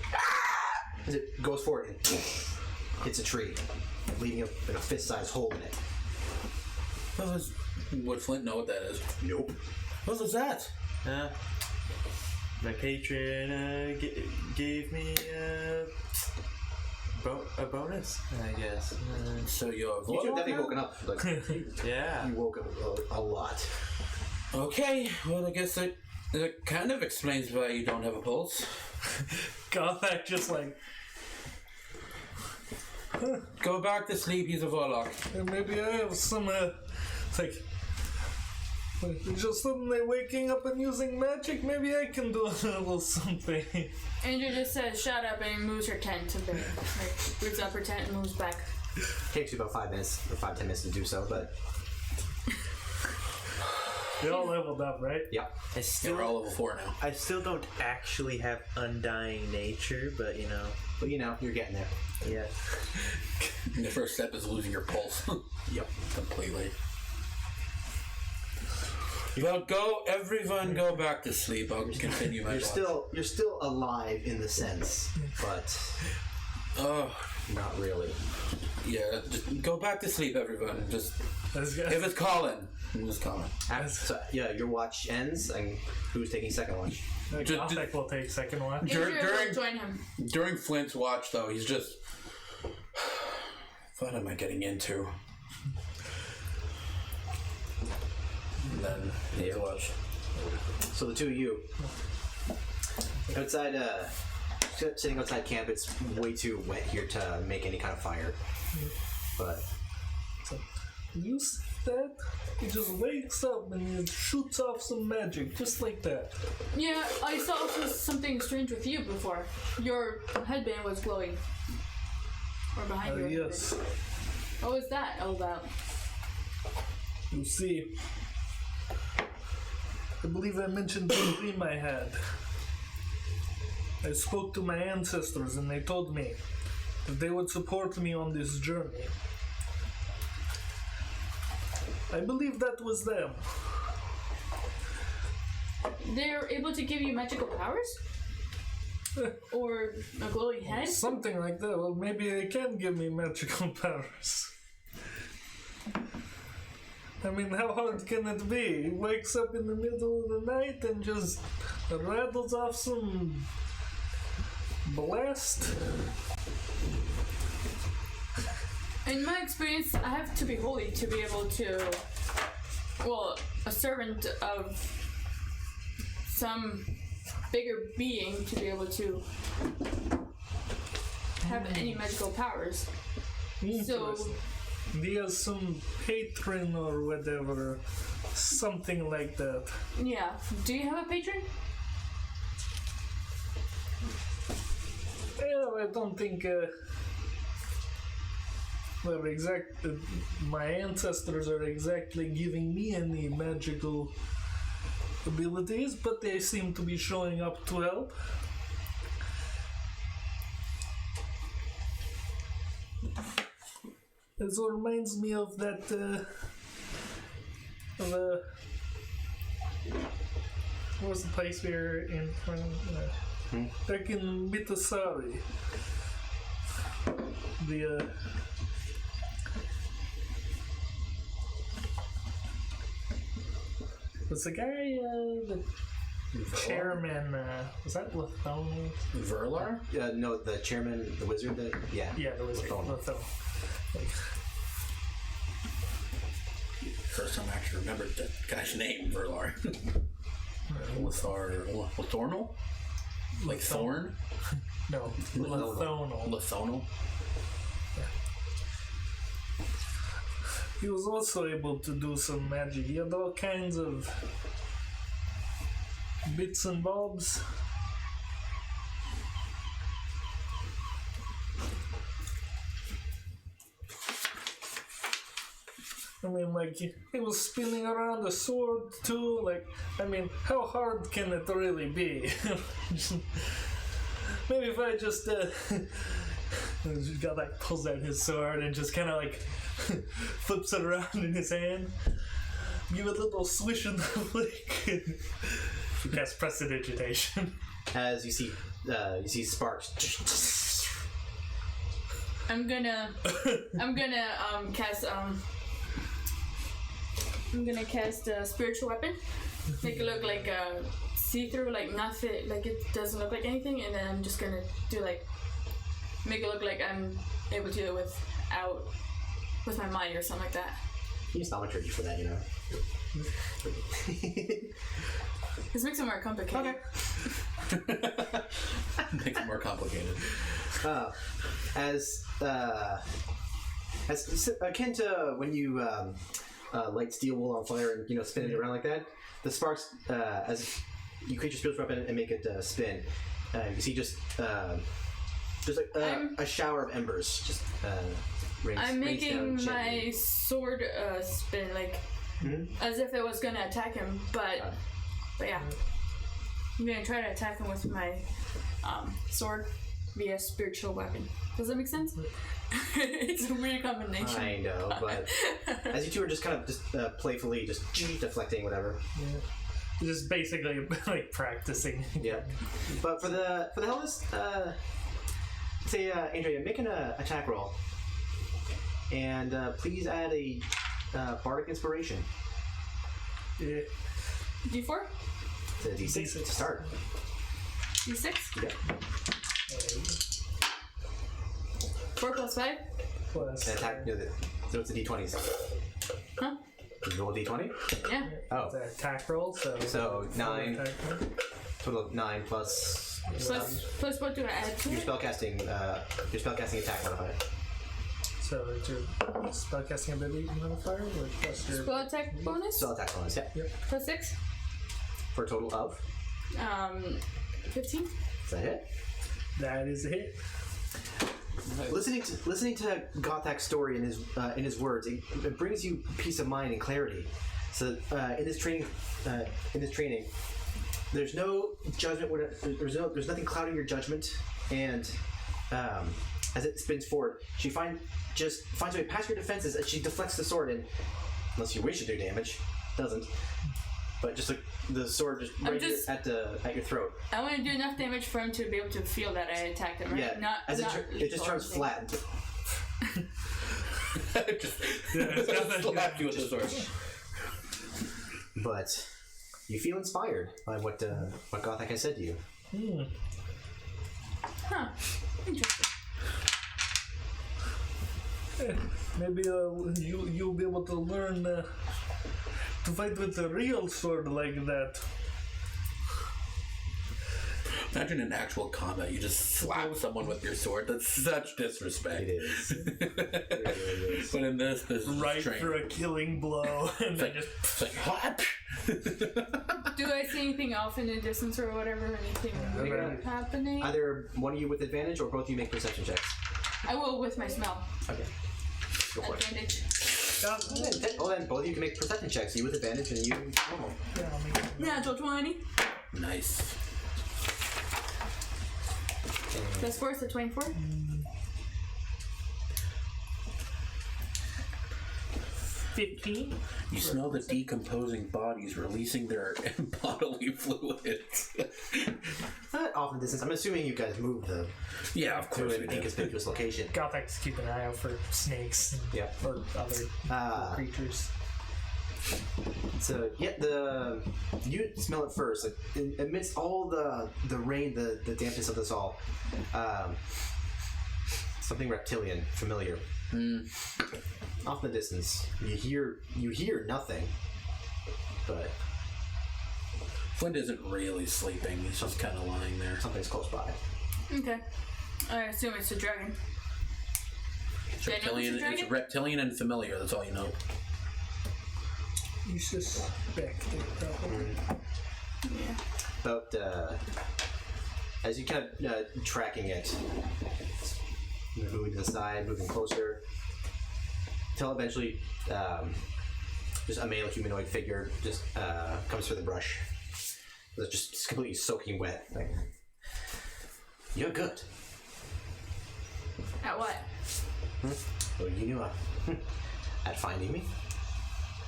as it goes forward and hits a tree, leaving a fist-sized hole in it. Would Flint know what that is? Nope. What was that? My patron gave me a bonus, I guess. So you're You have definitely woken up. Like, Yeah. you woke up a lot. Okay, well, I guess that kind of explains why you don't have a pulse. Gothak just like, Go back to sleep, he's a warlock. maybe I have some, it's like, just suddenly waking up and using magic, maybe I can do a little something. Andrew just says, shut up, and moves her tent a bit. Like, roots up her tent and moves back. Takes you about 5 minutes or 5-10 minutes to do so, but We all leveled up, right? yep. Yeah, we're all level 4 now. I still don't actually have undying nature, but But you're getting there. yeah. The first step is losing your pulse. Yep. Completely. Well, everyone go back to sleep. I'll continue my watch. You're still alive in the sense, but Oh, not really. yeah. Just go back to sleep, everyone. Just Let's go. if it's calling, it's calling. So your watch ends, and who's taking second watch? Gothak will take second one. Dur- Andrew during- will join him. During Flint's watch, though, he's just, what am I getting into? And then he's watch. So the two of you outside, sitting outside camp. It's way too wet here to make any kind of fire. But You see that? He just wakes up and he shoots off some magic, just like that. Yeah, I saw something strange with you before. Your headband was glowing. Or behind you. Yes. What was that all about? You see, I believe I mentioned the dream I had. I spoke to my ancestors and they told me that they would support me on this journey. I believe that was them. They're able to give you magical powers? Or a glowing head? Something like that. Well, maybe they can give me magical powers. I mean, how hard can it be? He wakes up in the middle of the night and just rattles off some blast. In my experience, I have to be holy to be able to, well, a servant of some bigger being to be able to have any magical powers. So, Interesting. He has some patron or whatever, something like that. yeah. Do you have a patron? Well, I don't think my ancestors are exactly giving me any magical abilities, but they seem to be showing up to help. This reminds me of that what was the place we were in back in Mitasari. Was the guy the chairman? Was that Lithone? Verlar? no, the chairman, the wizard. Yeah, Yeah, it was Lithone. Like, First time I actually remembered that guy's name, Verlar. Lithornal? Like Thorn? no, Lithonal. Lithonal? He was also able to do some magic. He had all kinds of bits and bobs. I mean, like, he was spinning around the sword too. Like, I mean, how hard can it really be? Maybe if I just And got like pulls out his sword and just kind of like flips it around in his hand. Give it a little swish in the flick. And you cast prestidigitation. As you see sparks. I'm gonna cast a spiritual weapon. Make it look like see-through, like nothing, like it doesn't look like anything, and then I'm just gonna do like make it look like I'm able to do it with my mind or something like that. Use thaumaturgy for that, you know. This makes it more complicated. Okay. Makes it more complicated. As akin to when you light steel wool on fire and spin it around like that, the sparks as you create your spiritual weapon and make it spin, you see just like a shower of embers just rains. I'm making rains down my gently. sword spin like as if it was gonna attack him, but yeah, I'm gonna try to attack him with my sword via spiritual weapon. Does that make sense? It's a weird combination. I know, but as you two are just kind of just playfully just deflecting whatever. Yeah. Just basically like practicing. Yeah. But for the hell of this, say Andrea, make an attack roll, and please add a bardic inspiration. Yeah. D4? To D6 to start. D6? Yeah. 4 plus 5? Plus. And attack. So it's a D20. Huh? You roll a D20. Yeah. Oh, It's an attack roll, so 9. attack roll. Total of 9 plus. Plus what do I add to Your it? spellcasting attack modifier. So it's your spellcasting ability modifier, or plus your Spell attack bonus? Spell attack bonus, yeah. Plus 6? For a total of. 15? Is that it? that is a hit. Listening to Gothak's story in his words, it brings you peace of mind and clarity. So in this training, there's no judgment. There's nothing clouding your judgment, and as it spins forward, she finds a way past your defenses, and she deflects the sword, and unless you wish to do damage, doesn't. But just like the sword just right here at your throat. I want to do enough damage for him to be able to feel that I attacked him, right? Yeah. Not, As not it just turns lethal flat. Just slap you with the sword. But you feel inspired by what Gothak has said to you. Huh. Interesting. Maybe you'll be able to learn to fight with a real sword like that. Imagine in actual combat, you just slap someone with your sword. That's such disrespect. It is. It really is. But in this is Right training. for a killing blow, and then just It's like, what? Do I see anything off in the distance or whatever? Anything weird happening? Either one of you with advantage, or both of you make perception checks. I will with my smell. Okay. Go for it. Advantage. Then both of you can make perception checks. You with advantage, and you normal. Natural 20. Nice. Plus 4 is a 24. $15. You smell the decomposing bodies releasing their bodily fluids. Not off in the distance. I'm assuming you guys moved the Yeah, of to course an we did. inconspicuous location. Gothak's keep an eye out for snakes and Yeah. or other creatures. So yeah, you smell it first. Like, amidst all the rain, the dampness of this all, something reptilian, familiar. Off in the distance, you hear nothing, but Flint isn't really sleeping. He's just kind of lying there. something's close by. Okay. I assume it's a dragon. It's Do I know it's a reptilian. dragon? It's reptilian and familiar. That's all you know. You suspect it probably. Yeah. But as you kind of tracking it, moving to the side, moving closer, till eventually just a male humanoid figure just comes through the brush. It's just completely soaking wet. Like, you're good. At what? Well, you knew at finding me.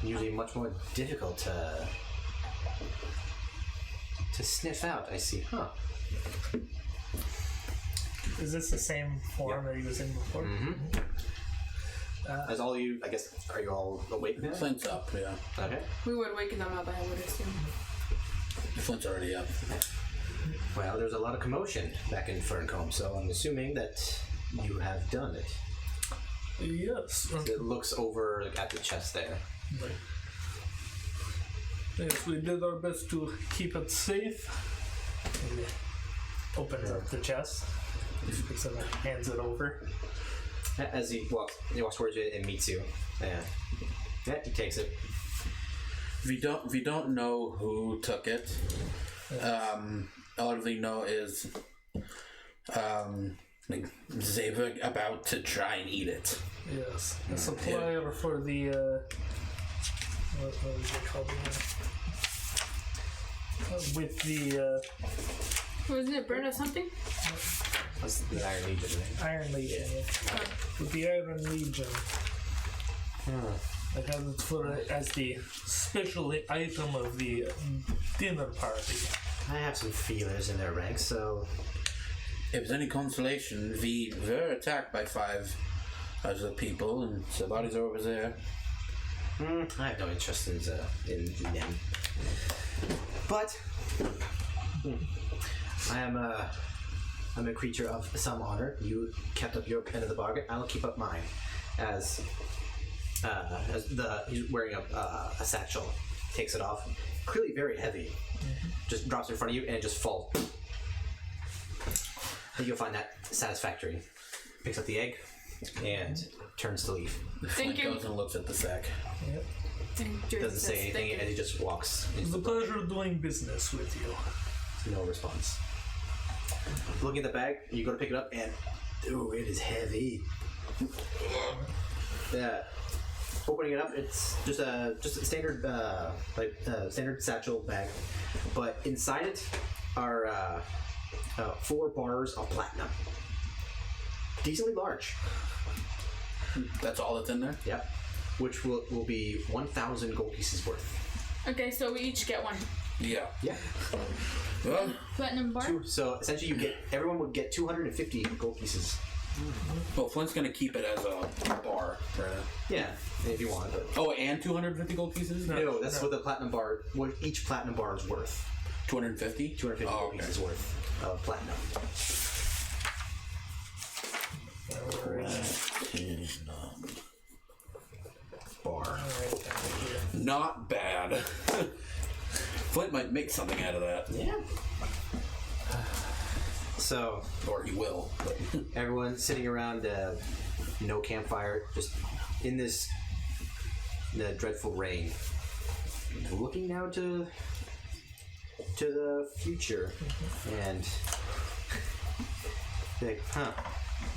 Usually much more difficult to sniff out. I see. Huh. Is this the same form that he was in before? As all you, I guess, are you all awake now? Flint's up, yeah. Okay. We would wake them up, I would assume. Flint's already up. Well, there's a lot of commotion back in Ferncombe, so I'm assuming that you have done it. Yes. It looks over at the chest there. Yes, we did our best to keep it safe. And he opens up the chest. He picks it up, hands it over. As he walks towards you and meets you. Yeah, he takes it. We don't know who took it. All we know is they were about to try and eat it. Yes. The supplier for the what was it called again? With the Wasn't it Brenda something? That's the Iron Legion, right? Iron Legion. Yeah. With the Iron Legion. It has it for as the special item of the dinner party. I have some feelers in their ranks, so If it's any consolation, we were attacked by 5 other people, and the bodies are over there. I have no interest in them. But I'm a creature of some honor. You kept up your end of the bargain. I'll keep up mine. As he's wearing a satchel, takes it off, clearly very heavy. Just drops it in front of you and it just falls. I think you'll find that satisfactory. Picks up the egg and turns to leave. Thank you. Goes and looks at the sack. Yep. Doesn't say anything and he just walks. It's a pleasure doing business with you. No response. Looking at the bag, you go to pick it up and ooh, it is heavy. Yeah. Opening it up, it's just a standard standard satchel bag, but inside it are 4 bars of platinum. Decently large. That's all that's in there? Yep. Which will be 1,000 gold pieces worth. Okay, so we each get one. Yeah. Yeah. Well, Platinum bar? So essentially, everyone would get 250 gold pieces. well, Flint's gonna keep it as a bar. Right? Yeah, if you want. But Oh, and 250 gold pieces? no, that's what the platinum bar. What each platinum bar is worth. 250? 250 Oh, gold okay. pieces worth of platinum. Bar. Not bad. Flint might make something out of that. Yeah. So Or he will. But everyone sitting around, no campfire, just in this the dreadful rain, looking now to the future, and think,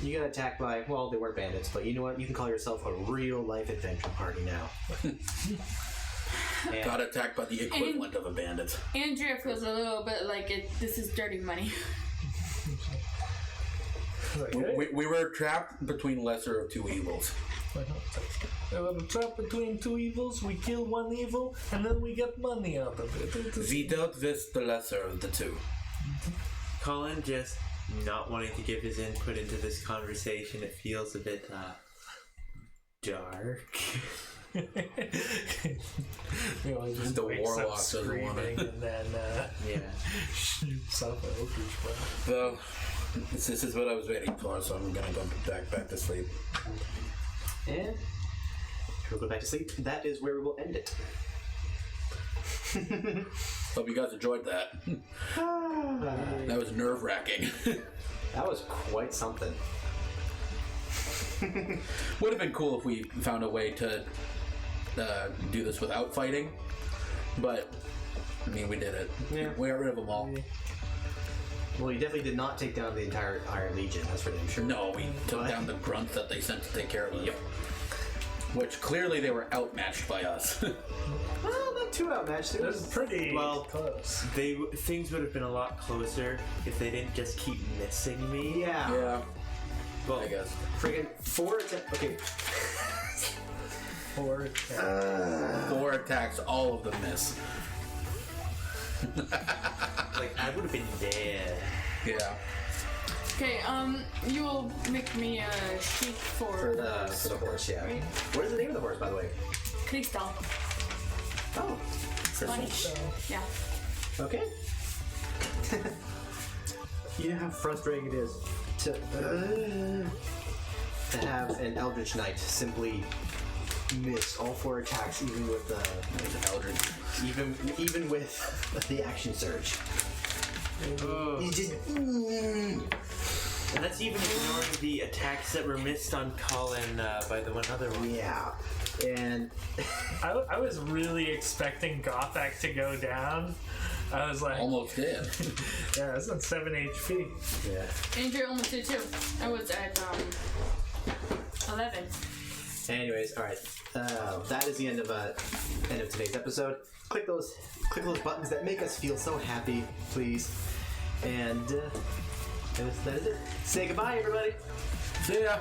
you got attacked by, well, they weren't bandits, but you know what? You can call yourself a real life adventure party now. And got attacked by the equivalent of a bandit. Andrea feels a little bit like this is dirty money. We were trapped between lesser of 2 evils. We were trapped between 2 evils, we kill one evil, and then we get money out of it. We dealt with the lesser of the 2. Colin just not wanting to give his input into this conversation. It feels a bit dark. Just The wakes up warlock doesn't screaming want it. and then Yeah. shoots up an Eldritch Blast. Well, this is what I was waiting for, so I'm gonna go back to sleep. And we'll go back to sleep. That is where we will end it. Hope you guys enjoyed that. That was nerve-wracking. That was quite something. Would have been cool if we found a way to do this without fighting, but I mean, we did it. Yeah. We got rid of them all. Well, you definitely did not take down the entire Iron Legion, that's for damn sure. No, we took down the grunts that they sent to take care of us. Yep. Which clearly they were outmatched by us. Well, not too outmatched. It That's was pretty Well, close. Things would have been a lot closer if they didn't just keep missing me. yeah. Yeah. Well, I guess. Friggin' 4 attacks. Okay. 4 attacks. 4 attacks, all of them miss. like I would have been dead. Yeah. Okay, you will make me a sheet For the horse, yeah. Right. What is the name of the horse, by the way? Crystal. Oh, Spanish. Yeah. okay. You know how frustrating it is to have an Eldritch Knight simply miss all 4 attacks, even with the Eldritch, even with the action surge. You just. And that's even ignoring the attacks that were missed on Colin by the one other one. Yeah, and I was really expecting Gothak to go down. I was like, Almost dead. yeah, it's on 7 HP. yeah. Andrew almost did too. I was at 11. Anyways, all right. That is the end of today's episode. Click those buttons that make us feel so happy, please. And that is it. Say goodbye, everybody. See ya.